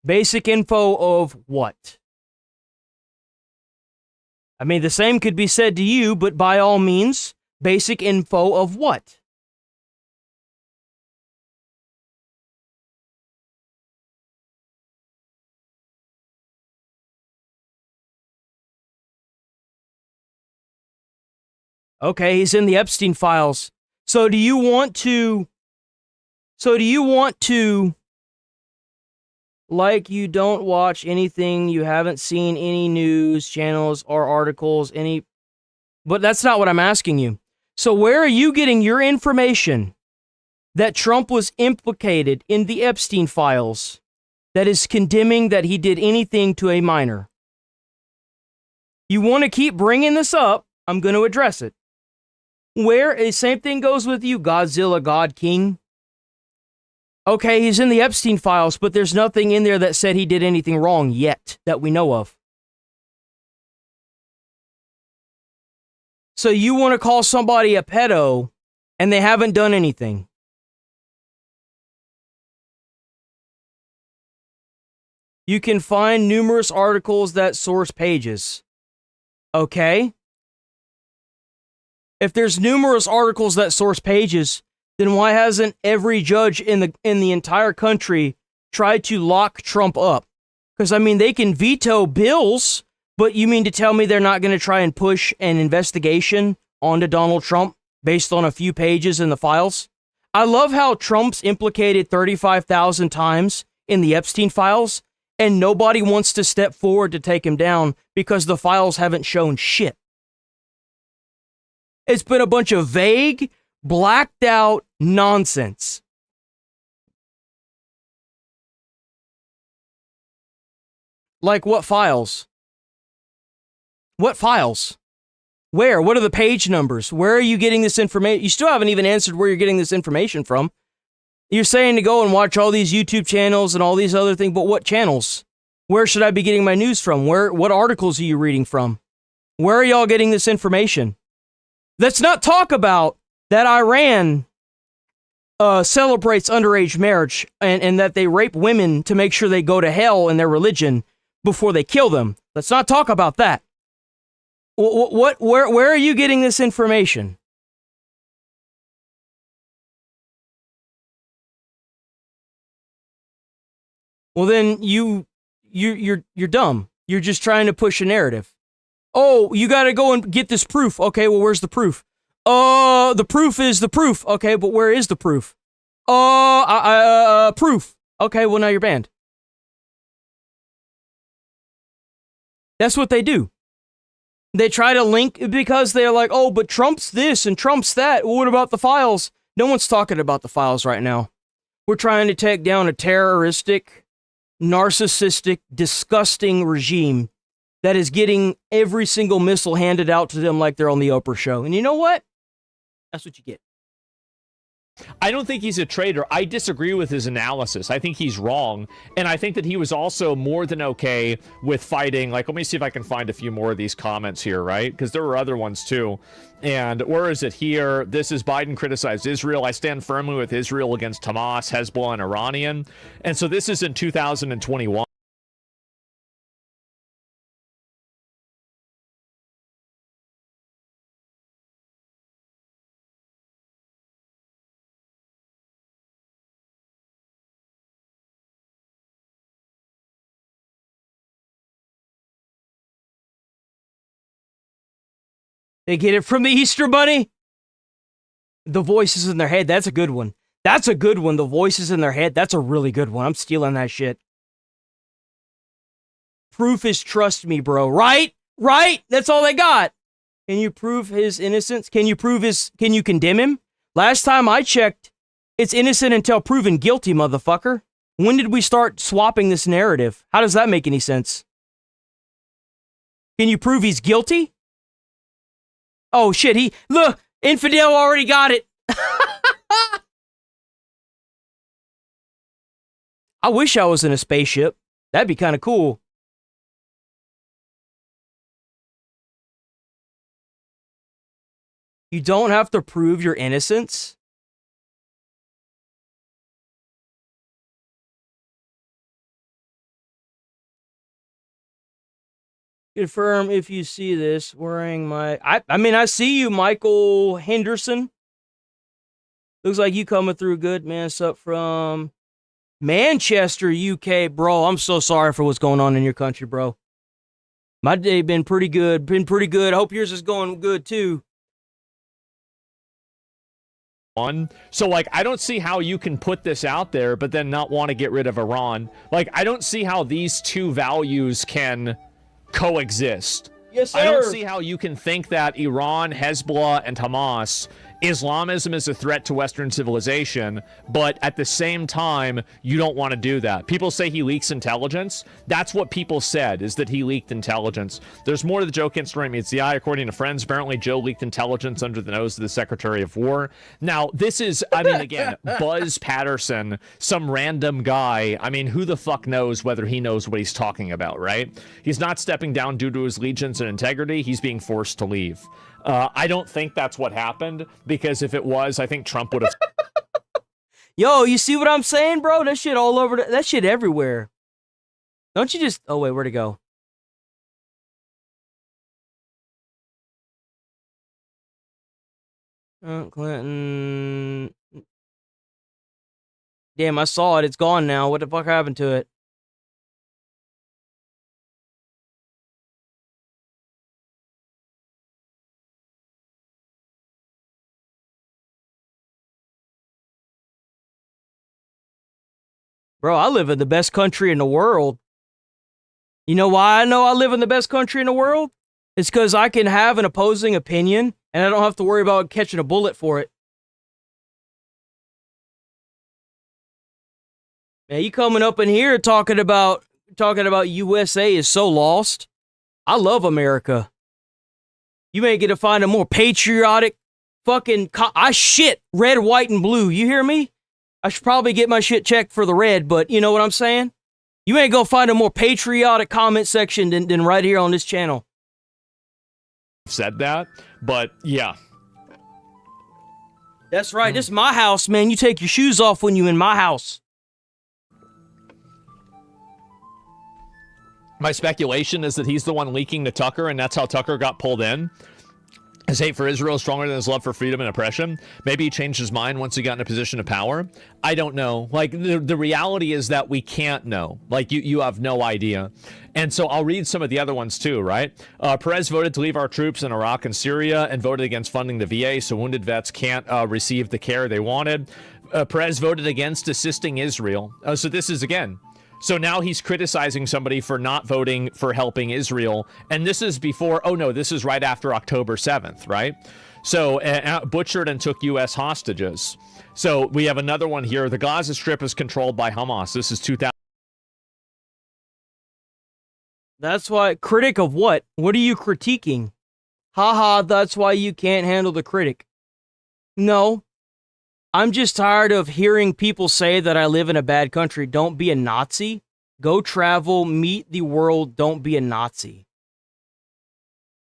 Basic info of what? I mean, the same could be said to you, but by all means, basic info of what? Okay, he's in the Epstein files. So do you want to, like, you don't watch anything, you haven't seen any news channels or articles, but that's not what I'm asking you. So where are you getting your information that Trump was implicated in the Epstein files that is condemning that he did anything to a minor? You want to keep bringing this up, I'm going to address it. Same thing goes with you, Godzilla God King. Okay, he's in the Epstein files, but there's nothing in there that said he did anything wrong yet that we know of. So you want to call somebody a pedo and they haven't done anything. You can find numerous articles that source pages. Okay? If there's numerous articles that source pages, then why hasn't every judge in the entire country tried to lock Trump up? Because, I mean, they can veto bills, but you mean to tell me they're not going to try and push an investigation onto Donald Trump based on a few pages in the files? I love how Trump's implicated 35,000 times in the Epstein files, and nobody wants to step forward to take him down because the files haven't shown shit. It's been a bunch of vague, blacked out nonsense. Like what files? What files? Where? What are the page numbers? Where are you getting this information? You still haven't even answered where you're getting this information from. You're saying to go and watch all these YouTube channels and all these other things, but what channels? Where should I be getting my news from? What articles are you reading from? Where are y'all getting this information? Let's not talk about that Iran celebrates underage marriage and that they rape women to make sure they go to hell in their religion before they kill them. Let's not talk about that. Where are you getting this information? Well, then you're dumb. You're just trying to push a narrative. Oh, you got to go and get this proof. Okay, well, where's the proof? The proof is the proof. Okay, but where is the proof? Proof. Okay, well, now you're banned. That's what they do. They try to link because they're like, oh, but Trump's this and Trump's that. Well, what about the files? No one's talking about the files right now. We're trying to take down a terroristic, narcissistic, disgusting regime that is getting every single missile handed out to them like they're on the Oprah show. And you know what? That's what you get. I don't think he's a traitor. I disagree with his analysis. I think he's wrong. And I think that he was also more than okay with fighting. Like, let me see if I can find a few more of these comments here, right? Because there were other ones too. And where is it here? This is Biden criticized Israel. I stand firmly with Israel against Hamas, Hezbollah, and Iranian. And so this is in 2021. They get it from the Easter Bunny? The voices in their head, that's a good one. That's a good one. The voices in their head, that's a really good one. I'm stealing that shit. Proof is trust me, bro. Right? Right? That's all they got. Can you prove his innocence? Can you condemn him? Last time I checked, it's innocent until proven guilty, motherfucker. When did we start swapping this narrative? How does that make any sense? Can you prove he's guilty? Oh shit, look, Infidel already got it. I wish I was in a spaceship. That'd be kind of cool. You don't have to prove your innocence. Confirm if you see this wearing my... I mean, I see you, Michael Henderson. Looks like you coming through good, man. It's up from Manchester, UK. Bro, I'm so sorry for what's going on in your country, bro. My day been pretty good. I hope yours is going good, too. So, like, I don't see how you can put this out there, but then not want to get rid of Iran. Like, I don't see how these two values can coexist. Yes, sir. I don't see how you can think that Iran, Hezbollah, and Hamas, Islamism is a threat to Western civilization, but at the same time, you don't want to do that. People say he leaks intelligence. That's what people said, is that he leaked intelligence. There's more to the joke in story meets the eye. According to friends, apparently Joe leaked intelligence under the nose of the Secretary of War. Now, this is, I mean, again, Buzz Patterson, some random guy. I mean, who the fuck knows whether he knows what he's talking about, right? He's not stepping down due to his allegiance and integrity. He's being forced to leave. I don't think that's what happened, because if it was, I think Trump would have... Yo, you see what I'm saying, bro? That shit all over, that shit everywhere. Don't you just... Oh, wait, where'd it go? Clinton... Damn, I saw it. It's gone now. What the fuck happened to it? Bro, I live in the best country in the world. You know why I know I live in the best country in the world? It's because I can have an opposing opinion, and I don't have to worry about catching a bullet for it. Man, you coming up in here talking about USA is so lost. I love America. You ain't gonna find a more patriotic fucking... I shit red, white, and blue. You hear me? I should probably get my shit checked for the red, but you know what I'm saying? You ain't gonna find a more patriotic comment section than right here on this channel. Said that, but yeah. That's right. This is my house, man. You take your shoes off when you in my house. My speculation is that he's the one leaking to Tucker, and that's how Tucker got pulled in. His hate for Israel is stronger than his love for freedom and oppression. Maybe he changed his mind once he got in a position of power. I don't know. Like, the reality is that we can't know. Like, you have no idea. And so I'll read some of the other ones too, right? Perez voted to leave our troops in Iraq and Syria and voted against funding the VA so wounded vets can't receive the care they wanted. Perez voted against assisting Israel. So this is, again... So now he's criticizing somebody for not voting for helping Israel. And this is before, oh no, this is right after October 7th, right? So butchered and took U.S. hostages. So we have another one here. The Gaza Strip is controlled by Hamas. This is 2000. That's why, critic of what? What are you critiquing? Haha, that's why you can't handle the critic. No. I'm just tired of hearing people say that I live in a bad country. Don't be a Nazi. Go travel, meet the world. Don't be a Nazi.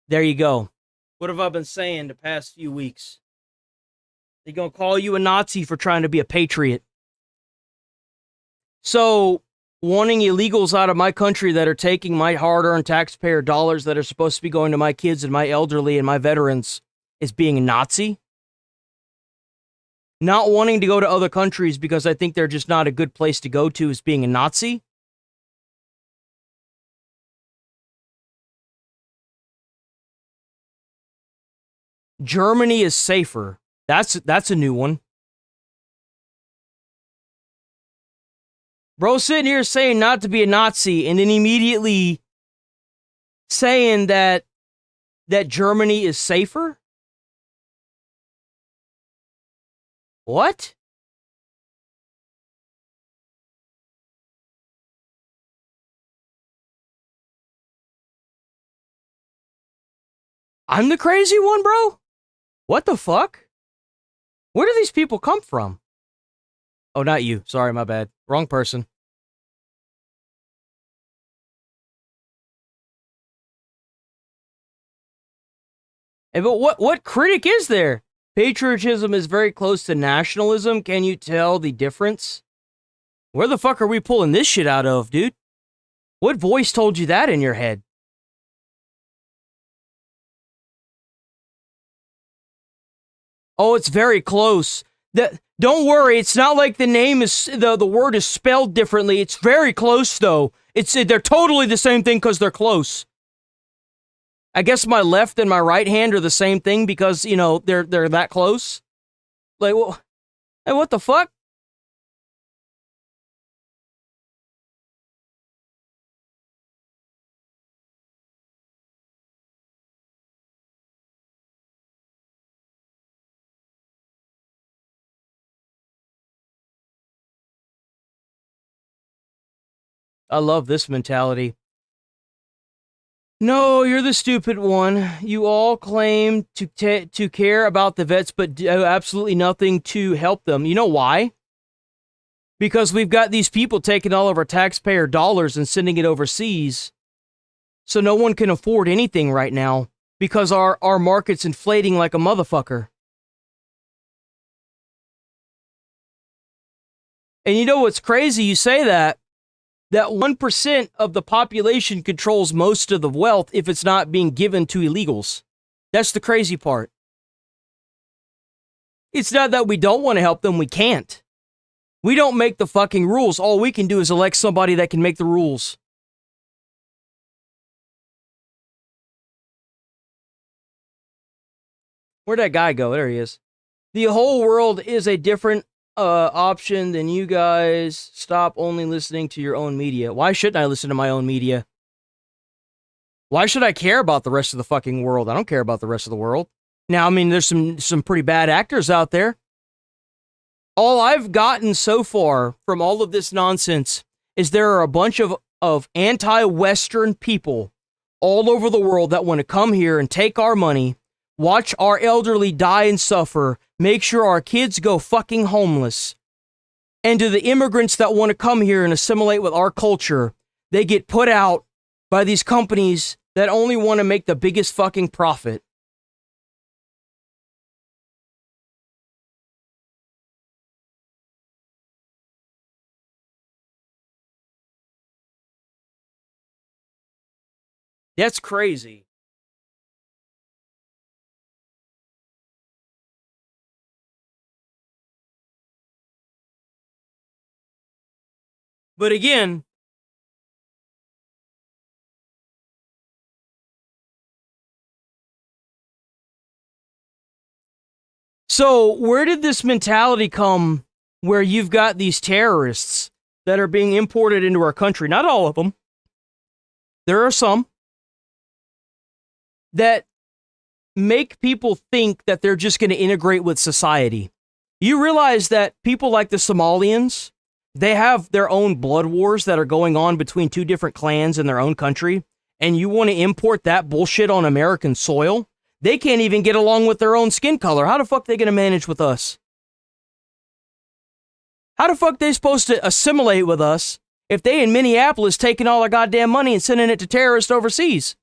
There you go. What have I been saying the past few weeks? They're going to call you a Nazi for trying to be a patriot. So, wanting illegals out of my country that are taking my hard-earned taxpayer dollars that are supposed to be going to my kids and my elderly and my veterans is being a Nazi? Not wanting to go to other countries because I think they're just not a good place to go to is being a Nazi? Germany is safer. That's a new one. Bro sitting here saying not to be a Nazi and then immediately saying that Germany is safer? What? I'm the crazy one, bro? What the fuck? Where do these people come from? Oh, not you. Sorry, my bad. Wrong person. Hey, but what critic is there? Patriotism is very close to nationalism. Can you tell the difference? Where the fuck are we pulling this shit out of, dude? What voice told you that in your head? Oh, it's very close. Don't worry, it's not like the name is the word is spelled differently. It's very close though. They're totally the same thing because they're close. I guess my left and my right hand are the same thing because, you know, they're that close. Like, well, hey, what the fuck? I love this mentality. No, you're the stupid one. You all claim to care about the vets, but do absolutely nothing to help them. You know why? Because we've got these people taking all of our taxpayer dollars and sending it overseas. So no one can afford anything right now because our market's inflating like a motherfucker. And you know what's crazy? You say that 1% of the population controls most of the wealth if it's not being given to illegals. That's the crazy part. It's not that we don't want to help them, we can't. We don't make the fucking rules. All we can do is elect somebody that can make the rules. Where'd that guy go? There he is. The whole world is a different option than you guys. Stop only listening to your own media. Why shouldn't I listen to my own media? Why should I care about the rest of the fucking world? I don't care about the rest of the world. Now, I mean, there's some pretty bad actors out there. All I've gotten so far from all of this nonsense is there are a bunch of anti-Western people all over the world that want to come here and take our money, watch our elderly die and suffer, make sure our kids go fucking homeless. And to the immigrants that want to come here and assimilate with our culture, they get put out by these companies that only want to make the biggest fucking profit. That's crazy. But again, so where did this mentality come where you've got these terrorists that are being imported into our country? Not all of them. There are some that make people think that they're just going to integrate with society. You realize that people like the Somalians, they have their own blood wars that are going on between two different clans in their own country, and you want to import that bullshit on American soil? They can't even get along with their own skin color. How the fuck are they going to manage with us? How the fuck are they supposed to assimilate with us if they in Minneapolis taking all our goddamn money and sending it to terrorists overseas?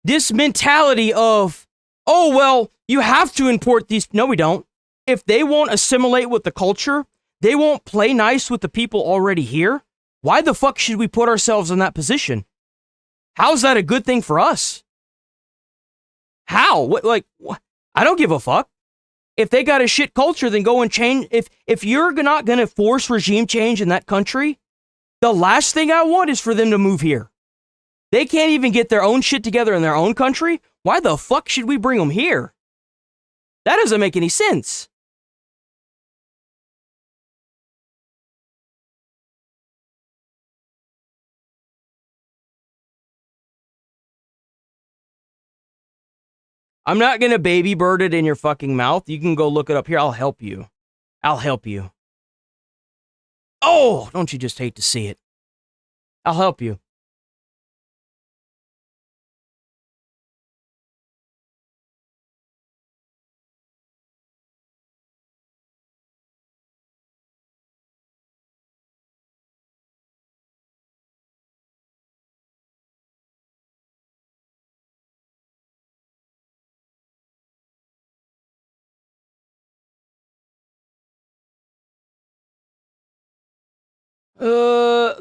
This mentality of, oh, well, you have to import these. No, we don't. If they won't assimilate with the culture, they won't play nice with the people already here. Why the fuck should we put ourselves in that position? How's that a good thing for us? How? What? I don't give a fuck. If they got a shit culture, then go and change. If you're not going to force regime change in that country, the last thing I want is for them to move here. They can't even get their own shit together in their own country. Why the fuck should we bring them here? That doesn't make any sense. I'm not going to baby bird it in your fucking mouth. You can go look it up here. I'll help you. I'll help you. Oh, don't you just hate to see it? I'll help you.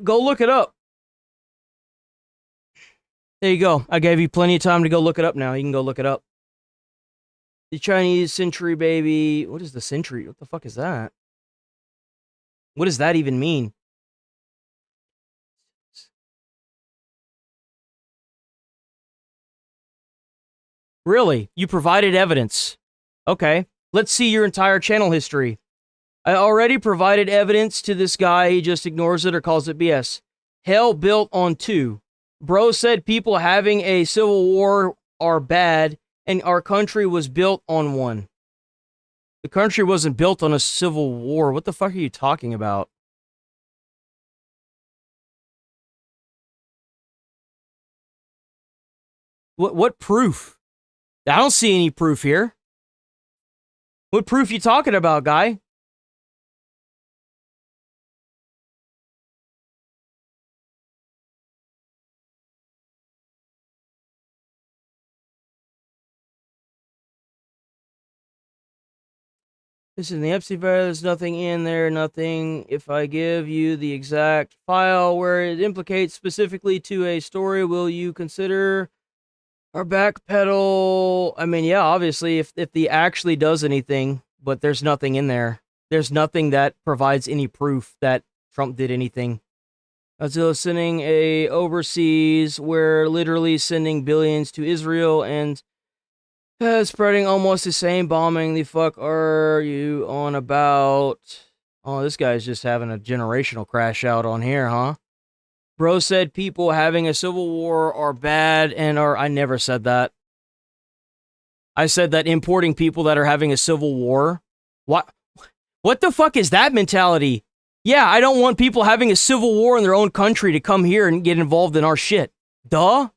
Go look it up. There you go. I gave you plenty of time to go look it up now. You can go look it up. The Chinese century baby. What is the century? What the fuck is that? What does that even mean? Really? You provided evidence. Okay. Let's see your entire channel history. I already provided evidence to this guy. He just ignores it or calls it BS. Hell built on 2. Bro said people having a civil war are bad, and our country was built on one. The country wasn't built on a civil war. What the fuck are you talking about? What proof? I don't see any proof here. What proof you talking about, guy? This is in the Epstein file. There's nothing in there. Nothing. If I give you the exact file where it implicates specifically to a story, will you consider our backpedal? I mean, yeah, obviously, if the actually does anything, but there's nothing in there. There's nothing that provides any proof that Trump did anything. Godzilla sending a overseas, we're literally sending billions to Israel and spreading almost the same bombing. The fuck are you on about? Oh, this guy's just having a generational crash out on here, huh? Bro said people having a civil war are bad and are... I never said that. I said that importing people that are having a civil war... What the fuck is that mentality? Yeah, I don't want people having a civil war in their own country to come here and get involved in our shit. Duh?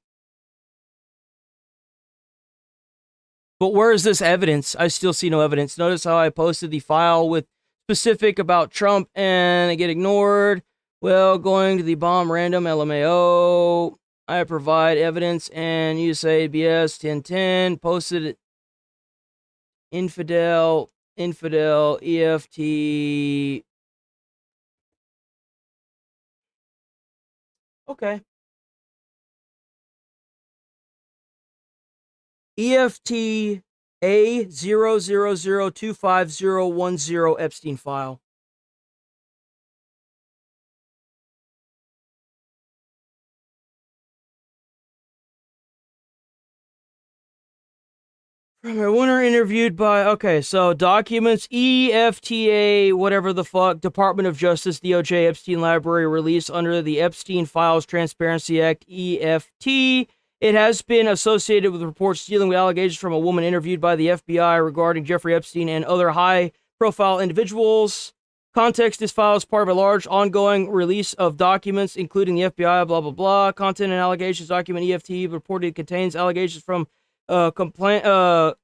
But where is this evidence? I still see no evidence. Notice how I posted the file with specific about Trump and I get ignored. Well, going to the bomb random LMAO. I provide evidence and you say BS 1010. Posted it. Infidel, EFT. Okay. EFT A00025010 Epstein file. From a winner interviewed by, okay, so documents EFTA, whatever the fuck, Department of Justice, DOJ, Epstein Library release under the Epstein Files Transparency Act, EFT. It has been associated with reports dealing with allegations from a woman interviewed by the FBI regarding Jeffrey Epstein and other high-profile individuals. Context, this file is part of a large ongoing release of documents, including the FBI, blah, blah, blah. Content and allegations document EFT reported contains allegations from complainant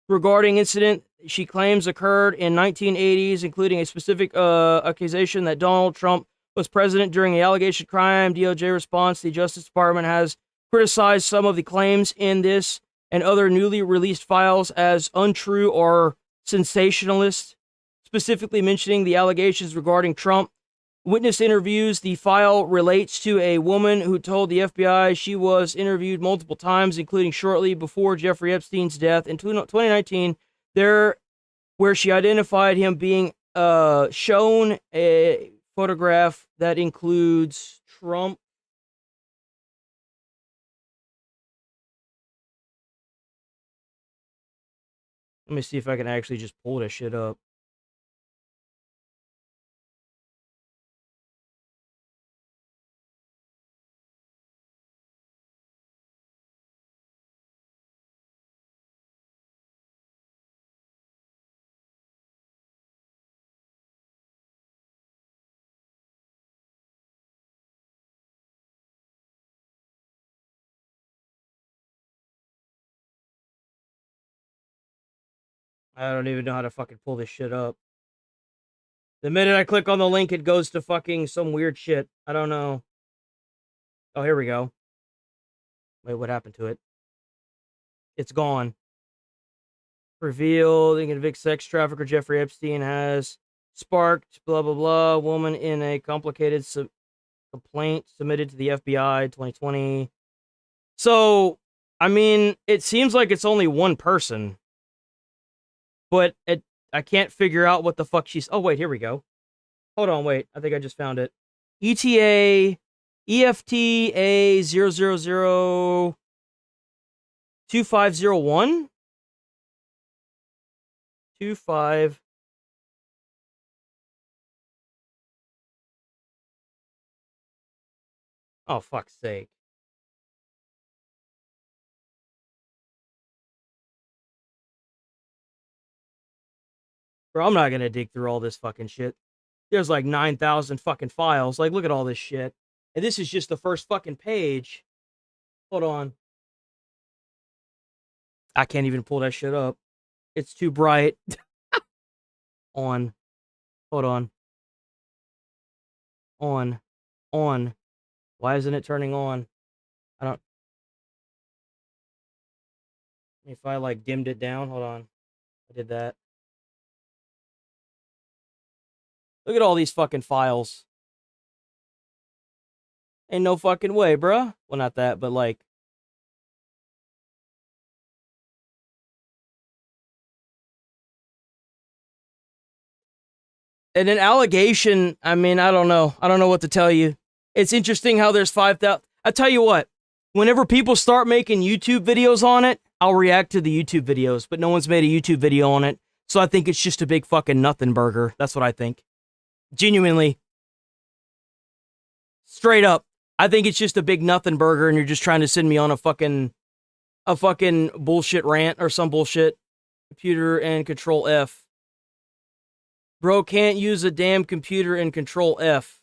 regarding incident she claims occurred in 1980s, including a specific accusation that Donald Trump was president during the allegation crime. DOJ response, the Justice Department has criticized some of the claims in this and other newly released files as untrue or sensationalist, specifically mentioning the allegations regarding Trump. Witness interviews, the file relates to a woman who told the FBI she was interviewed multiple times, including shortly before Jeffrey Epstein's death in 2019, where she identified him being shown a photograph that includes Trump. Let me see if I can actually just pull this shit up. I don't even know how to fucking pull this shit up. The minute I click on the link, it goes to fucking some weird shit. I don't know. Oh, here we go. Wait, what happened to it? It's gone. Revealed, the convict sex trafficker Jeffrey Epstein has sparked, blah, blah, blah. Woman in a complicated complaint submitted to the FBI 2020. So, I mean, it seems like it's only one person. But I can't figure out what the fuck she's... Oh, wait, here we go. Hold on, wait. I think I just found it. ETA EFTA 0002501? 25... Oh, fuck's sake. Bro, I'm not gonna dig through all this fucking shit. There's like 9,000 fucking files. Like, look at all this shit. And this is just the first fucking page. Hold on. I can't even pull that shit up. It's too bright. On. Hold on. On. On. Why isn't it turning on? I don't... If I, like, dimmed it down, hold on. I did that. Look at all these fucking files. Ain't no fucking way, bruh. Well, not that, but, like... And an allegation, I mean, I don't know. I don't know what to tell you. It's interesting how there's 5,000... I tell you what. Whenever people start making YouTube videos on it, I'll react to the YouTube videos, but no one's made a YouTube video on it, so I think it's just a big fucking nothing burger. That's what I think. Genuinely. Straight up. I think it's just a big nothing burger, and you're just trying to send me on a fucking bullshit rant or some bullshit. Computer and Control F. Bro, can't use a damn computer and Control F.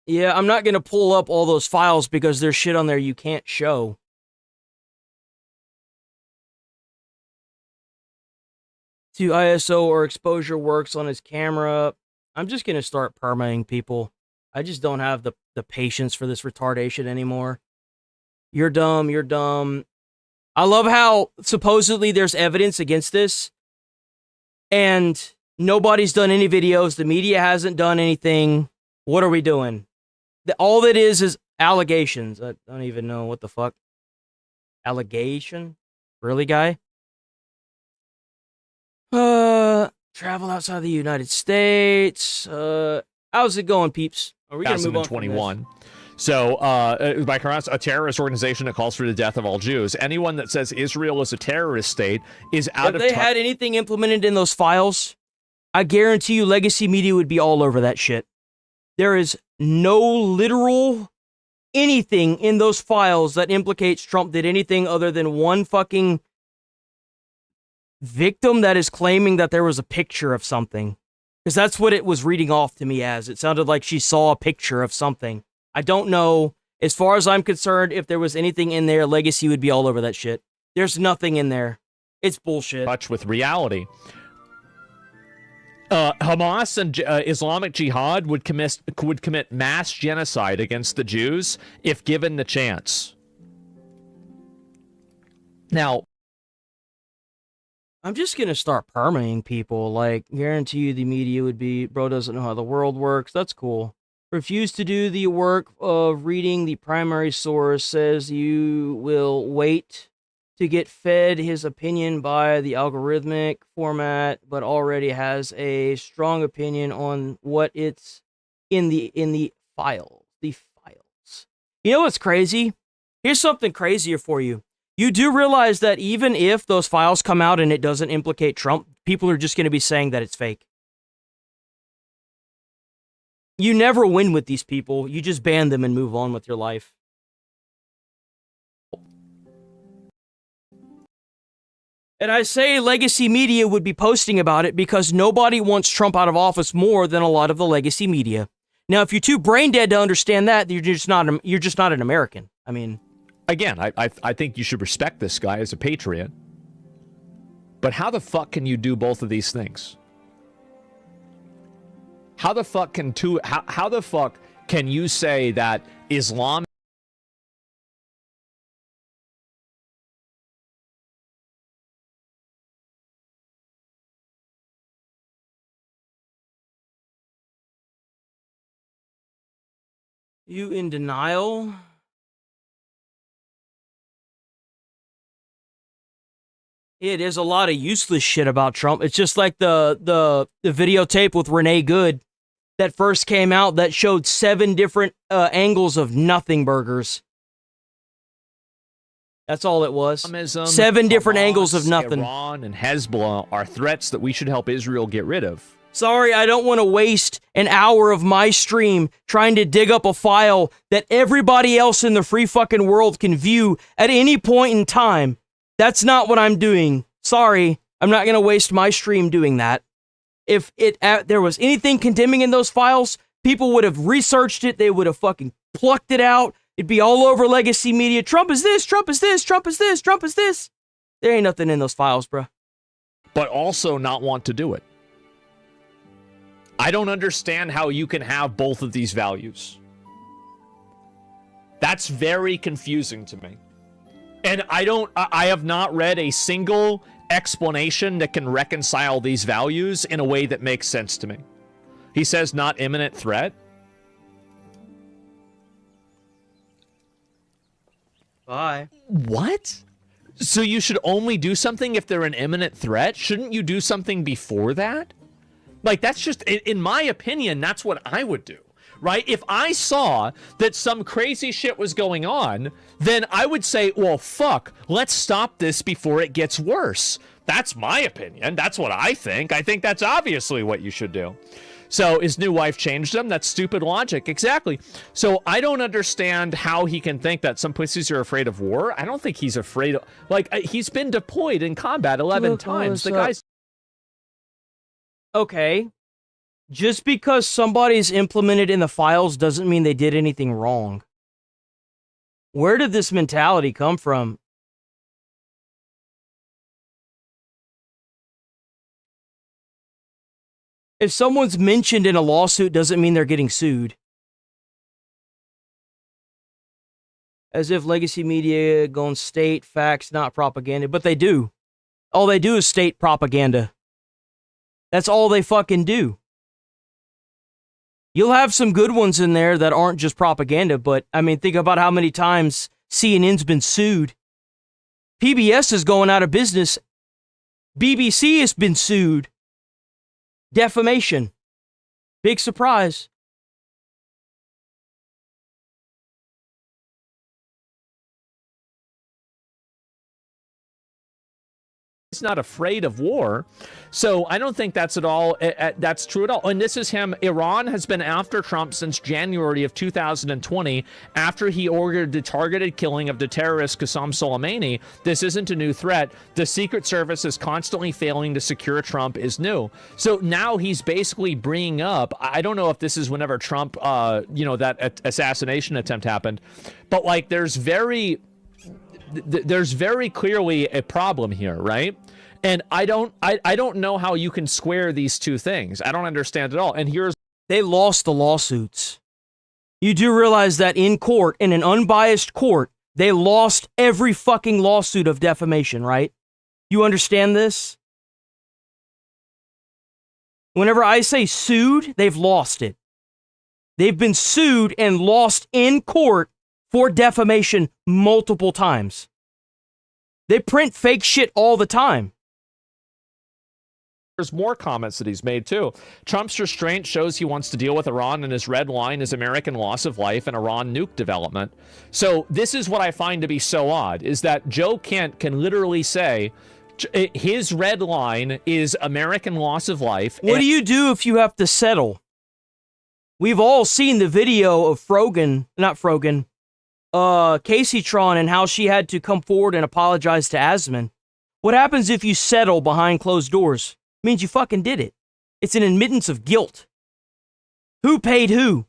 Yeah, I'm not gonna pull up all those files because there's shit on there you can't show. To ISO or exposure works on his camera. I'm just gonna start permaing people. I just don't have the patience for this retardation anymore. You're dumb, you're dumb. I love how supposedly there's evidence against this, and nobody's done any videos. The media hasn't done anything. What are we doing? All that is allegations. I don't even know what the fuck. Allegation? Really, guy? Travel outside the United States. How's it going, peeps? Are we gonna move on from 2021. So, by Hamas, a terrorist organization that calls for the death of all Jews. Anyone that says Israel is a terrorist state is out of touch. If they had anything implemented in those files, I guarantee you legacy media would be all over that shit. There is no literal anything in those files that implicates Trump did anything other than one fucking victim that is claiming that there was a picture of something. Because that's what it was reading off to me as. It sounded like she saw a picture of something. I don't know. As far as I'm concerned, if there was anything in there, legacy would be all over that shit. There's nothing in there. It's bullshit. Touch with reality. Hamas and Islamic Jihad would commit mass genocide against the Jews if given the chance. Now, I'm just gonna start permitting people. Like, guarantee you the media would be, bro doesn't know how the world works. That's cool. Refuse to do the work of reading the primary source, says you will wait to get fed his opinion by the algorithmic format, but already has a strong opinion on what it's in the files. The files. You know what's crazy? Here's something crazier for you. You do realize that even if those files come out and it doesn't implicate Trump, people are just going to be saying that it's fake. You never win with these people. You just ban them and move on with your life. And I say legacy media would be posting about it because nobody wants Trump out of office more than a lot of the legacy media. Now, if you're too brain dead to understand that, you're just not an American. I mean, again, I think you should respect this guy as a patriot. But how the fuck can you do both of these things? How the fuck can you say that Islam you in denial? Yeah, there's a lot of useless shit about Trump. It's just like the videotape with Renee Good that first came out that showed 7 different angles of nothing burgers. That's all it was. 7 different angles of nothing. Iran and Hezbollah are threats that we should help Israel get rid of. Sorry, I don't want to waste an hour of my stream trying to dig up a file that everybody else in the free fucking world can view at any point in time. That's not what I'm doing. Sorry, I'm not going to waste my stream doing that. If there was anything condemning in those files, people would have researched it. They would have fucking plucked it out. It'd be all over legacy media. Trump is this, Trump is this, Trump is this, Trump is this. There ain't nothing in those files, bro. But also not want to do it. I don't understand how you can have both of these values. That's very confusing to me. And I have not read a single explanation that can reconcile these values in a way that makes sense to me. He says not imminent threat. Bye. What? So you should only do something if they're an imminent threat? Shouldn't you do something before that? Like, that's just, in my opinion, that's what I would do, right? If I saw that some crazy shit was going on, then I would say, well, fuck, let's stop this before it gets worse. That's my opinion. That's what I think. I think that's obviously what you should do. So his new wife changed him. That's stupid logic. Exactly. So I don't understand how he can think that some pussies are afraid of war. I don't think he's afraid of, like, he's been deployed in combat 11 times. The guy's... Okay, just because somebody's implemented in the files doesn't mean they did anything wrong. Where did this mentality come from? If someone's mentioned in a lawsuit doesn't mean they're getting sued. As if legacy media going state facts, not propaganda, but they do. All they do is state propaganda. That's all they fucking do. You'll have some good ones in there that aren't just propaganda, but, I mean, think about how many times CNN's been sued. PBS is going out of business. BBC has been sued. Defamation. Big surprise. He's not afraid of war. So I don't think that's at all, that's true at all. And this is him. Iran has been after Trump since January of 2020, after he ordered the targeted killing of the terrorist Qasem Soleimani. This isn't a new threat. The Secret Service is constantly failing to secure Trump is new. So now he's basically bringing up, I don't know if this is whenever Trump, that assassination attempt happened, but like there's very clearly a problem here, right? And I don't know how you can square these two things. I don't understand at all. And they lost the lawsuits. You do realize that in court, in an unbiased court, they lost every fucking lawsuit of defamation, right? You understand this? Whenever I say sued, they've lost it. They've been sued and lost in court for defamation multiple times. They print fake shit all the time. There's more comments that he's made too. Trump's restraint shows he wants to deal with Iran, and his red line is American loss of life and Iran nuke development. So this is what I find to be so odd, is that Joe Kent can literally say his red line is American loss of life. What do you do if you have to settle? We've all seen the video of Casey-tron and how she had to come forward and apologize to Asman. What happens if you settle behind closed doors? It means you fucking did it. It's an admittance of guilt. Who paid who?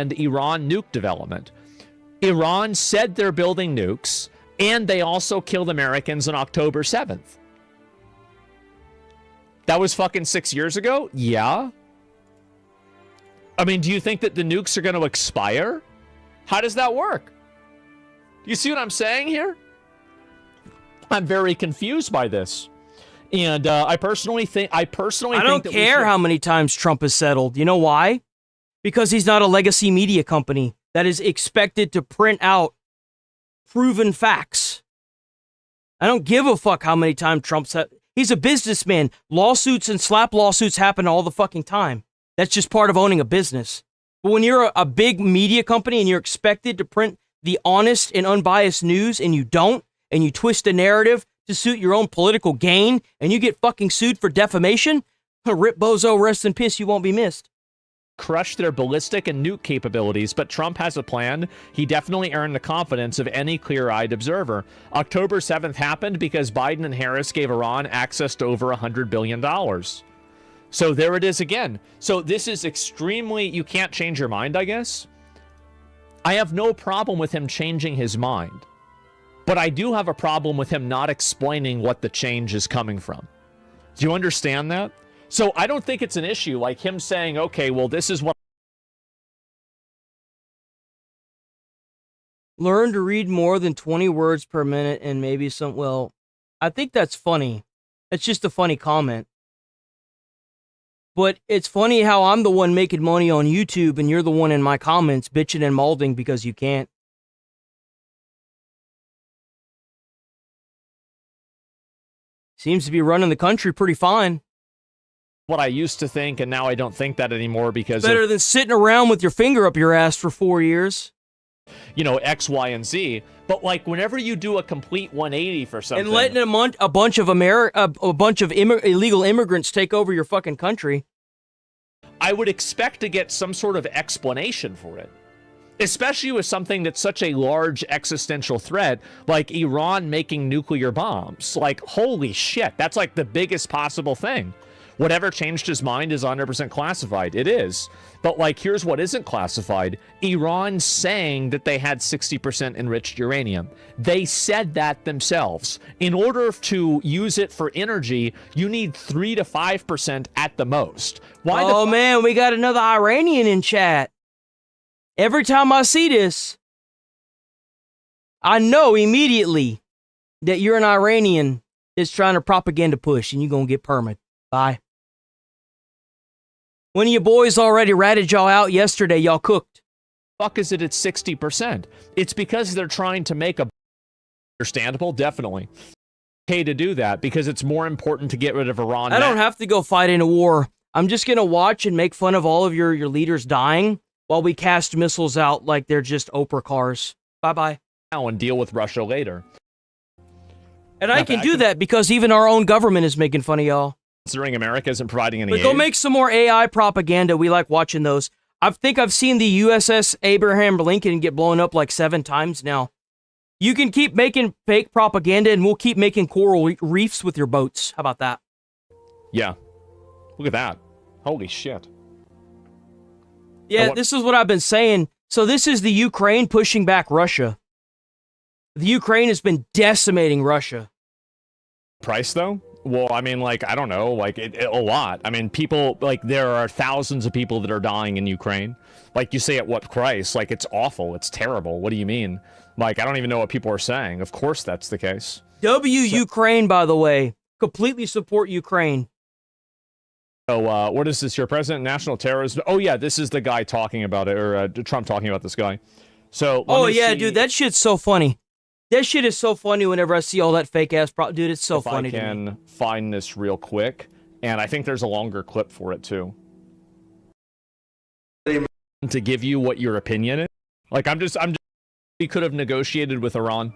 And Iran nuke development. Iran said they're building nukes, and they also killed Americans on October 7th. That was fucking 6 years ago? Yeah. I mean, do you think that the nukes are going to expire? How does that work? You see what I'm saying here? I'm very confused by this. And I personally think don't care how many times Trump has settled. You know why? Because he's not a legacy media company that is expected to print out proven facts. I don't give a fuck how many times Trump's... He's a businessman. Lawsuits and slap lawsuits happen all the fucking time. That's just part of owning a business. But when you're a big media company and you're expected to print the honest and unbiased news and you don't, and you twist a narrative to suit your own political gain, and you get fucking sued for defamation, rip bozo, rest in peace, you won't be missed. Crush their ballistic and nuke capabilities, but Trump has a plan. He definitely earned the confidence of any clear-eyed observer. October 7th happened because Biden and Harris gave Iran access to over $100 billion. So there it is again. So this is extremely... You can't change your mind, I guess. I have no problem with him changing his mind. But I do have a problem with him not explaining what the change is coming from. Do you understand that? So I don't think it's an issue like him saying, okay, well, this is what... Learn to read more than 20 words per minute and maybe some... Well, I think that's funny. It's just a funny comment. But it's funny how I'm the one making money on YouTube and you're the one in my comments bitching and molding because you can't. Seems to be running the country pretty fine. What I used to think, and now I don't think that anymore because... Better than sitting around with your finger up your ass for 4 years. You know, X, Y, and Z. But, like, whenever you do a complete 180 for something... And letting a bunch of illegal immigrants take over your fucking country. I would expect to get some sort of explanation for it. Especially with something that's such a large existential threat, like Iran making nuclear bombs. Like, holy shit, that's like the biggest possible thing. Whatever changed his mind is 100% classified. It is. But, like, here's what isn't classified. Iran saying that they had 60% enriched uranium. They said that themselves. In order to use it for energy, you need 3 to 5% at the most. Why? Oh, man, we got another Iranian in chat. Every time I see this, I know immediately that you're an Iranian that's trying to propaganda push, and you're going to get permit. Bye. One of your boys already ratted y'all out yesterday. Y'all cooked. Fuck is it at 60%? It's because they're trying to make a... Understandable? Definitely. Okay to do that because it's more important to get rid of Iran. I don't have to go fight in a war. I'm just going to watch and make fun of all of your leaders dying while we cast missiles out like they're just Oprah cars. Bye-bye. Now and deal with Russia later. And I can do that because even our own government is making fun of y'all. Considering America isn't providing any But go make some more AI propaganda. We like watching those. I think I've seen the USS Abraham Lincoln get blown up like 7 times now. You can keep making fake propaganda and we'll keep making coral reefs with your boats. How about that? Yeah. Look at that. Holy shit. Yeah, this is what I've been saying. So this is the Ukraine pushing back Russia. The Ukraine has been decimating Russia. Price, though? Well, I mean, like, I don't know, like, a lot. I mean, people, like, there are thousands of people that are dying in Ukraine. Like, you say at what price? Like, it's awful. It's terrible. What do you mean? Like, I don't even know what people are saying. Of course that's the case. Ukraine, by the way. Completely support Ukraine. So, what is this? Your president, national terrorism? Oh, yeah, this is the guy talking about it, or Trump talking about this guy. So, dude, that shit's so funny. That shit is so funny whenever I see all that fake-ass dude, it's so funny to me. I can find this real quick, and I think there's a longer clip for it, too. To give you what your opinion is. Like, I'm just we could have negotiated with Iran.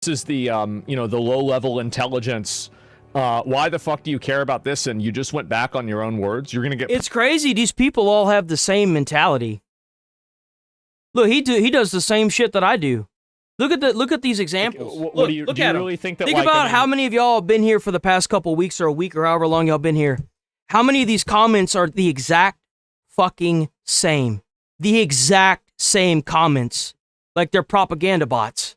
This is the, the low-level intelligence. Why the fuck do you care about this? And you just went back on your own words? You're gonna get... It's crazy. These people all have the same mentality. Look, he does the same shit that I do. Look at these examples. Look at them. Really think about how many of y'all have been here for the past couple weeks or a week or however long y'all been here. How many of these comments are the exact fucking same? The exact same comments. Like they're propaganda bots.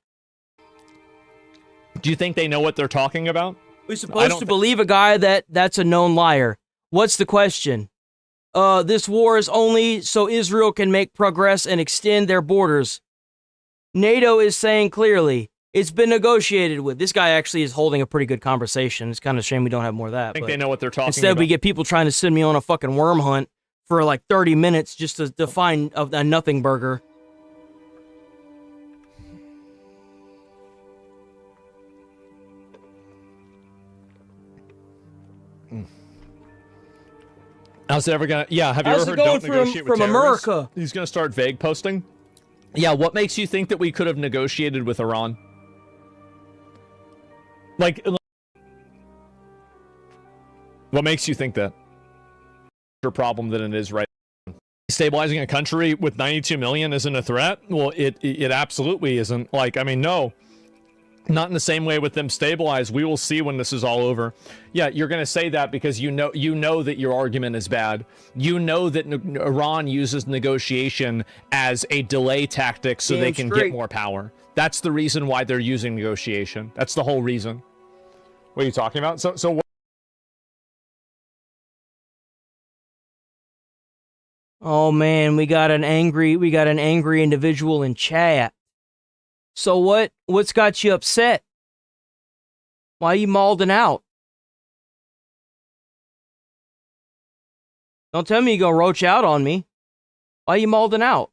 Do you think they know what they're talking about? We're supposed to believe a guy that's a known liar. What's the question? This war is only so Israel can make progress and extend their borders. NATO is saying clearly it's been negotiated with. This guy actually is holding a pretty good conversation. It's kind of a shame we don't have more of that. I think they know what they're talking about. Instead, we get people trying to send me on a fucking worm hunt for like 30 minutes just to find a nothing burger. How's it ever gonna? Yeah, have you How's ever it heard going don't negotiate with from terrorists? America? He's gonna start vague posting. Yeah, what makes you think that we could have negotiated with Iran? Like, what makes you think that? Problem than it is right now. Stabilizing a country with 92 million isn't a threat? Well, it absolutely isn't. Like, I mean, no. Not in the same way with them stabilized. We will see when this is all over. Yeah, you're going to say that because you know that your argument is bad. You know that Iran uses negotiation as a delay tactic so they can get more power. That's the reason why they're using negotiation. That's the whole reason. What are you talking about? So what? Oh man, we got an angry individual in chat. So what's got you upset? Why are you mauling out? Don't tell me you're gonna roach out on me. Why are you mauling out?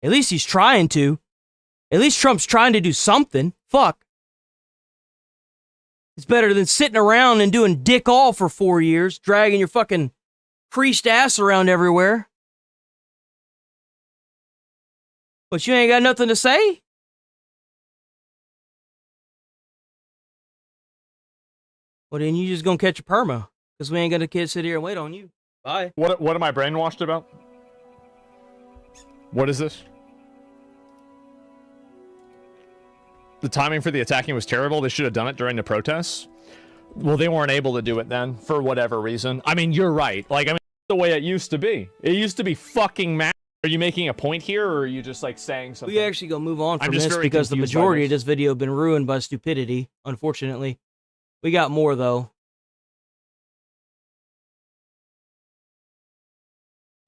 At least he's trying to. At least Trump's trying to do something. Fuck. It's better than sitting around and doing dick all for 4 years, dragging your fucking priest ass around everywhere. But you ain't got nothing to say? Well, then you just gonna catch a perma, because we ain't gonna sit here and wait on you. Bye. What am I brainwashed about? What is this? The timing for the attacking was terrible. They should have done it during the protests. Well, they weren't able to do it then, for whatever reason. I mean, you're right. Like, I mean, the way it used to be. It used to be fucking mad. Are you making a point here, or are you just, like, saying something? We actually gonna move on from this because the majority of this video have been ruined by stupidity, unfortunately. We got more, though.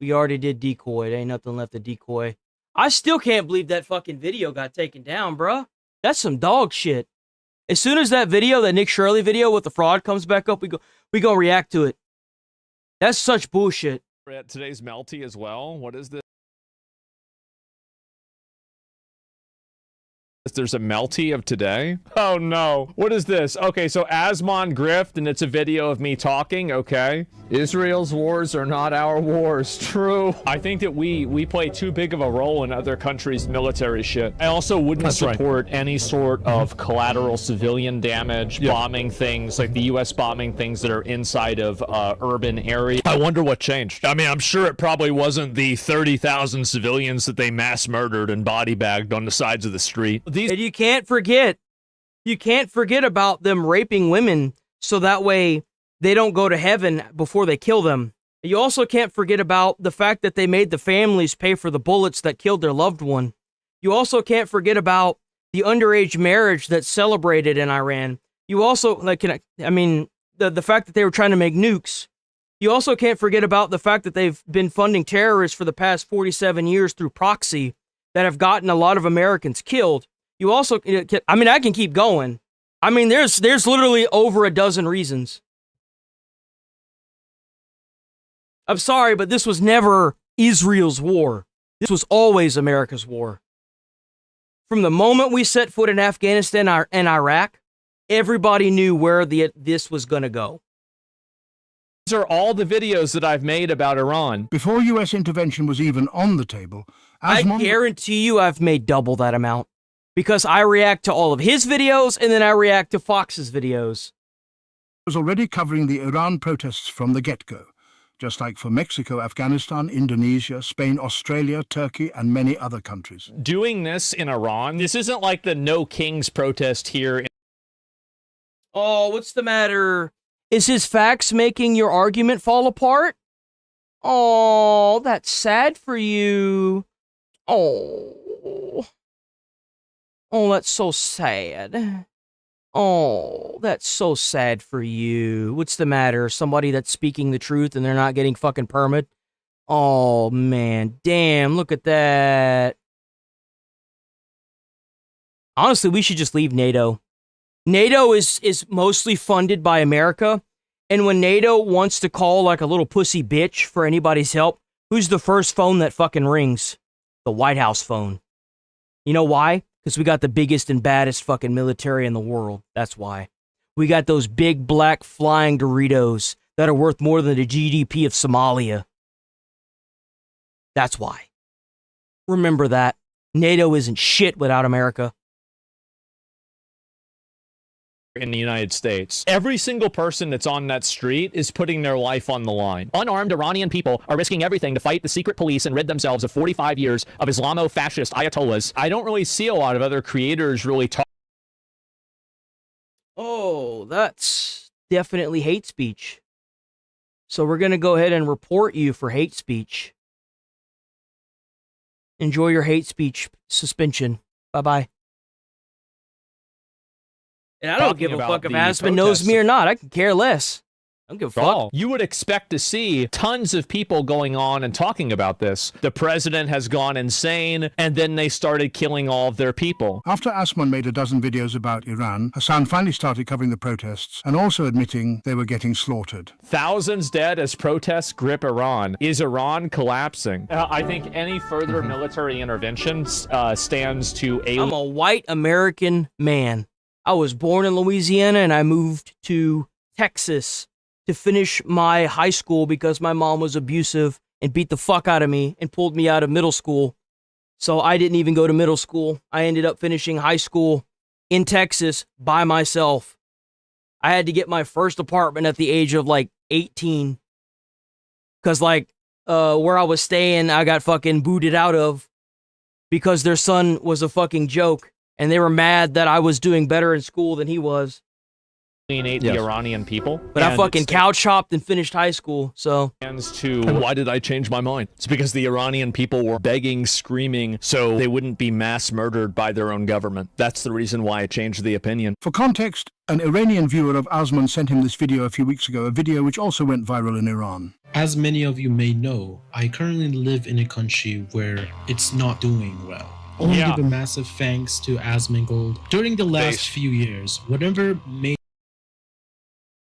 We already did decoy. There ain't nothing left to decoy. I still can't believe that fucking video got taken down, bruh. That's some dog shit. As soon as that video, that Nick Shirley video with the fraud comes back up, we gonna react to it. That's such bullshit. Today's Melty as well. What is this? There's a Melty of today. Oh no. What is this? Okay, so Asmon Grift, and it's a video of me talking, okay. Israel's wars are not our wars. True. I think that we play too big of a role in other countries' military shit. I also wouldn't support any sort of collateral civilian damage, bombing things, like the US bombing things that are inside of urban areas. I wonder what changed. I mean, I'm sure it probably wasn't the 30,000 civilians that they mass murdered and body bagged on the sides of the street. And you can't forget about them raping women so that way they don't go to heaven before they kill them. You also can't forget about the fact that they made the families pay for the bullets that killed their loved one. You also can't forget about the underage marriage that's celebrated in Iran. You also, the fact that they were trying to make nukes. You also can't forget about the fact that they've been funding terrorists for the past 47 years through proxy that have gotten a lot of Americans killed. You also, I mean, I can keep going. I mean, there's literally over a dozen reasons. I'm sorry, but this was never Israel's war. This was always America's war. From the moment we set foot in Afghanistan and Iraq, everybody knew where this was going to go. These are all the videos that I've made about Iran. Before U.S. intervention was even on the table, I guarantee you I've made double that amount. Because I react to all of his videos, and then I react to Fox's videos. Was already covering the Iran protests from the get-go, just like for Mexico, Afghanistan, Indonesia, Spain, Australia, Turkey, and many other countries. Doing this in Iran, this isn't like the No Kings protest here. Oh, what's the matter? Is his facts making your argument fall apart? Oh, that's sad for you. Oh, that's so sad. Oh, that's so sad for you. What's the matter? Somebody that's speaking the truth and they're not getting fucking permit? Oh, man. Damn, look at that. Honestly, we should just leave NATO. NATO is mostly funded by America, And when NATO wants to call like a little pussy bitch for anybody's help, who's the first phone that fucking rings? The White House phone. You know why? Because we got the biggest and baddest fucking military in the world. That's why. We got those big black flying Doritos that are worth more than the GDP of Somalia. That's why. Remember that. NATO isn't shit without America. In the United States, every single person that's on that street is putting their life on the line. Unarmed Iranian people are risking everything to fight the secret police and rid themselves of 45 years of Islamo-fascist ayatollahs. I don't really see a lot of other creators really talk. Oh, that's definitely hate speech. So we're going to go ahead and report you for hate speech. Enjoy your hate speech suspension. Bye-bye. And I don't give a fuck if Aspen knows me or not. I can care less. I don't give a fuck. You would expect to see tons of people going on and talking about this. The president has gone insane, and then they started killing all of their people. After Asman made a dozen videos about Iran, Hassan finally started covering the protests and also admitting they were getting slaughtered. Thousands dead as protests grip Iran. Is Iran collapsing? I think any further military intervention stands to I'm a white American man. I was born in Louisiana and I moved to Texas to finish my high school because my mom was abusive and beat the fuck out of me and pulled me out of middle school. So I didn't even go to middle school. I ended up finishing high school in Texas by myself. I had to get my first apartment at the age of like 18. Cause like, where I was staying, I got fucking booted out of because their son was a fucking joke. And they were mad that I was doing better in school than he was. Alienate the Iranian people. But I fucking couch hopped and finished high school, so. And why did I change my mind? It's because the Iranian people were begging, screaming, so they wouldn't be mass murdered by their own government. That's the reason why I changed the opinion. For context, an Iranian viewer of Asman sent him this video a few weeks ago, a video which also went viral in Iran. As many of you may know, I currently live in a country where it's not doing well. I want to give a massive thanks to Asmongold. During the last few years, whatever made...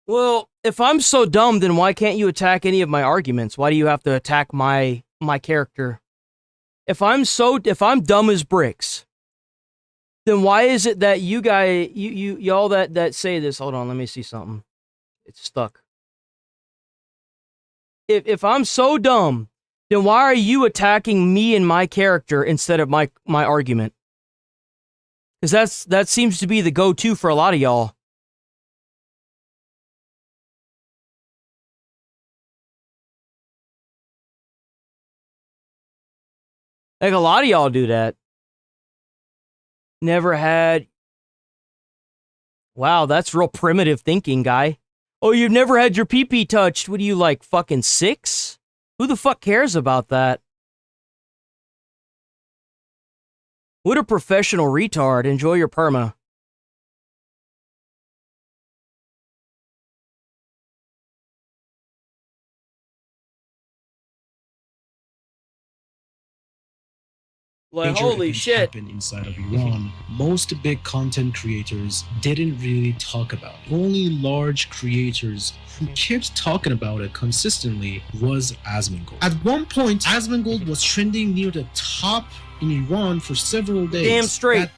Well, if I'm so dumb, then why can't you attack any of my arguments? Why do you have to attack my character? If I'm dumb as bricks, then why is it that you guys, y'all that say this, hold on, let me see something. It's stuck. If I'm so dumb, then why are you attacking me and my character instead of my argument? Because that seems to be the go-to for a lot of y'all. Like a lot of y'all do that. Never had... Wow, that's real primitive thinking, guy. Oh, you've never had your pee-pee touched. What are you, like, fucking 6? Who the fuck cares about that? What a professional retard. Enjoy your perma. Like, holy shit. Inside of Iran, most big content creators didn't really talk about it. Only large creators who kept talking about it consistently was Asmongold. At one point, Asmongold was trending near the top in Iran for several days. Damn straight.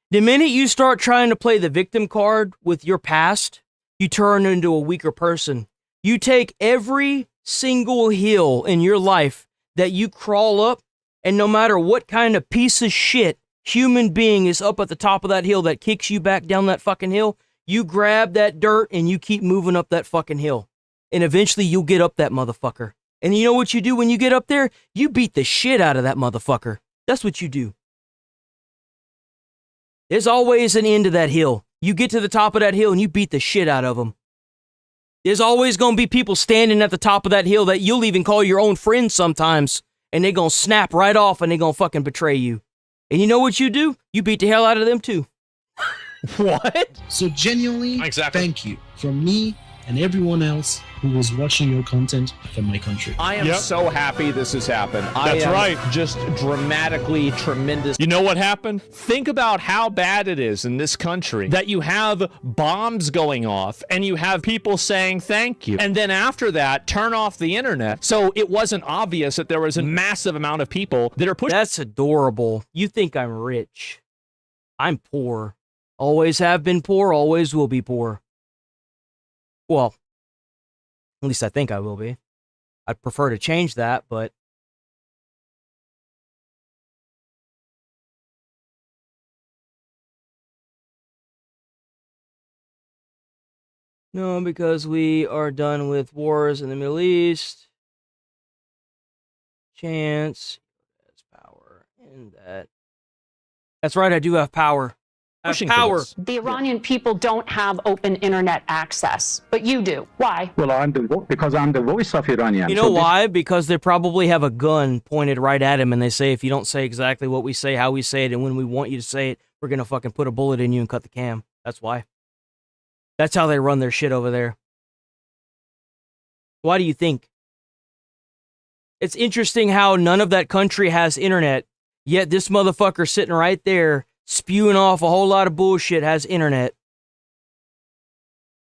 The minute you start trying to play the victim card with your past, you turn into a weaker person. You take every single hill in your life that you crawl up, and no matter what kind of piece of shit human being is up at the top of that hill that kicks you back down that fucking hill, you grab that dirt and you keep moving up that fucking hill. And eventually you'll get up that motherfucker. And you know what you do when you get up there? You beat the shit out of that motherfucker. That's what you do. There's always an end to that hill. You get to the top of that hill and you beat the shit out of them. There's always going to be people standing at the top of that hill that you'll even call your own friends sometimes. And they're going to snap right off and they're going to fucking betray you. And you know what you do? You beat the hell out of them too. What? So genuinely, thank you. From me and everyone else who was watching your content from my country. I am so happy this has happened. That's right. Just dramatically tremendous. You know what happened? Think about how bad it is in this country that you have bombs going off and you have people saying thank you. And then after that, turn off the internet. So it wasn't obvious that there was a massive amount of people that are pushing. That's adorable. You think I'm rich. I'm poor. Always have been poor, always will be poor. Well, at least I think I will be. I'd prefer to change that, but no, because we are done with wars in the Middle East. Chance has power in that. That's right, I do have power. I have power. The Iranian people don't have open internet access, but you do. Why? Well, because I'm the voice of Iranian. You know why? Because they probably have a gun pointed right at him, and they say, if you don't say exactly what we say, how we say it, and when we want you to say it, we're going to fucking put a bullet in you and cut the cam. That's why. That's how they run their shit over there. Why do you think? It's interesting how none of that country has internet, yet this motherfucker sitting right there spewing off a whole lot of bullshit has internet.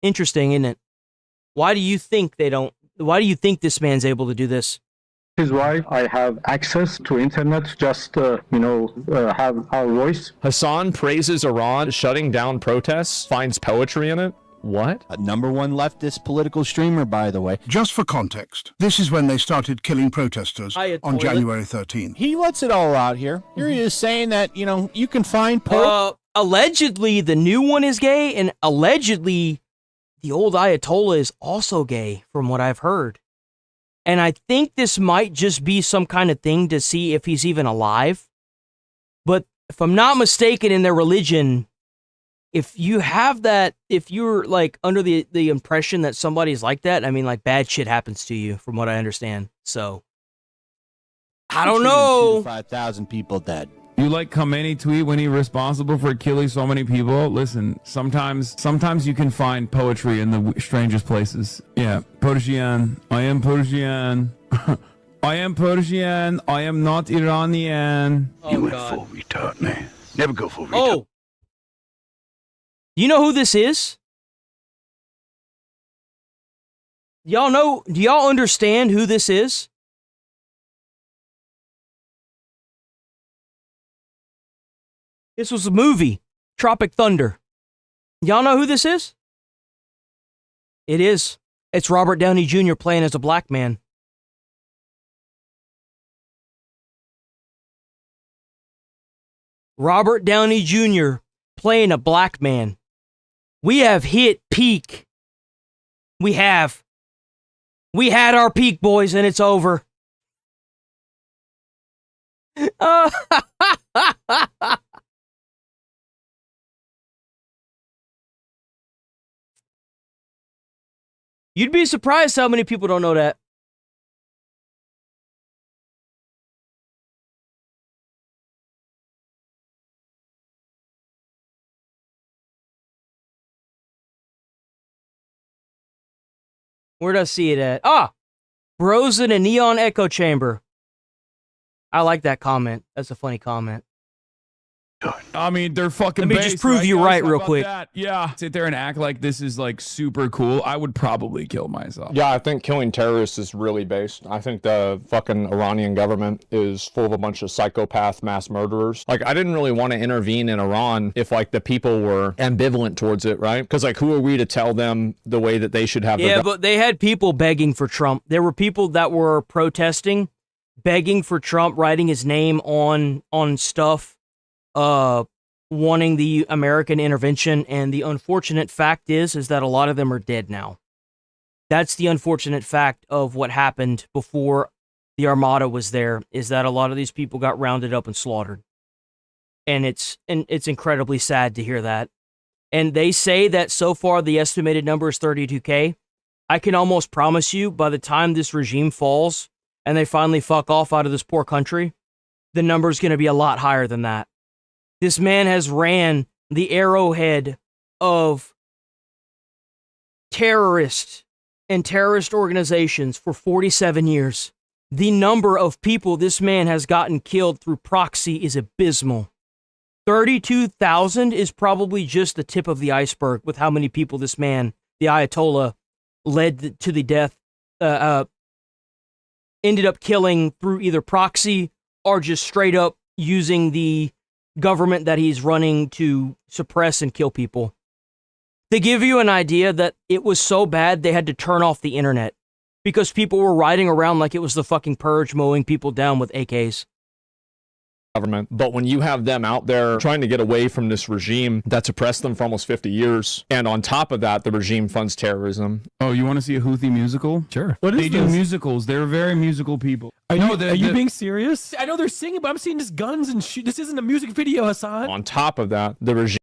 Interesting, isn't it? Why do you think they don't? Why do you think this man's able to do this? This is why I have access to internet, just, have our voice. Hassan praises Iran shutting down protests, finds poetry in it. What? A #1 leftist political streamer, by the way. Just for context, this is when they started killing protesters on January 13th. He lets it all out here. Here he is saying that, you can find... Allegedly, the new one is gay, and allegedly, the old Ayatollah is also gay, from what I've heard. And I think this might just be some kind of thing to see if he's even alive. But if I'm not mistaken, in their religion, if you have that, if you're like under the impression that somebody's like that, I mean, like bad shit happens to you, from what I understand. So I don't know. 5,000 people dead. You like Khomeini tweet when he responsible for killing so many people? Listen, sometimes you can find poetry in the strangest places. Yeah, Persian. I am Persian. I am Persian. I am not Iranian. Oh, you went full retard, man. Never go full retard. Oh. You know who this is? Y'all know, do y'all understand who this is? This was a movie, Tropic Thunder. Y'all know who this is? It is. It's Robert Downey Jr. playing as a black man. Robert Downey Jr. playing a black man. We have hit peak. We have. We had our peak, boys, and it's over. You'd be surprised how many people don't know that. Where'd I see it at? Ah! Bros in a neon echo chamber. I like that comment. That's a funny comment. I mean, they're fucking. Let me just prove you right real quick. That? Yeah, sit there and act like this is like super cool. I would probably kill myself. Yeah, I think killing terrorists is really based. I think the fucking Iranian government is full of a bunch of psychopath mass murderers. Like, I didn't really want to intervene in Iran if like the people were ambivalent towards it, right? Because like, who are we to tell them the way that they should have? Yeah, but they had people begging for Trump. There were people that were protesting, begging for Trump, writing his name on stuff. Wanting the American intervention, and the unfortunate fact is that a lot of them are dead now. That's the unfortunate fact of what happened before the Armada was there, is that a lot of these people got rounded up and slaughtered. And it's incredibly sad to hear that. And they say that so far the estimated number is 32K. I can almost promise you, by the time this regime falls and they finally fuck off out of this poor country, the number's going to be a lot higher than that. This man has ran the arrowhead of terrorists and terrorist organizations for 47 years. The number of people this man has gotten killed through proxy is abysmal. 32,000 is probably just the tip of the iceberg with how many people this man, the Ayatollah, led to the death, ended up killing through either proxy or just straight up using the government that he's running to suppress and kill people. To give you an idea that it was so bad they had to turn off the internet because people were riding around like it was the fucking purge, mowing people down with AKs. Government. But when you have them out there trying to get away from this regime that's oppressed them for almost 50 years, and on top of that, the regime funds terrorism. Oh, you want to see a Houthi musical? Sure. They do musicals. They're very musical people. Are you being serious? I know they're singing, but I'm seeing just guns and shoot. This isn't a music video, Hassan. On top of that, the regime.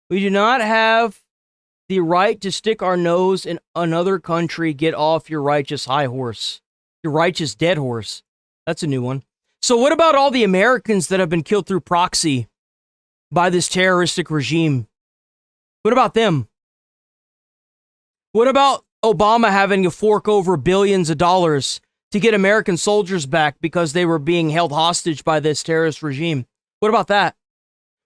We do not have the right to stick our nose in another country. Get off your righteous high horse. Your righteous dead horse. That's a new one. So what about all the Americans that have been killed through proxy by this terroristic regime? What about them? What about Obama having to fork over billions of dollars to get American soldiers back because they were being held hostage by this terrorist regime? What about that?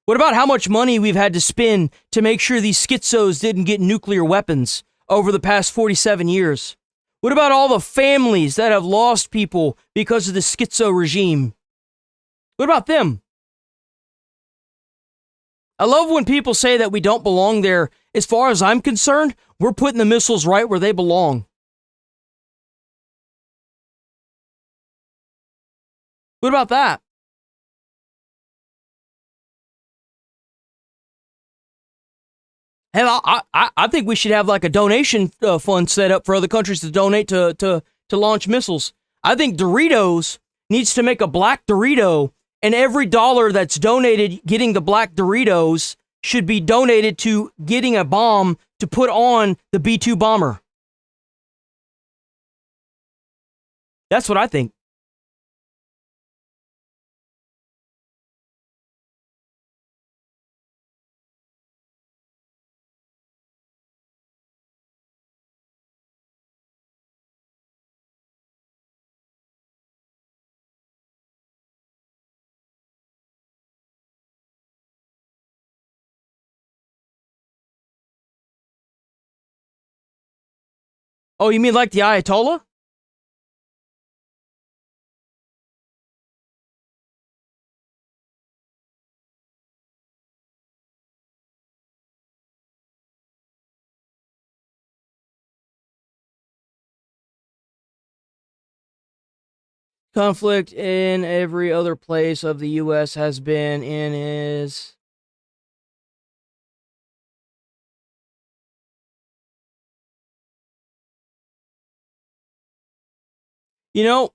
What about how much money we've had to spend to make sure these schizos didn't get nuclear weapons over the past 47 years? What about all the families that have lost people because of the schizo regime? What about them? I love when people say that we don't belong there. As far as I'm concerned, we're putting the missiles right where they belong. What about that? Hell, I think we should have like a donation fund set up for other countries to donate to launch missiles. I think Doritos needs to make a black Dorito, and every dollar that's donated getting the black Doritos should be donated to getting a bomb to put on the B-2 bomber. That's what I think. Oh, you mean like the Ayatollah? Conflict in every other place of the U.S. has been in is... You know,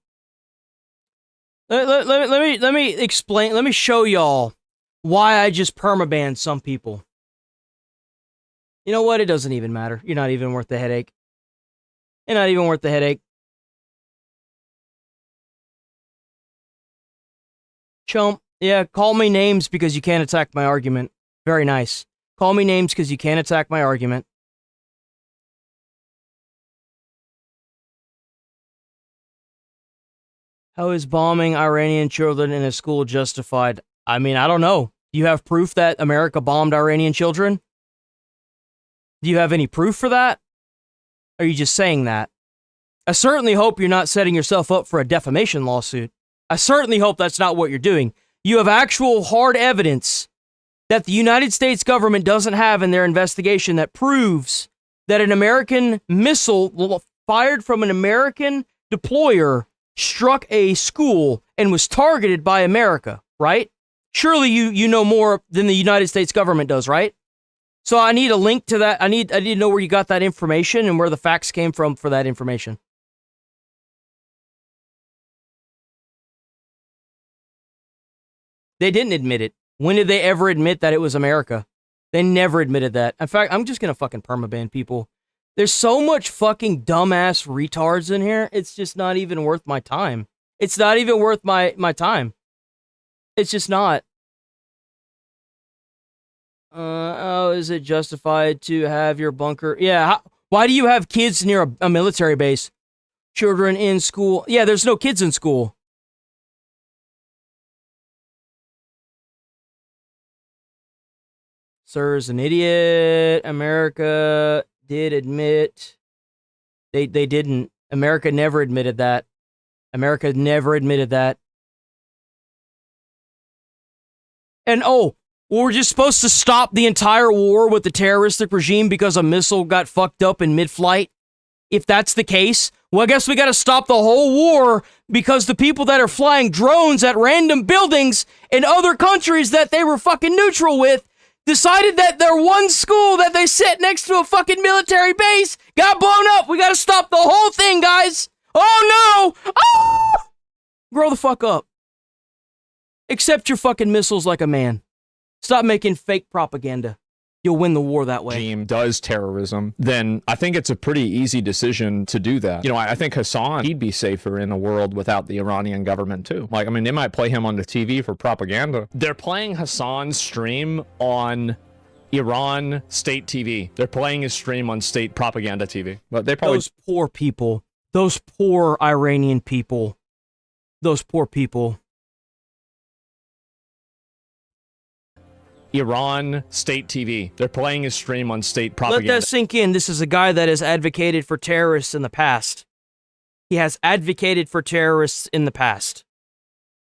let me explain, let me show y'all why I just permabanned some people. You know what? It doesn't even matter. You're not even worth the headache. You're not even worth the headache. Chump, yeah, call me names because you can't attack my argument. Very nice. Call me names because you can't attack my argument. How is bombing Iranian children in a school justified? I mean, I don't know. Do you have proof that America bombed Iranian children? Do you have any proof for that? Or are you just saying that? I certainly hope you're not setting yourself up for a defamation lawsuit. I certainly hope that's not what you're doing. You have actual hard evidence that the United States government doesn't have in their investigation that proves that an American missile fired from an American deployer struck a school and was targeted by America, right? Surely you know more than the United States government does, right? So I need a link to that. I need to know where you got that information and where the facts came from for that information. They didn't admit it. When did they ever admit that it was America? They never admitted that. In fact, I'm just going to fucking permaban people. There's so much fucking dumbass retards in here. It's just not even worth my time. It's not even worth my time. It's just not. Oh, is it justified to have your bunker? Yeah. Why do you have kids near a military base? Children in school. Yeah, there's no kids in school. Sir is an idiot. America did admit. They didn't. America never admitted that. America never admitted that. And we're just supposed to stop the entire war with the terroristic regime because a missile got fucked up in mid-flight? If that's the case, well, I guess we gotta stop the whole war because the people that are flying drones at random buildings in other countries that they were fucking neutral with decided that their one school that they sit next to a fucking military base got blown up. We gotta stop the whole thing, guys. Oh no! Oh! Grow the fuck up. Accept your fucking missiles like a man. Stop making fake propaganda. You'll win the war that way. Regime does terrorism, then I think it's a pretty easy decision to do that. You know, I think Hassan, he'd be safer in a world without the Iranian government too. Like, I mean, they might play him on the TV for propaganda. They're playing Hassan's stream on Iran state TV. They're playing his stream on state propaganda TV. But they probably... Those poor people. Those poor Iranian people. Those poor people. Iran state TV. They're playing his stream on state propaganda. Let that sink in. This is a guy that has advocated for terrorists in the past. He has advocated for terrorists in the past.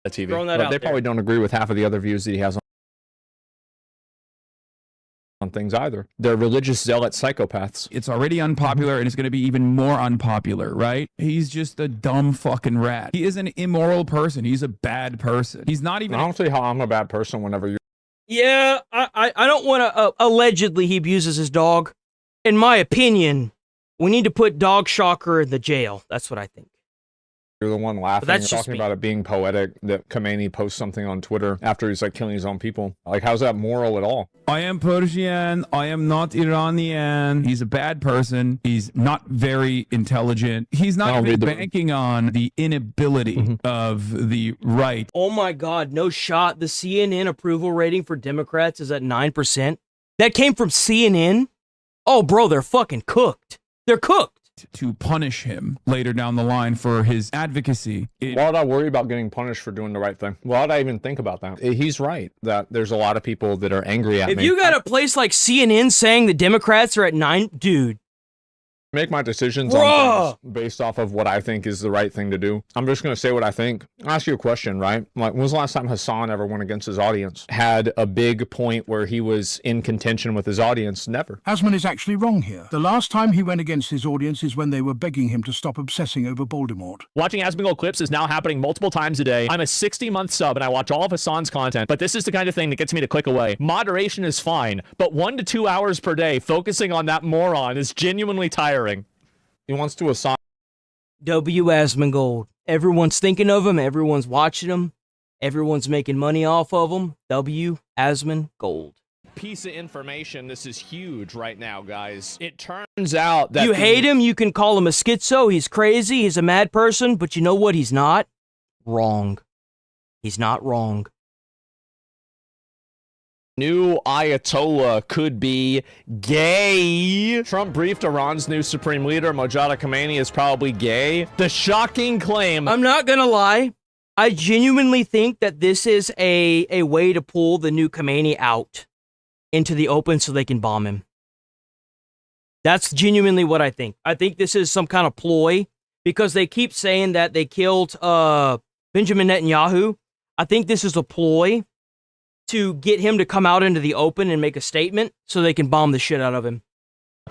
TV. Throwing that but out they there. probably don't agree with half of the other views that he has on things either. They're religious zealot psychopaths. It's already unpopular and it's going to be even more unpopular, right? He's just a dumb fucking rat. He is an immoral person. He's a bad person. He's not even... I don't see how I'm a bad person whenever you're... Yeah, I don't want to... allegedly, he abuses his dog. In my opinion, we need to put Dog Shocker in the jail. That's what I think. You're the one laughing. That's You're just talking me. about it being poetic that Khomeini posts something on Twitter after he's like killing his own people. Like, how's that moral at all? I am Persian. I am not Iranian. He's a bad person. He's not very intelligent. He's not even banking on the inability of the right. Oh my God, no shot. The CNN approval rating for Democrats is at 9%. That came from CNN? Oh, bro, they're fucking cooked. They're cooked. To punish him later down the line for his advocacy. Why would I worry about getting punished for doing the right thing? Why would I even think about that? He's right that there's a lot of people that are angry at me. If you got a place like CNN saying the Democrats are at 9, dude. Make my decisions on things based off of what I think is the right thing to do. I'm just going to say what I think. I'll ask you a question, right? Like, when was the last time Hassan ever went against his audience? Had a big point where he was in contention with his audience? Never. Asman is actually wrong here. The last time he went against his audience is when they were begging him to stop obsessing over Voldemort. Watching Asmongold clips is now happening multiple times a day. I'm a 60-month sub and I watch all of Hassan's content, but this is the kind of thing that gets me to click away. Moderation is fine, but 1 to 2 hours per day focusing on that moron is genuinely tiring. He wants to assign W. Asmongold. Everyone's thinking of him. Everyone's watching him. Everyone's making money off of him. W. Asmongold. Piece of information. This is huge right now, guys. It turns out that You hate him, you can call him a schizo. He's crazy. He's a mad person. But you know what? He's not wrong. He's not wrong. New Ayatollah could be gay. Trump briefed Iran's new supreme leader, Mojtaba Khomeini, is probably gay. The shocking claim. I'm not gonna lie. I genuinely think that this is a way to pull the new Khomeini out into the open so they can bomb him. That's genuinely what I think. I think this is some kind of ploy because they keep saying that they killed Benjamin Netanyahu. I think this is a ploy to get him to come out into the open and make a statement so they can bomb the shit out of him.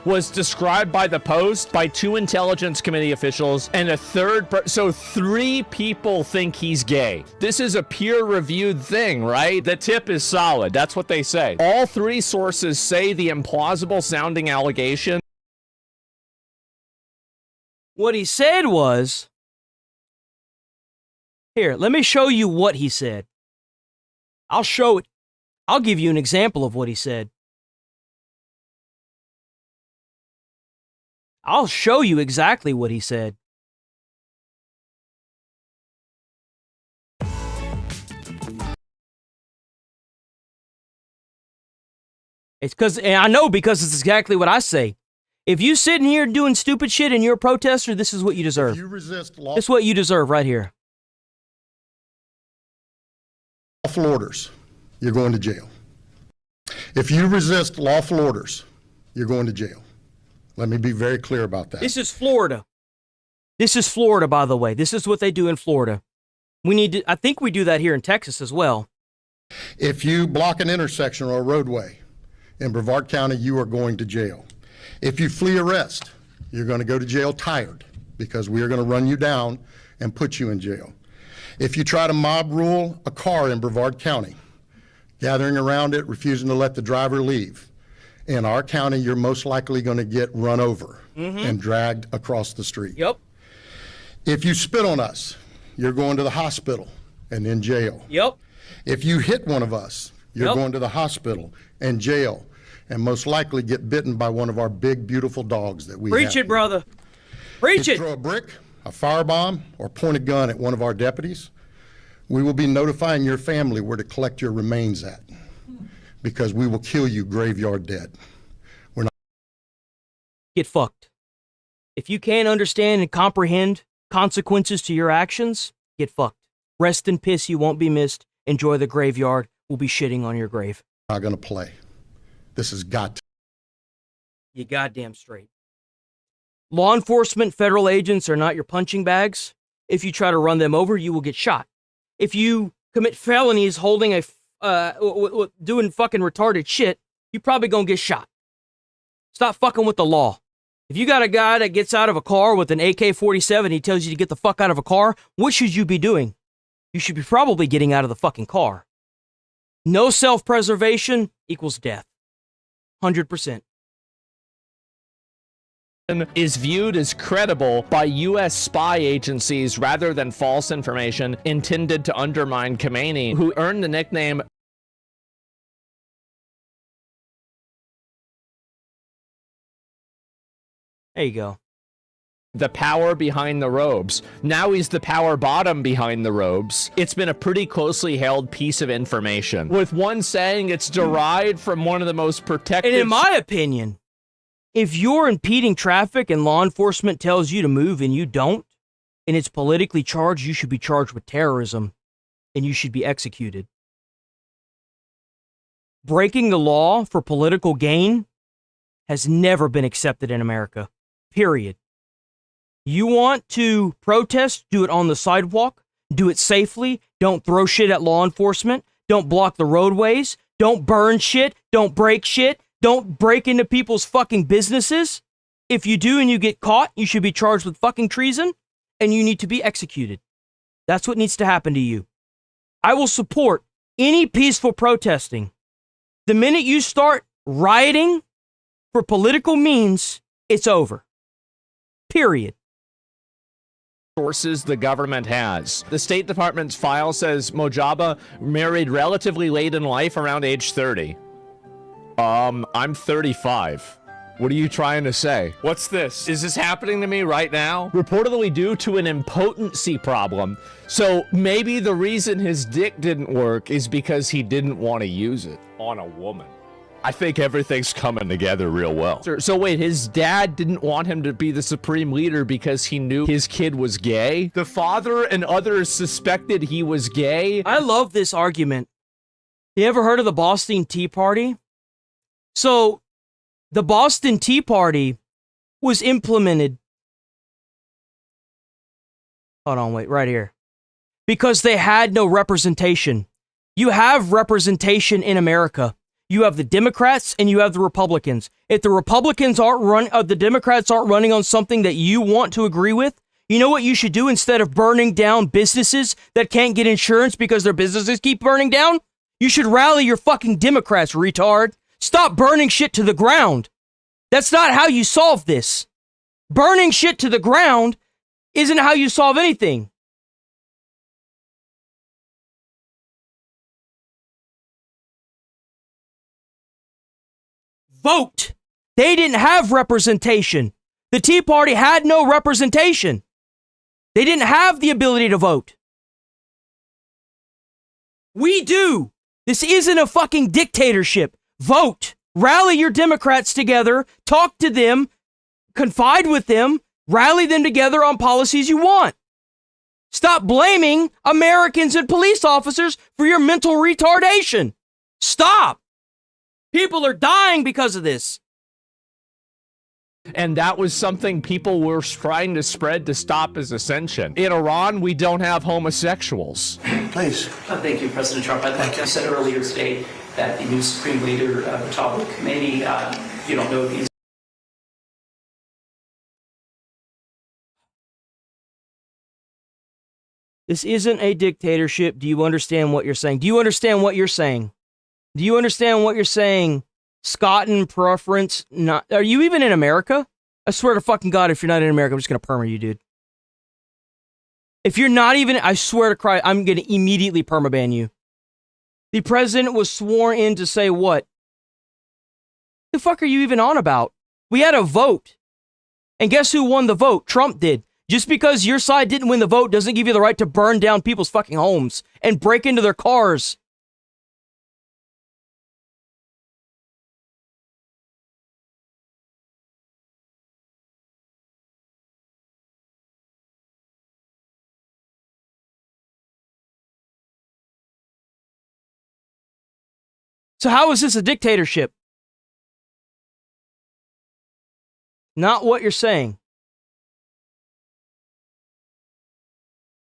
Was described by the Post by 2 intelligence committee officials and a third so 3 people think he's gay. This is a peer-reviewed thing, right? The tip is solid. That's what they say. All 3 sources say the implausible sounding allegation. What he said was, here, let me show you what he said. I'll show it. I'll give you an example of what he said. I'll show you exactly what he said. It's because it's exactly what I say. If you sitting here doing stupid shit and you're a protester, this is what you deserve. If you resist law, This is what you deserve right here. lawful orders, you're going to jail. If you resist lawful orders, you're going to jail. Let me be very clear about that. This is Florida. This is Florida, by the way. This is what they do in Florida. I think we do that here in Texas as well. If you block an intersection or a roadway in Brevard County, you are going to jail. If you flee arrest, you're going to go to jail tired because we are going to run you down and put you in jail. If you try to mob rule a car in Brevard County, gathering around it, refusing to let the driver leave, in our county, you're most likely going to get run over and dragged across the street. Yep. If you spit on us, you're going to the hospital and in jail. Yep. If you hit one of us, you're Yep. going to the hospital and jail, and most likely get bitten by one of our big, beautiful dogs that we have. Preach it, brother. Preach If you it. throw a brick, a firebomb, or point a gun at one of our deputies, we will be notifying your family where to collect your remains at, because we will kill you graveyard dead. We're not. Get fucked. If you can't understand and comprehend consequences to your actions, get fucked. Rest in piss, you won't be missed. Enjoy the graveyard. We'll be shitting on your grave. Not going to play. This has got to. You goddamn straight. Law enforcement, federal agents are not your punching bags. If you try to run them over, you will get shot. If you commit felonies holding doing fucking retarded shit, you probably gonna get shot. Stop fucking with the law. If you got a guy that gets out of a car with an AK-47, he tells you to get the fuck out of a car, what should you be doing? You should be probably getting out of the fucking car. No self-preservation equals death. 100%. Is viewed as credible by U.S. spy agencies rather than false information intended to undermine Khomeini, who earned the nickname There you go. the power behind the robes. Now he's the power bottom behind the robes. It's been a pretty closely held piece of information, with one saying it's derived from one of the most protected... And in my opinion, if you're impeding traffic and law enforcement tells you to move and you don't, and it's politically charged, you should be charged with terrorism and you should be executed. Breaking the law for political gain has never been accepted in America. Period. You want to protest, do it on the sidewalk, do it safely, don't throw shit at law enforcement, don't block the roadways, don't burn shit, don't break shit, don't break into people's fucking businesses. If you do and you get caught, you should be charged with fucking treason and you need to be executed. That's what needs to happen to you. I will support any peaceful protesting. The minute you start rioting for political means, it's over. Period. Sources the government has. The State Department's file says Mojaba married relatively late in life, around age 30. I'm 35. What are you trying to say? What's this? Is this happening to me right now? Reportedly due to an impotency problem. So maybe the reason his dick didn't work is because he didn't want to use it on a woman. I think everything's coming together real well. So wait, his dad didn't want him to be the supreme leader because he knew his kid was gay? The father and others suspected he was gay? I love this argument. You ever heard of the Boston Tea Party? So, the Boston Tea Party was implemented. Hold on, wait, right here. Because they had no representation. You have representation in America. You have the Democrats and you have the Republicans. If the Republicans the Democrats aren't running on something that you want to agree with, you know what you should do instead of burning down businesses that can't get insurance because their businesses keep burning down? You should rally your fucking Democrats, retard. Stop burning shit to the ground. That's not how you solve this. Burning shit to the ground isn't how you solve anything. Vote. They didn't have representation. The Tea Party had no representation. They didn't have the ability to vote. We do. This isn't a fucking dictatorship. Vote. Rally your Democrats together. Talk to them. Confide with them. Rally them together on policies you want. Stop blaming Americans and police officers for your mental retardation. Stop. People are dying because of this. And that was something people were trying to spread to stop his ascension. In Iran, we don't have homosexuals. Please. Thank you, President Trump. Like I said earlier today, that the new Supreme Leader of the Topic Committee, you don't know if he's... This isn't a dictatorship. Do you understand what you're saying? Do you understand what you're saying? Do you understand what you're saying? Scotten preference, not... Are you even in America? I swear to fucking God, if you're not in America, I'm just gonna perma you, dude. If you're not even... I swear to Christ, I'm gonna immediately permaban you. The president was sworn in to say what? The fuck are you even on about? We had a vote. And guess who won the vote? Trump did. Just because your side didn't win the vote doesn't give you the right to burn down people's fucking homes and break into their cars. So how is this a dictatorship? Not what you're saying.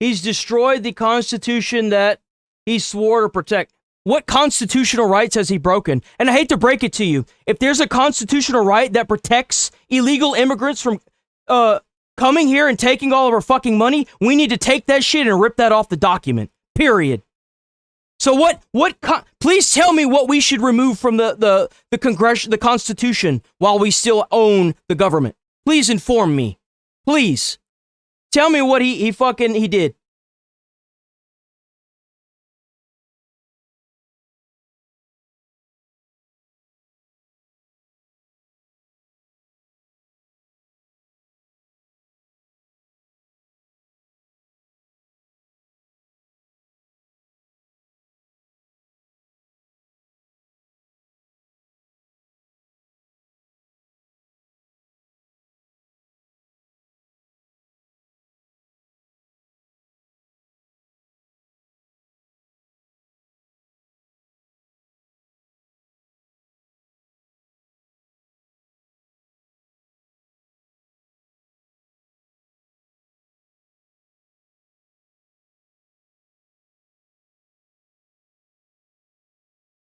He's destroyed the Constitution that he swore to protect. What constitutional rights has he broken? And I hate to break it to you. If there's a constitutional right that protects illegal immigrants from coming here and taking all of our fucking money, we need to take that shit and rip that off the document. Period. So please tell me what we should remove from the Constitution while we still own the government. Please inform me. Please. Tell me what he did.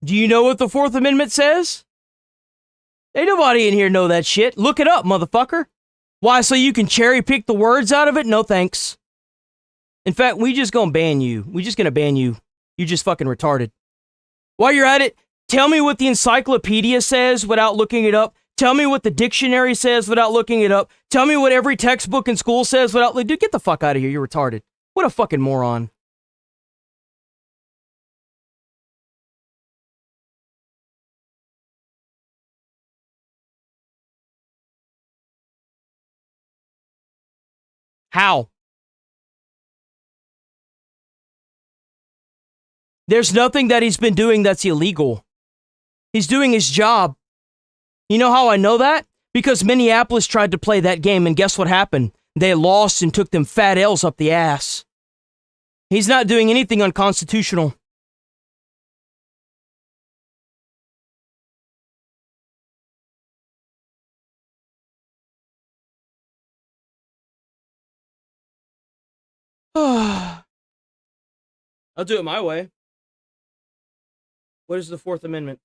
Do you know what the Fourth Amendment says? Ain't nobody in here know that shit. Look it up, motherfucker. Why, so you can cherry pick the words out of it? No thanks. In fact, we just gonna ban you. We just gonna ban you. You just fucking retarded. While you're at it, tell me what the encyclopedia says without looking it up. Tell me what the dictionary says without looking it up. Tell me what every textbook in school says without... Dude, get the fuck out of here. You're retarded. What a fucking moron. How? There's nothing that he's been doing that's illegal. He's doing his job. You know how I know that? Because Minneapolis tried to play that game, and guess what happened? They lost and took them fat L's up the ass. He's not doing anything unconstitutional. I'll do it my way. What is the Fourth Amendment?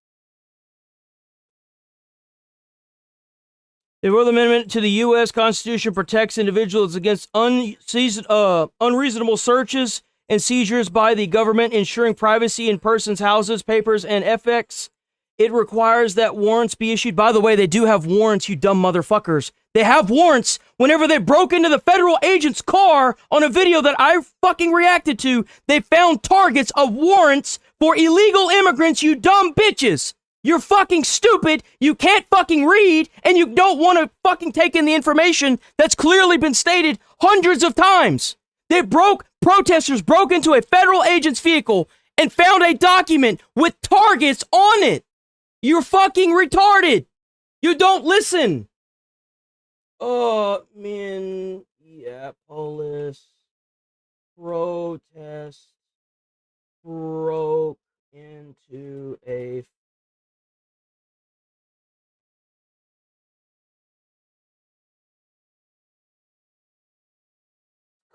The Fourth Amendment to the U.S. Constitution protects individuals against unreasonable searches and seizures by the government, ensuring privacy in persons' houses, papers, and effects. It requires that warrants be issued. By the way, they do have warrants, you dumb motherfuckers. They have warrants. Whenever they broke into the federal agent's car on a video that I fucking reacted to, they found targets of warrants for illegal immigrants, you dumb bitches. You're fucking stupid, you can't fucking read, and you don't want to fucking take in the information that's clearly been stated hundreds of times. Protesters broke into a federal agent's vehicle and found a document with targets on it. You're fucking retarded. You don't listen. Oh, Minneapolis protest broke into a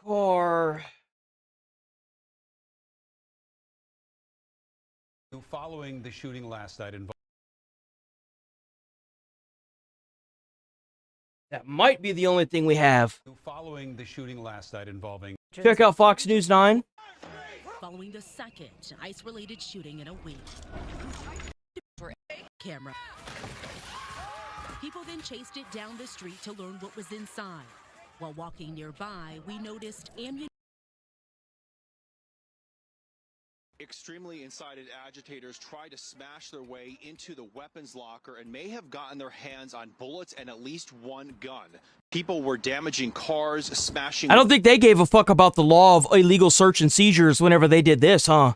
car. Following the shooting last night involving. That might be the only thing we have. Following the shooting last night involving. Check out Fox News 9. Following the second ICE-related shooting in a week. For camera. People then chased it down the street to learn what was inside. While walking nearby, we noticed ammunition. Extremely incited agitators tried to smash their way into the weapons locker and may have gotten their hands on bullets and at least one gun. People were damaging cars, smashing... I don't think they gave a fuck about the law of illegal search and seizures whenever they did this, huh?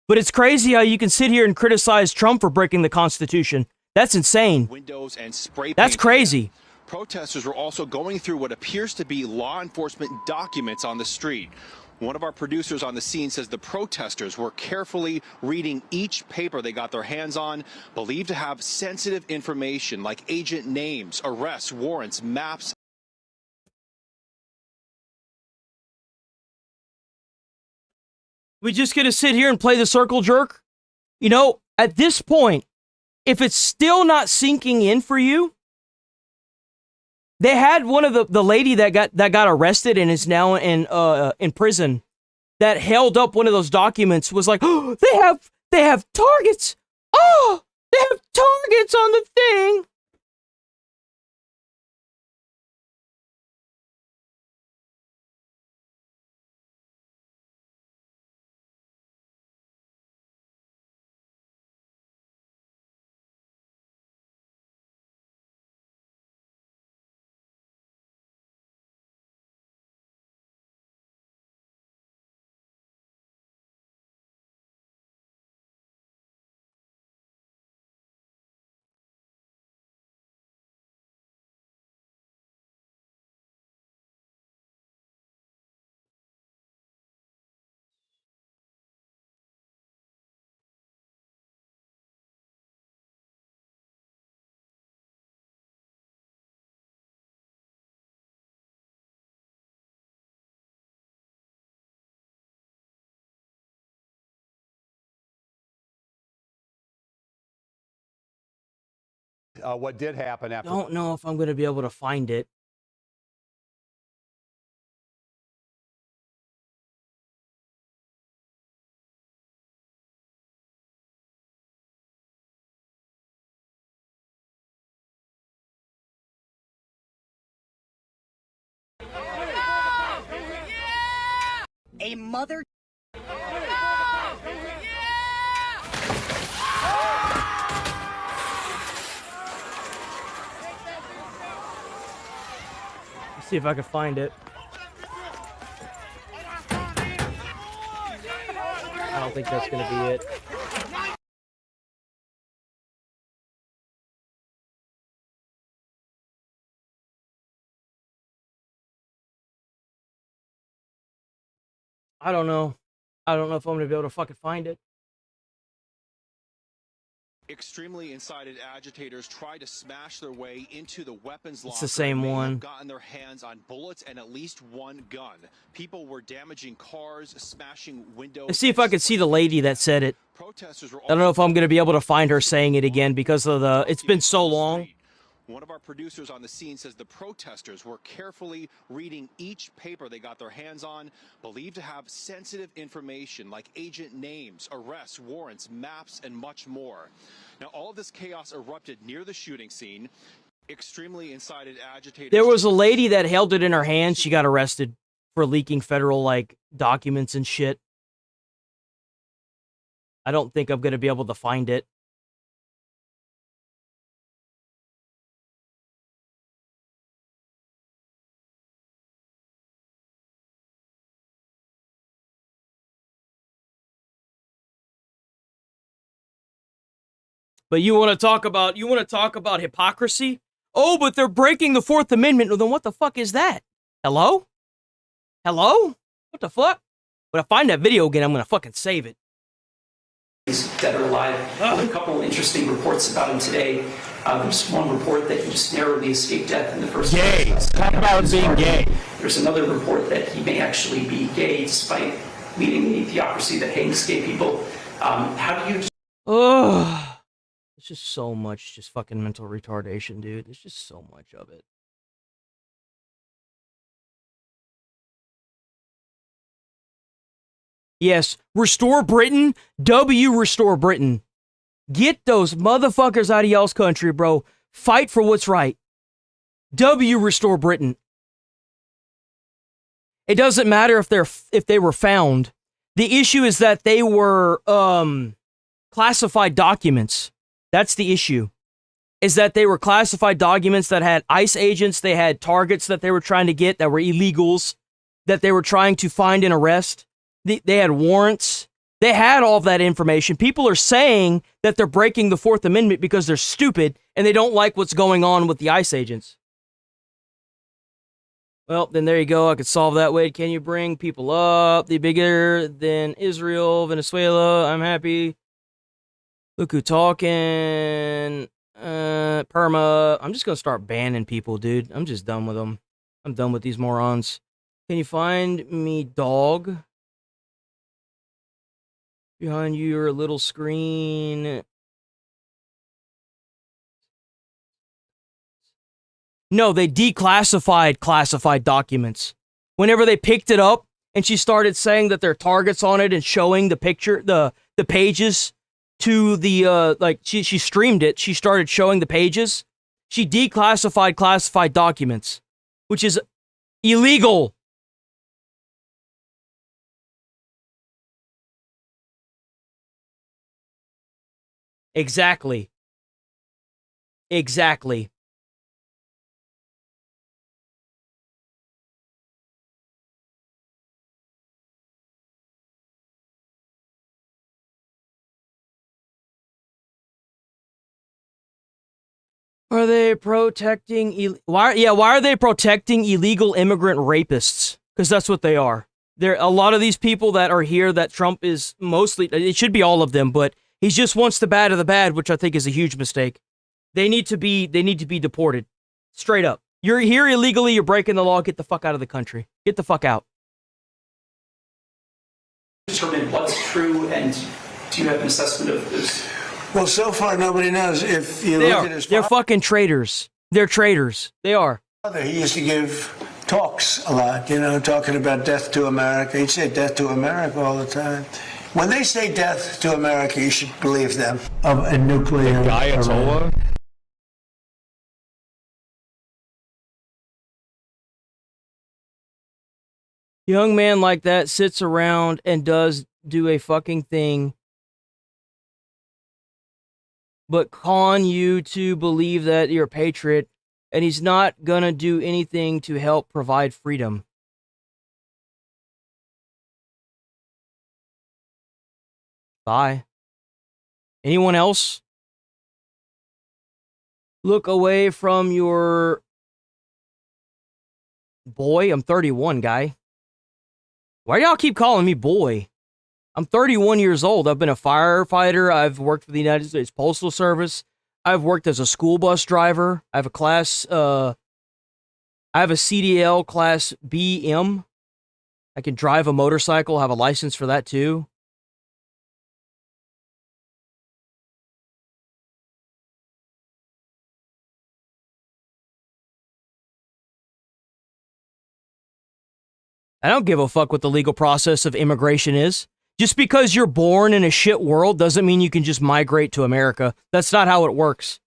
But it's crazy how you can sit here and criticize Trump for breaking the Constitution. That's insane. Windows and spray That's painting. crazy. Protesters were also going through what appears to be law enforcement documents on the street. One of our producers on the scene says the protesters were carefully reading each paper they got their hands on, believed to have sensitive information like agent names, arrests, warrants, maps. We just gonna sit here and play the circle jerk? You know, at this point, if it's still not sinking in for you, they had one of the lady that got arrested and is now in prison that held up one of those documents was like, oh, they have targets. Oh, they have targets on the thing. What did happen after? Don't know if I'm going to be able to find it. A mother. Let's see if I can find it. I don't think that's gonna be it. I don't know. I don't know if I'm gonna be able to fucking find it. Extremely incited agitators tried to smash their way into the weapons locker. It's the same and may one. have gotten their hands on bullets and at least one gun. People were damaging cars, smashing windows. Let's see if I can see the lady that said it. Protesters were I don't know if I'm gonna be able to find her saying it again because of the. It's been so long. One of our producers on the scene says the protesters were carefully reading each paper they got their hands on, believed to have sensitive information like agent names, arrests, warrants, maps, and much more. Now, all of this chaos erupted near the shooting scene. Extremely incited agitators. There was a lady that held it in her hand. She got arrested for leaking federal documents and shit. I don't think I'm gonna be able to find it. But you want to talk about hypocrisy? Oh, but they're breaking the Fourth Amendment. Well, then what the fuck is that? Hello? Hello? What the fuck? When I find that video again, I'm gonna fucking save it. He's dead or alive. A couple interesting reports about him today. There's one report that he just narrowly escaped death in the first Gay. Talk about being gay. There's another report that he may actually be gay despite leading the theocracy that hangs gay people. How do you... Ugh. It's just so much just fucking mental retardation, dude. There's just so much of it. Yes, restore Britain. Restore Britain. Get those motherfuckers out of y'all's country, bro. Fight for what's right. Restore Britain. It doesn't matter if they were found. The issue is that they were classified documents. That's the issue. Is that they were classified documents that had ICE agents, they had targets that they were trying to get that were illegals, that they were trying to find and arrest. They had warrants. They had all of that information. People are saying that they're breaking the Fourth Amendment because they're stupid and they don't like what's going on with the ICE agents. Well, then there you go. I could solve that way. Can you bring people up? The bigger than Israel, Venezuela. I'm happy. Look who talking. Perma. I'm just going to start banning people, dude. I'm just done with them. I'm done with these morons. Can you find me dog? Behind your little screen. No, they declassified classified documents. Whenever they picked it up and she started saying that there are targets on it and showing the picture, the pages to the, she streamed it. She started showing the pages. She declassified classified documents, which is illegal. Exactly. Exactly. Are they protecting why are they protecting illegal immigrant rapists? Because that's what they are. There a lot of these people that are here that Trump is mostly, it should be all of them, but he just wants the bad of the bad, which I think is a huge mistake. They need to be deported. Straight up. You're here illegally, you're breaking the law, get the fuck out of the country. Get the fuck out. Determine what's true, and do you have an assessment of this? Well, so far nobody knows. If you look at his They're fucking traitors. They're traitors. They are. father, he used to give talks a lot, talking about death to America. He'd say death to America all the time. When they say death to America, you should believe them. Of a nuclear Ayatollah? Young man like that sits around and does do a fucking thing, but con you to believe that you're a patriot, and he's not gonna do anything to help provide freedom. Bye. Anyone else? Look away from your boy. I'm 31, guy. Why do y'all keep calling me boy? I'm 31 years old. I've been a firefighter. I've worked for the United States Postal Service. I've worked as a school bus driver. I have a CDL class BM. I can drive a motorcycle, have a license for that too. I don't give a fuck what the legal process of immigration is. Just because you're born in a shit world doesn't mean you can just migrate to America. That's not how it works.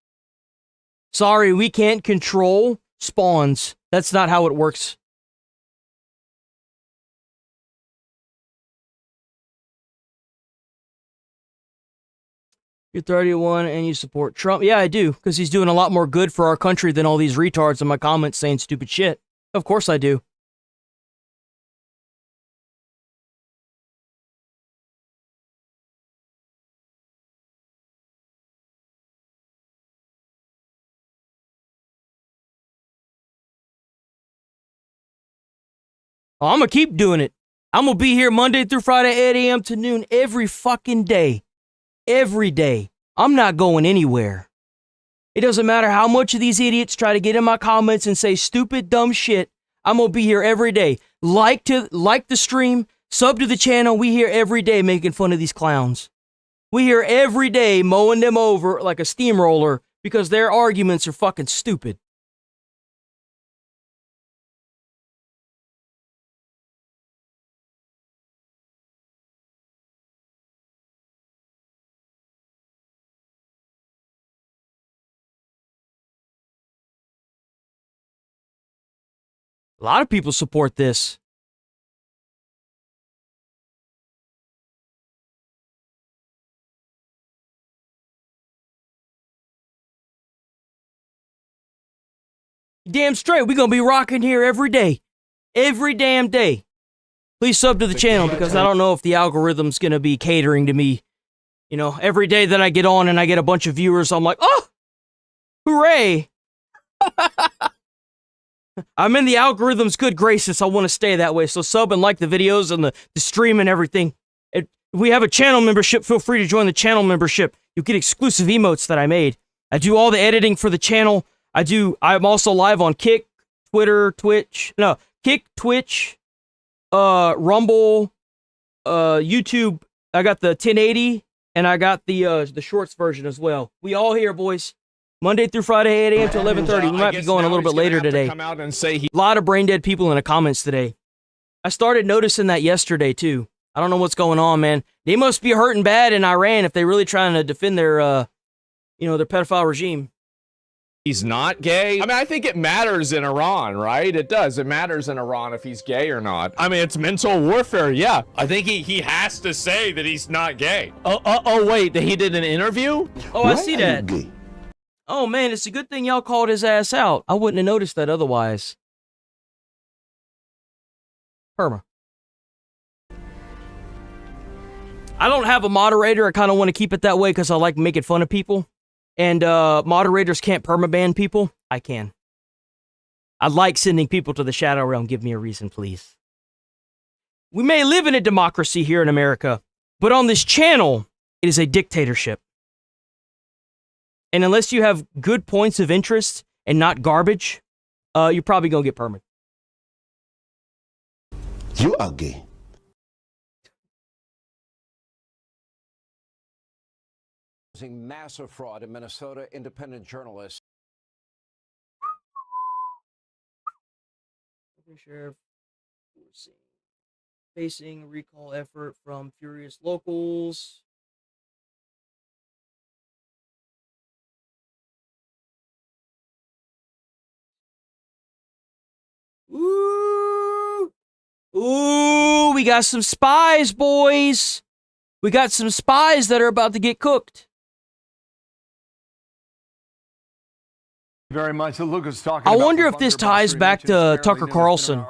Sorry, we can't control spawns. That's not how it works. You're 31 and you support Trump. Yeah, I do, because he's doing a lot more good for our country than all these retards in my comments saying stupid shit. Of course I do. Oh, I'm going to keep doing it. I'm going to be here Monday through Friday, 8 a.m. to noon every fucking day. Every day. I'm not going anywhere. It doesn't matter how much of these idiots try to get in my comments and say stupid, dumb shit. I'm going to be here every day. Like the stream, sub to the channel. We here every day making fun of these clowns. We here every day mowing them over like a steamroller because their arguments are fucking stupid. A lot of people support this. Damn straight, we're gonna be rocking here every day. Every damn day. Please sub to the channel because I don't know if the algorithm's gonna be catering to me. You know, every day that I get on and I get a bunch of viewers, I'm like, oh, hooray. I'm in the algorithm's good graces. I want to stay that way. So sub and like the videos and the stream and everything. If we have a channel membership, feel free to join the channel membership. You get exclusive emotes that I made. I do all the editing for the channel. I'm also live on Kick, Twitter, Twitch. No, Kick, Twitch, Rumble, YouTube. I got the 1080 and I got the shorts version as well. We all here, boys. Monday through Friday, 8 a.m. to 11:30. We might be going a little bit later today. Come out and say A lot of brain dead people in the comments today. I started noticing that yesterday too. I don't know what's going on, man. They must be hurting bad in Iran if they're really trying to defend their, their pedophile regime. he's not gay. I mean, I think it matters in Iran, right? It does. It matters in Iran if he's gay or not. I mean, it's mental warfare, yeah. I think he has to say that he's not gay. Oh, wait, he did an interview? Oh, I see that. Oh, man, it's a good thing y'all called his ass out. I wouldn't have noticed that otherwise. Perma. I don't have a moderator. I kind of want to keep it that way because I like making fun of people. And moderators can't permaban people. I can. I like sending people to the Shadow Realm. Give me a reason, please. We may live in a democracy here in America, but on this channel, it is a dictatorship. And unless you have good points of interest and not garbage, you're probably going to get permanent. You are gay. Massive fraud in Minnesota, independent journalists. Sheriff facing recall effort from furious locals. Ooh! Ooh, we got some spies, boys. We got some spies that are about to get cooked. Very much. Lucas talking. I wonder if this ties back to Tucker Carlson.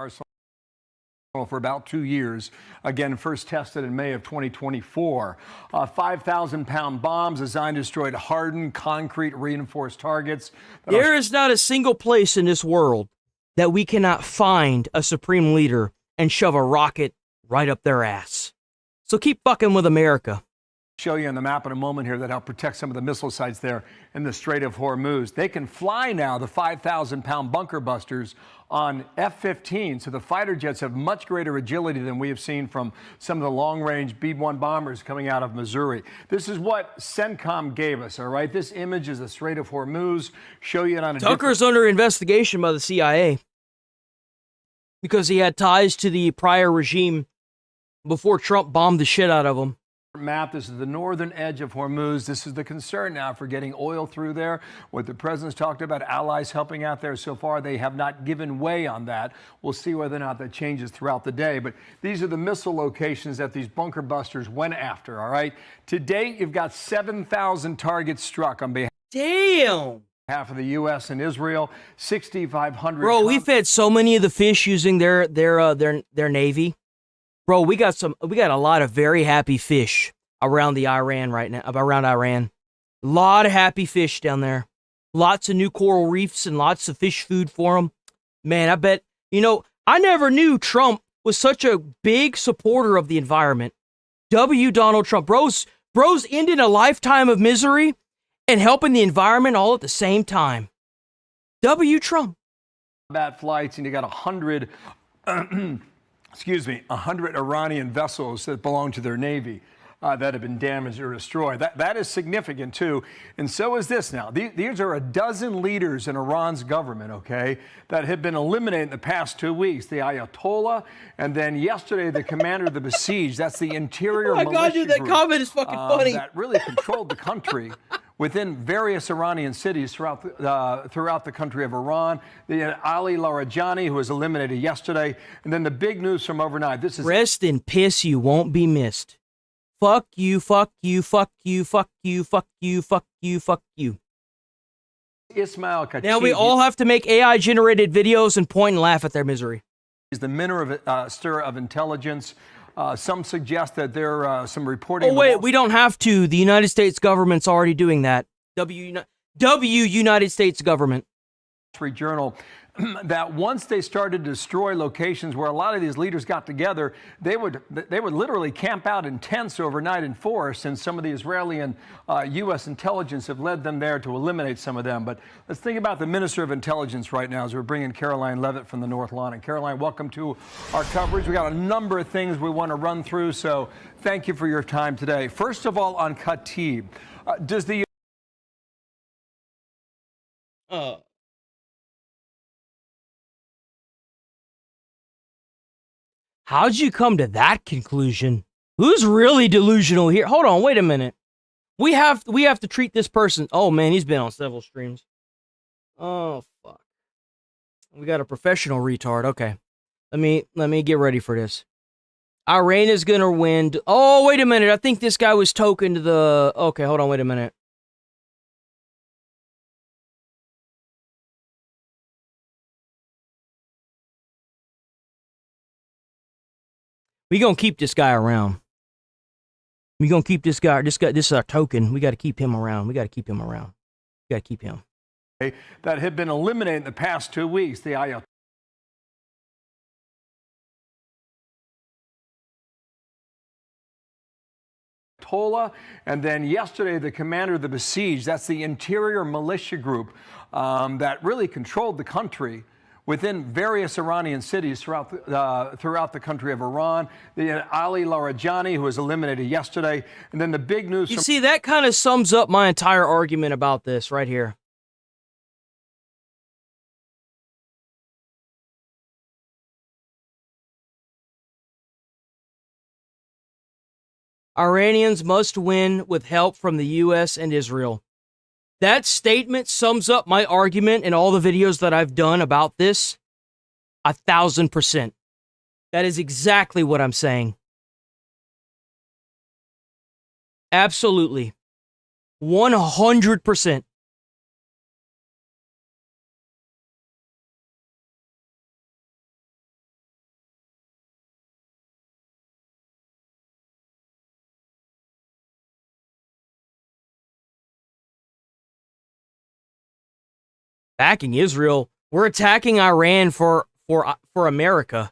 For about 2 years. Again, first tested in May of 2024. 5,000-pound bombs designed to destroy hardened, concrete, reinforced targets. There is not a single place in this world that we cannot find a supreme leader and shove a rocket right up their ass. So keep fucking with America. Show you on the map in a moment here that help protect some of the missile sites there in the Strait of Hormuz. They can fly now, the 5,000-pound bunker busters on F-15, so the fighter jets have much greater agility than we have seen from some of the long-range B-1 bombers coming out of Missouri. This is what CENTCOM gave us, all right? This image is the Strait of Hormuz. Show you it on a Tucker's under investigation by the CIA because he had ties to the prior regime before Trump bombed the shit out of him. Map. This is the northern edge of Hormuz. This is the concern now for getting oil through there. What the president's talked about, allies helping out there so far, they have not given way on that. We'll see whether or not that changes throughout the day. But these are the missile locations that these bunker busters went after, all right? To date, you've got 7,000 targets struck on behalf of the U.S. and Israel, 6,500. Bro, we fed so many of the fish using their navy. Bro, we got a lot of very happy fish around the Iran right now, around Iran. A lot of happy fish down there. Lots of new coral reefs and lots of fish food for them. Man, I bet, I never knew Trump was such a big supporter of the environment. W. Donald Trump. Bro's ending a lifetime of misery and helping the environment all at the same time. W. Trump. Bad flights, and you got 100, 100 Iranian vessels that belong to their navy that have been damaged or destroyed. That is significant, too. And so is this now. These are a dozen leaders in Iran's government, okay, that have been eliminated in the past 2 weeks. The Ayatollah, and then yesterday, the commander of the besieged. That's the interior militia God, dude, that group, comment is fucking funny. that really controlled the country within various Iranian cities throughout the country of Iran. The Ali Larijani, who was eliminated yesterday. And then the big news from overnight. This is Rest in piss, you won't be missed. Fuck you, fuck you, fuck you, fuck you, fuck you, fuck you, fuck you. Ismail Khatibi. Now we all have to make AI-generated videos and point and laugh at their misery. He's the minister of intelligence. Some suggest that there are some reporting. Oh, wait, we don't have to. The United States government's already doing that. United States government. Street Journal that once they started to destroy locations where a lot of these leaders got together, they would literally camp out in tents overnight in forests, and some of the Israeli and U.S. intelligence have led them there to eliminate some of them. But let's think about the Minister of Intelligence right now as we're bringing Caroline Levitt from the North Lawn. And Caroline, welcome to our coverage. We got a number of things we want to run through, so thank you for your time today. First of all, on Khatib, does the How'd you come to that conclusion? Who's really delusional here? Hold on, wait a minute. We have to treat this person. Oh man, he's been on several streams. Oh fuck. We got a professional retard. Okay. Let me get ready for this. Iran is gonna win. Oh, wait a minute. I think this guy was token to the. Okay, hold on, wait a minute. We gonna keep this guy around. We gonna keep this guy. This is our token. We got to keep him around. We got to keep him around. We got to keep him. that have been eliminated in the past 2 weeks? The Ayatollah, and then yesterday the commander of the besieged. That's the interior militia group that really controlled the country within various Iranian cities throughout the country of Iran. The Ali Larijani, who was eliminated yesterday. And then the big news. You see, that kind of sums up my entire argument about this right here. Iranians must win with help from the U.S. and Israel. That statement sums up my argument in all the videos that I've done about this 1,000%. That is exactly what I'm saying. Absolutely. 100%. Attacking Israel. We're attacking Iran for America.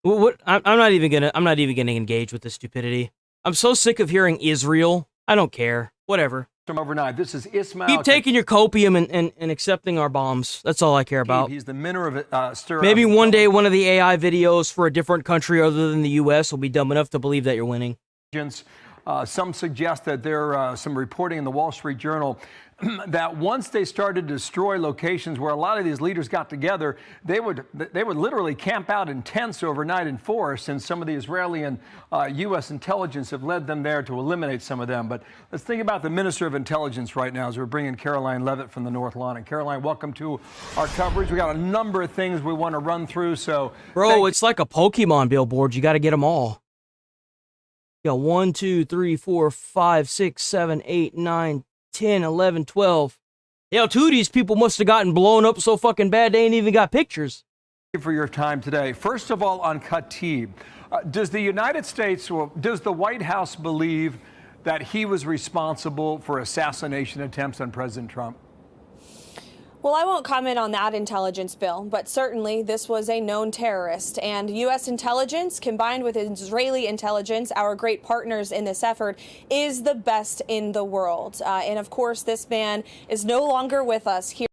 What? I'm not even gonna engage with this stupidity. I'm so sick of hearing Israel. I don't care. Whatever. From overnight, this is Ismail. Keep taking your copium and accepting our bombs. That's all I care about. He's the minister of Maybe one day one of the AI videos for a different country other than the U.S. will be dumb enough to believe that you're winning. Some suggest that there are some reporting in the Wall Street Journal that once they started to destroy locations where a lot of these leaders got together, they would literally camp out in tents overnight in forests, and some of the Israeli and U.S. intelligence have led them there to eliminate some of them. But let's think about the Minister of Intelligence right now as we're bringing Caroline Levitt from the North Lawn. And Caroline, welcome to our coverage. We got a number of things we want to run through. So, bro, it's like a Pokemon billboard. You got to get them all. You got 1, 2, 3, 4, 5, 6, 7, 8, 9, 10, 11, 12. Hell, 2 of these people must have gotten blown up so fucking bad they ain't even got pictures. Thank you for your time today. First of all, on Khatib, does the United States, or does the White House believe that he was responsible for assassination attempts on President Trump? Well, I won't comment on that intelligence, Bill, but certainly this was a known terrorist. And U.S. intelligence, combined with Israeli intelligence, our great partners in this effort, is the best in the world. And of course, this man is no longer with us here.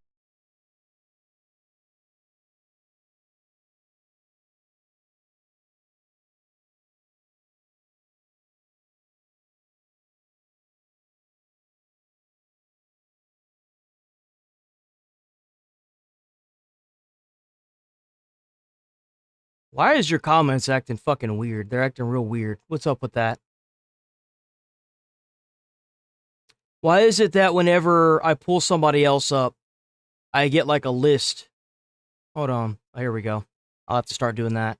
Why is your comments acting fucking weird? They're acting real weird. What's up with that? Why is it that whenever I pull somebody else up, I get like a list? Hold on. Oh, here we go. I'll have to start doing that.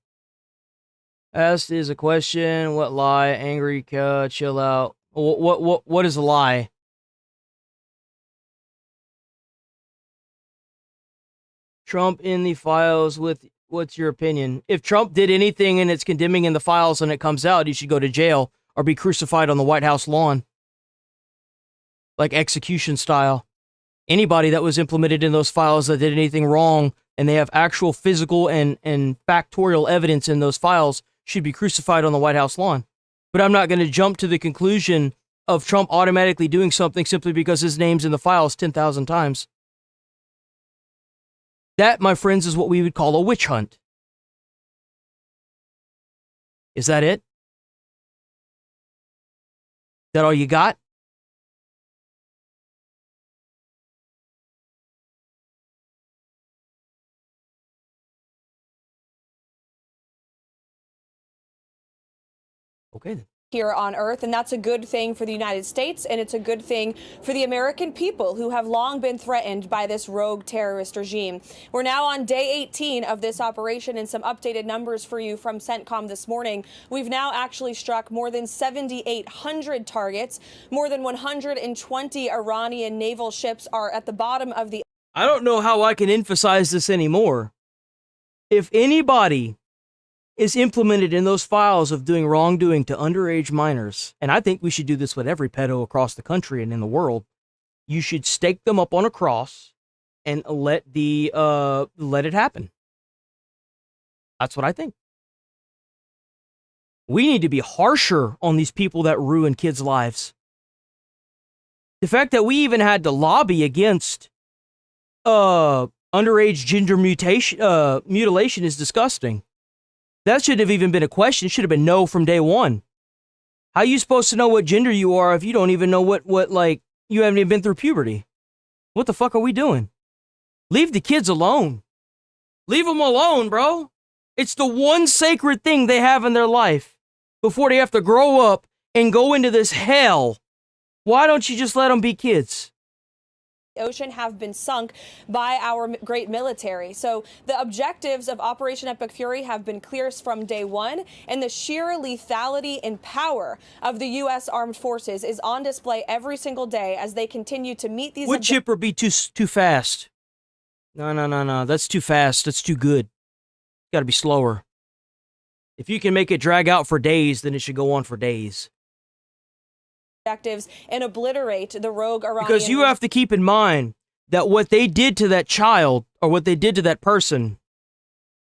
Asked is a question. What lie? Angry, chill out. What is a lie? Trump in the files with... What's your opinion? If Trump did anything and it's condemning in the files and it comes out, he should go to jail or be crucified on the White House lawn. Like execution style. Anybody that was implemented in those files that did anything wrong and they have actual physical and factorial evidence in those files should be crucified on the White House lawn. But I'm not going to jump to the conclusion of Trump automatically doing something simply because his name's in the files 10,000 times. That, my friends, is what we would call a witch hunt. Is that it? Is that all you got? Okay then. Here on Earth, and that's a good thing for the United States, and it's a good thing for the American people who have long been threatened by this rogue terrorist regime. We're now on day 18 of this operation, and some updated numbers for you from CENTCOM this morning. We've now actually struck more than 7,800 targets. More than 120 Iranian naval ships are at the bottom of the... I don't know how I can emphasize this anymore. If anybody is implemented in those files of doing wrongdoing to underage minors, and I think we should do this with every pedo across the country and in the world, you should stake them up on a cross and let it happen. That's what I think. We need to be harsher on these people that ruin kids' lives. The fact that we even had to lobby against underage gender mutilation is disgusting. That shouldn't have even been a question. It should have been no from day one. How are you supposed to know what gender you are if you don't even know what like, you haven't even been through puberty? What the fuck are we doing? Leave the kids alone. Leave them alone, bro. It's the one sacred thing they have in their life before they have to grow up and go into this hell. Why don't you just let them be kids? Ocean have been sunk by our great military. So the objectives of Operation Epic Fury have been clear from day one, and the sheer lethality and power of the U.S. Armed Forces is on display every single day as they continue to meet these... Would chipper be too fast? No. That's too fast. That's too good. Got to be slower. If you can make it drag out for days, then it should go on for days. Objectives and obliterate the rogue Iranian... Because you have to keep in mind that what they did to that child or what they did to that person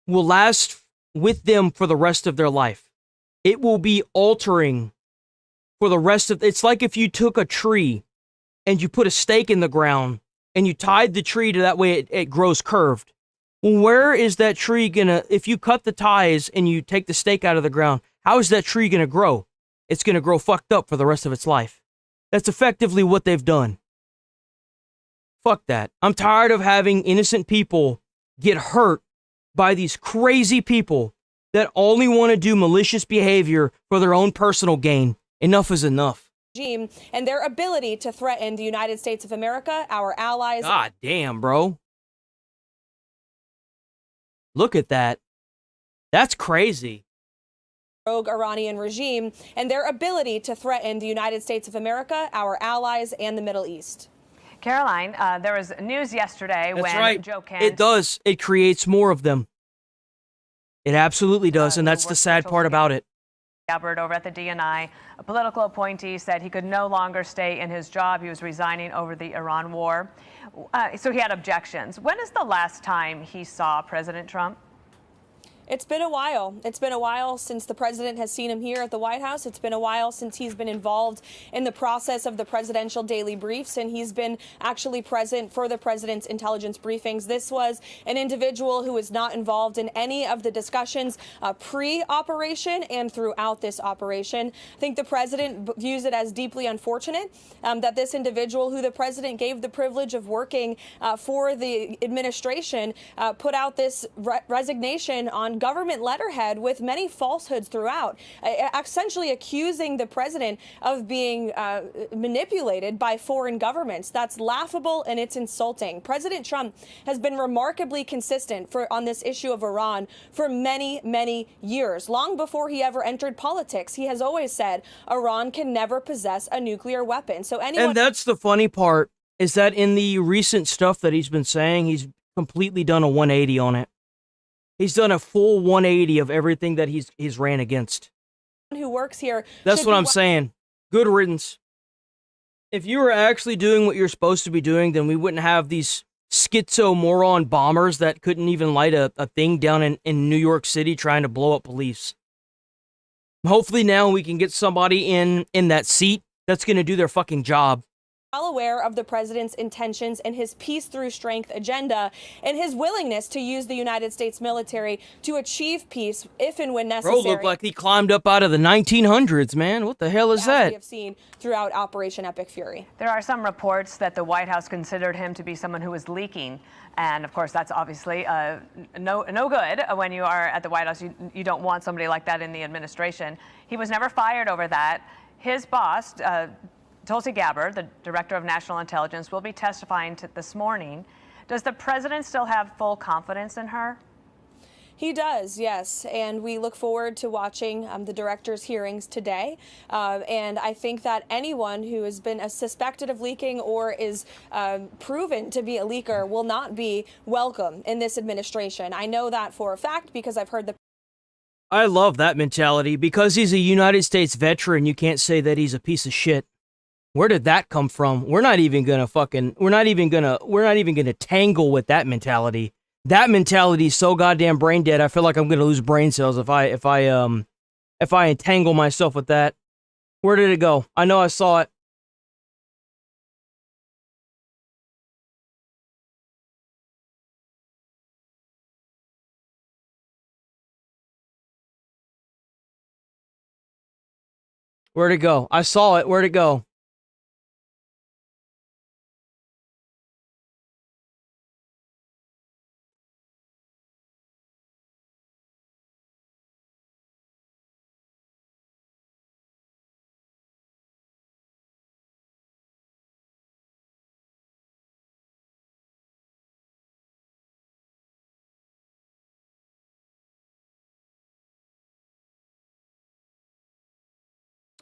will last with them for the rest of their life. It will be altering for the rest of... It's like if you took a tree and you put a stake in the ground and you tied the tree to that way it grows curved. Well, where is that tree gonna... If you cut the ties and you take the stake out of the ground, how is that tree gonna grow? It's going to grow fucked up for the rest of its life. That's effectively what they've done. Fuck that. I'm tired of having innocent people get hurt by these crazy people that only want to do malicious behavior for their own personal gain. Enough is enough. Regime and their ability to threaten the United States of America, our allies... God damn, bro. Look at that. That's crazy. Rogue Iranian regime and their ability to threaten the United States of America, our allies, and the Middle East. Caroline, there was news yesterday when Joe Kent... It does. It creates more of them. It absolutely does, and that's the sad part about it. Gabbard over at the DNI, a political appointee, said he could no longer stay in his job. He was resigning over the Iran war. So he had objections. When is the last time he saw President Trump? It's been a while. It's been a while since the president has seen him here at the White House. It's been a while since he's been involved in the process of the presidential daily briefs, and he's been actually present for the president's intelligence briefings. This was an individual who was not involved in any of the discussions pre-operation and throughout this operation. I think the president views it as deeply unfortunate that this individual, who the president gave the privilege of working for the administration, put out this resignation on government letterhead with many falsehoods throughout, essentially accusing the president of being manipulated by foreign governments. That's laughable and it's insulting. President Trump has been remarkably consistent on this issue of Iran for many, many years. Long before he ever entered politics, he has always said Iran can never possess a nuclear weapon. So anyone— And that's the funny part, is that in the recent stuff that he's been saying, he's completely done a 180 on it. He's done a full 180 of everything that he's ran against. Who works here— That's what I'm saying. Good riddance. If you were actually doing what you're supposed to be doing, then we wouldn't have these schizo moron bombers that couldn't even light a thing down in New York City trying to blow up police. Hopefully now we can get somebody in that seat that's going to do their fucking job. Well aware of the president's intentions and his peace through strength agenda and his willingness to use the United States military to achieve peace if and when necessary. Bro looked like he climbed up out of the 1900s, man. What the hell is that? We have seen throughout Operation Epic Fury. There are some reports that the White House considered him to be someone who was leaking. And of course, that's obviously no good when you are at the White House. You don't want somebody like that in the administration. He was never fired over that. His boss, Tulsi Gabbard, the Director of National Intelligence, will be testifying this morning. Does the president still have full confidence in her? He does, yes, and we look forward to watching the director's hearings today. And I think that anyone who has been suspected of leaking or is proven to be a leaker will not be welcome in this administration. I know that for a fact because I've heard the— I love that mentality. Because he's a United States veteran, you can't say that he's a piece of shit. Where did that come from? We're not even gonna tangle with that mentality. That mentality is so goddamn brain dead. I feel like I'm gonna lose brain cells if I entangle myself with that. Where did it go? I know I saw it. Where'd it go? I saw it. Where'd it go?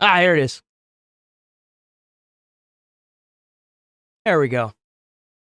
Ah, here it is. There we go.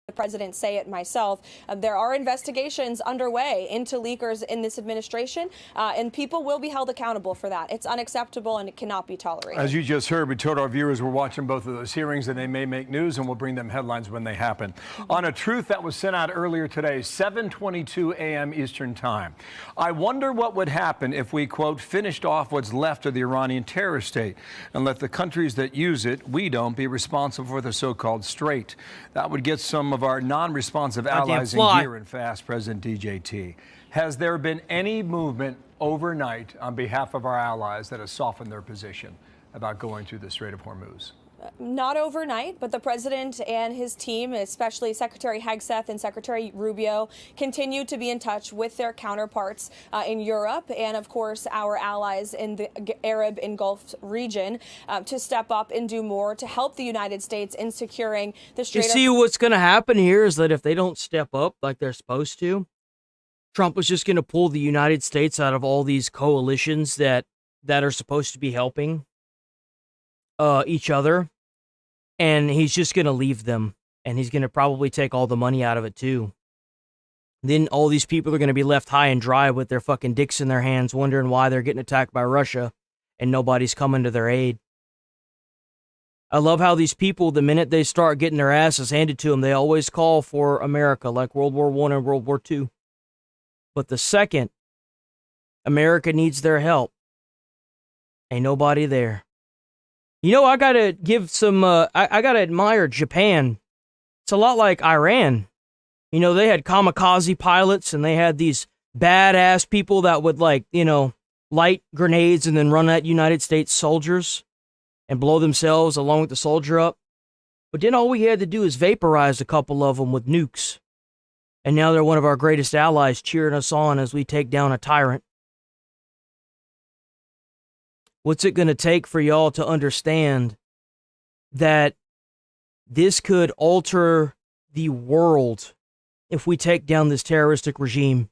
The president say it myself. There are investigations underway into leakers in this administration, and people will be held accountable for that. It's unacceptable and it cannot be tolerated. As you just heard, we told our viewers we're watching both of those hearings and they may make news and we'll bring them headlines when they happen. On a truth that was sent out earlier today, 7:22 a.m. Eastern Time. I wonder what would happen if we, quote, finished off what's left of the Iranian terror state and let the countries that use it, we don't, be responsible for the so-called Strait. That would get some of our non-responsive allies in gear and fast, President DJT. Has there been any movement overnight on behalf of our allies that has softened their position about going through the Strait of Hormuz? Not overnight, but the president and his team, especially Secretary Hegseth and Secretary Rubio, continue to be in touch with their counterparts in Europe and, of course, our allies in the Arab and Gulf region to step up and do more to help the United States in securing the Strait of Hormuz. You see, what's going to happen here is that if they don't step up like they're supposed to, Trump was just going to pull the United States out of all these coalitions that are supposed to be helping each other, and he's just going to leave them, and he's going to probably take all the money out of it too. Then all these people are going to be left high and dry with their fucking dicks in their hands, wondering why they're getting attacked by Russia, and nobody's coming to their aid. I love how these people, the minute they start getting their asses handed to them, they always call for America, like World War I and World War II. But the second America needs their help, ain't nobody there. You know, I gotta give some, I gotta admire Japan. It's a lot like Iran. You know, they had kamikaze pilots, and they had these badass people that would, like, you know, light grenades and then run at United States soldiers and blow themselves along with the soldier up. But then all we had to do is vaporize a couple of them with nukes. And now they're one of our greatest allies, cheering us on as we take down a tyrant. What's it going to take for y'all to understand that this could alter the world if we take down this terroristic regime?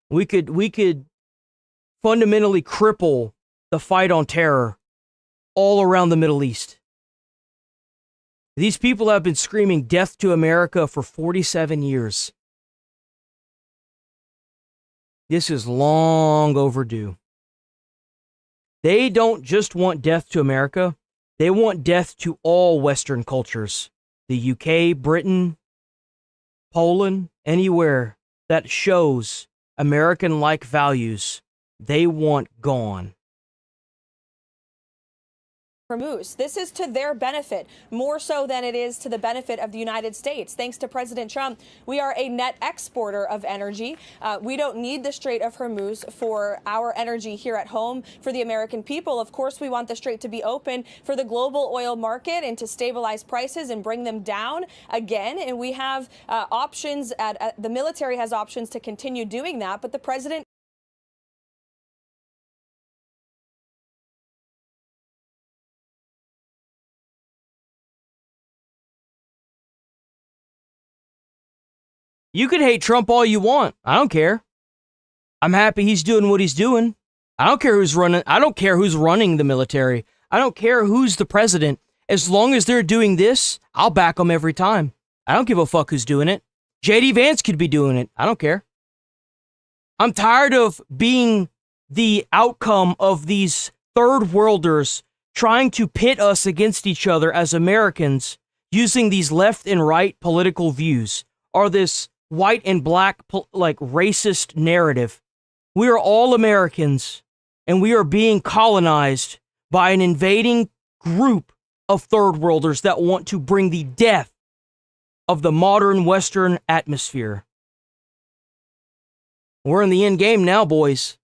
We could fundamentally cripple the fight on terror all around the Middle East. These people have been screaming death to America for 47 years. This is long overdue. They don't just want death to America. They want death to all Western cultures. The UK, Britain, Poland, anywhere that shows American-like values, they want gone. Hormuz. This is to their benefit, more so than it is to the benefit of the United States. Thanks to President Trump, we are a net exporter of energy. We don't need the Strait of Hormuz for our energy here at home, for the American people. Of course, we want the Strait to be open for the global oil market and to stabilize prices and bring them down again. And we have options, the military has options to continue doing that, but the president You can hate Trump all you want. I don't care. I'm happy he's doing what he's doing. I don't care who's running. I don't care who's running the military. I don't care who's the president. As long as they're doing this, I'll back them every time. I don't give a fuck who's doing it. JD Vance could be doing it. I don't care. I'm tired of being the outcome of these third worlders trying to pit us against each other as Americans using these left and right political views or this white and black, like, racist narrative. We are all Americans, and we are being colonized by an invading group of third worlders that want to bring the death of the modern Western atmosphere. We're in the end game now, boys.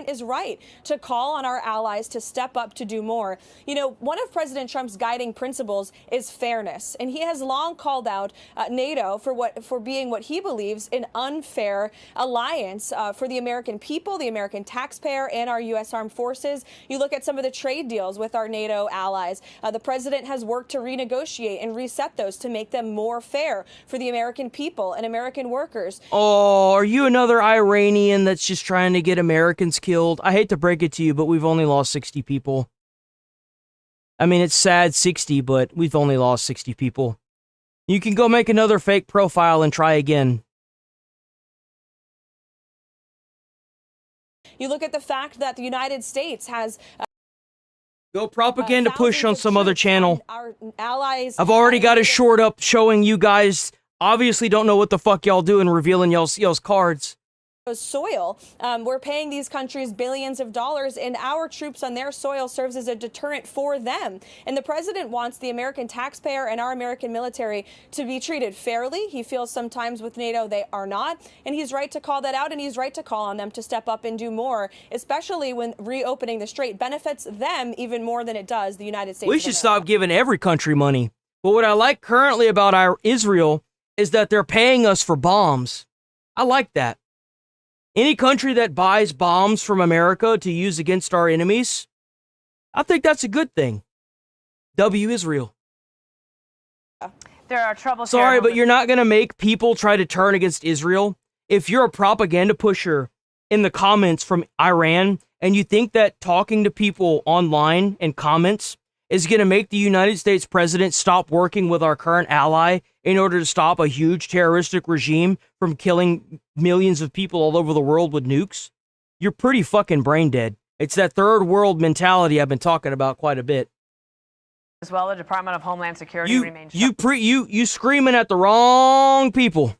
Is right to call on our allies to step up to do more. You know, one of President Trump's guiding principles is fairness, and he has long called out NATO for being what he believes an unfair alliance for the American people, the American taxpayer, and our U.S. armed forces. You look at some of the trade deals with our NATO allies. The president has worked to renegotiate and reset those to make them more fair for the American people and American workers. Oh, are you another Iranian that's just trying to get Americans killed? I hate to break it to you, but we've only lost 60 people. I mean, it's sad 60, but we've only lost 60 people. You can go make another fake profile and try again. You look at the fact that the United States has go propaganda push on some other channel. Our allies. I've already got a short up showing you guys obviously don't know what the fuck y'all do and revealing y'all's cards. Soil. We're paying these countries billions of dollars, and our troops on their soil serves as a deterrent for them. And the president wants the American taxpayer and our American military to be treated fairly. He feels sometimes with NATO they are not, and he's right to call that out, and he's right to call on them to step up and do more, especially when reopening the strait benefits them even more than it does the United States. We should stop giving every country money. But what I like currently about Israel is that they're paying us for bombs. I like that. Any country that buys bombs from America to use against our enemies, I think that's a good thing. W Israel. There are troubles. Sorry, but you're not going to make people try to turn against Israel. If you're a propaganda pusher in the comments from Iran and you think that talking to people online and comments is going to make the United States president stop working with our current ally in order to stop a huge terroristic regime from killing millions of people all over the world with nukes, you're pretty fucking brain dead. It's that third world mentality I've been talking about quite a bit. As well, the Department of Homeland Security remains You screaming at the wrong people.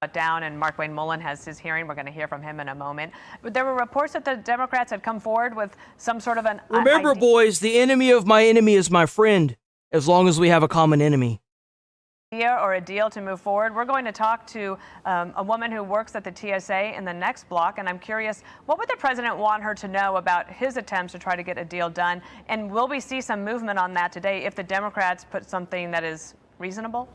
shut down, and Mark Wayne Mullen has his hearing. We're going to hear from him in a moment. But there were reports that the Democrats had come forward with some sort of an Remember, boys, the enemy of my enemy is my friend, as long as we have a common enemy. idea or a deal to move forward. We're going to talk to a woman who works at the TSA in the next block, and I'm curious, what would the president want her to know about his attempts to try to get a deal done? And will we see some movement on that today if the Democrats put something that is reasonable?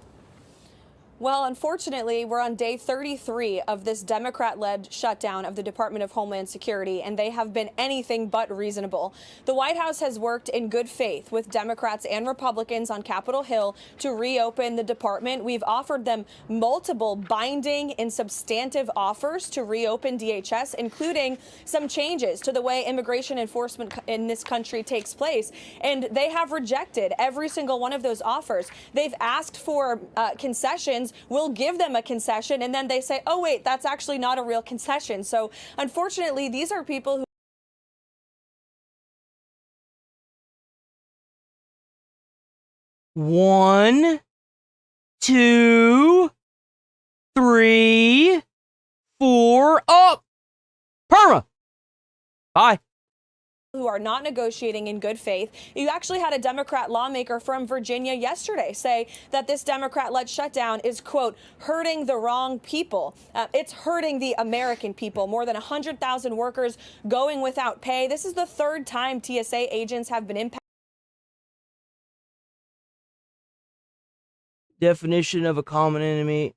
Well, unfortunately, we're on day 33 of this Democrat-led shutdown of the Department of Homeland Security, and they have been anything but reasonable. The White House has worked in good faith with Democrats and Republicans on Capitol Hill to reopen the department. We've offered them multiple binding and substantive offers to reopen DHS, including some changes to the way immigration enforcement in this country takes place. And they have rejected every single one of those offers. They've asked for concessions. We'll give them a concession, and then they say, oh, wait, that's actually not a real concession. So unfortunately, these are people who 1, 2, 3, 4, up! Perma! Bye. who are not negotiating in good faith. You actually had a Democrat lawmaker from Virginia yesterday say that this Democrat-led shutdown is, quote, hurting the wrong people. It's hurting the American people. More than 100,000 workers going without pay. This is the third time TSA agents have been impacted. Definition of a common enemy.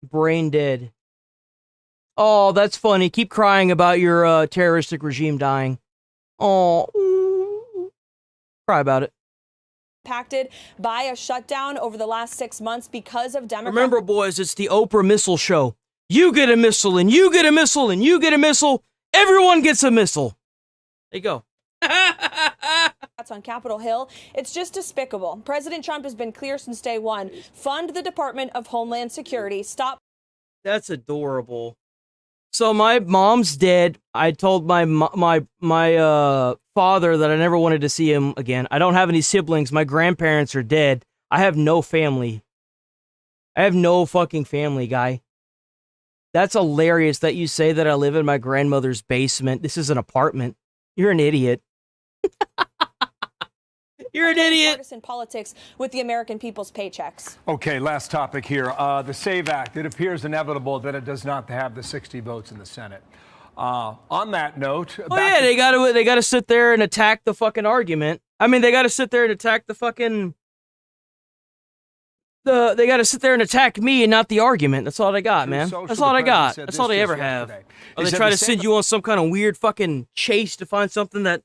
Brain dead. Oh, that's funny. Keep crying about your terroristic regime dying. Oh, cry about it. Impacted by a shutdown over the last 6 months because of Democrats. Remember, boys, it's the Oprah missile show. You get a missile, and you get a missile, and you get a missile. Everyone gets a missile. There you go. That's on Capitol Hill. It's just despicable. President Trump has been clear since day one. Fund the Department of Homeland Security. Stop. That's adorable. So my mom's dead. I told my father that I never wanted to see him again. I don't have any siblings. My grandparents are dead. I have no family. I have no fucking family, guy. That's hilarious that you say that I live in my grandmother's basement. This is an apartment. You're an idiot. You're an idiot. Partisan politics with the American people's paychecks. Okay, last topic here. The SAVE Act. It appears inevitable that it does not have the 60 votes in the Senate. On that note, oh yeah, they got to sit there and attack the fucking argument. I mean, they got to sit there and attack the fucking. They got to sit there and attack me and not the argument. That's all they got, man. That's all I got. That's all they ever have. Or they try to send you on some kind of weird fucking chase to find something that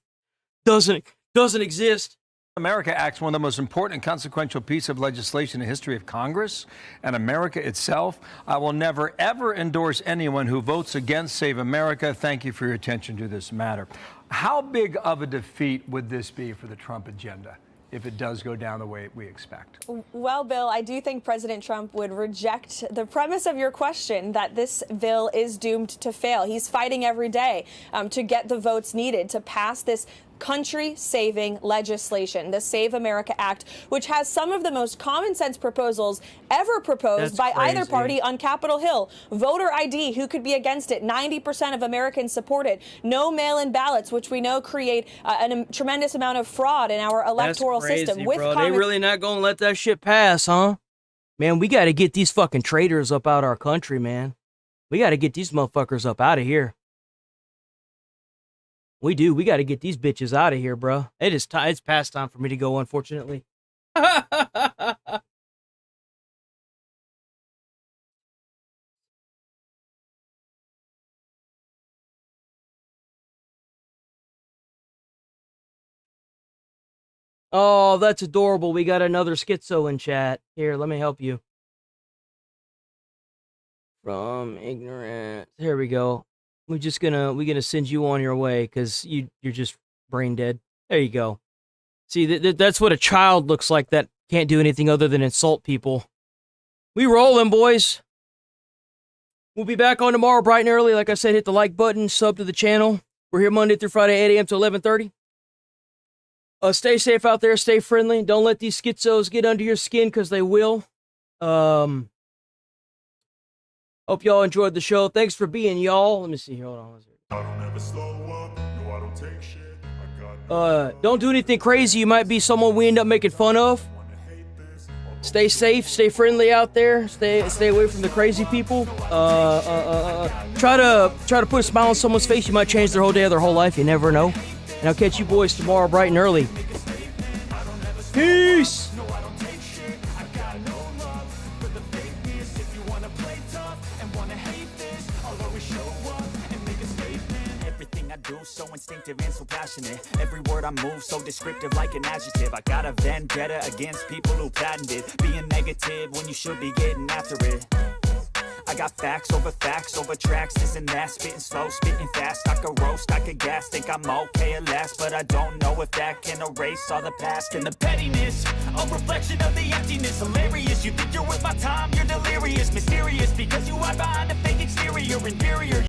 doesn't exist. America Act's one of the most important and consequential pieces of legislation in the history of Congress and America itself. I will never, ever endorse anyone who votes against Save America. Thank you for your attention to this matter. How big of a defeat would this be for the Trump agenda if it does go down the way we expect? Well, Bill, I do think President Trump would reject the premise of your question that this bill is doomed to fail. He's fighting every day to get the votes needed to pass this country-saving legislation, the Save America Act, which has some of the most common-sense proposals ever proposed by either party on Capitol Hill. Voter ID, who could be against it? 90% of Americans support it. No mail-in ballots, which we know create a tremendous amount of fraud in our electoral system. Bro. They really not gonna let that shit pass, huh? Man, we got to get these fucking traitors up out our country, man. We got to get these motherfuckers up out of here. We do. We got to get these bitches out of here, bro. It's past time for me to go, unfortunately. Oh, that's adorable. We got another schizo in chat. Here, let me help you. From ignorant. Here we go. We're gonna send you on your way because you're just brain dead. There you go. See, that's what a child looks like that can't do anything other than insult people. We rolling, boys. We'll be back on tomorrow bright and early. Like I said, hit the like button, sub to the channel. We're here Monday through Friday, 8 a.m. to 11:30. Stay safe out there. Stay friendly. Don't let these schizos get under your skin, because they will. Hope y'all enjoyed the show. Thanks for being y'all. Let me see here. Hold on. Don't do anything crazy. You might be someone we end up making fun of. Stay safe. Stay friendly out there. Stay away from the crazy people. Try to put a smile on someone's face. You might change their whole day or their whole life. You never know. And I'll catch you boys tomorrow bright and early. Peace. So instinctive and so passionate. Every word I move so descriptive like an adjective. I got a vendetta against people who patented being negative when you should be getting after it. I got facts over tracks, this and that. Spitting slow, spitting fast. I could roast, I could gas. Think I'm okay at last, but I don't know if that can erase all the past. And the pettiness, a reflection of the emptiness. Hilarious, you think you're worth my time, you're delirious. Mysterious, because you hide behind a fake exterior. Inferior.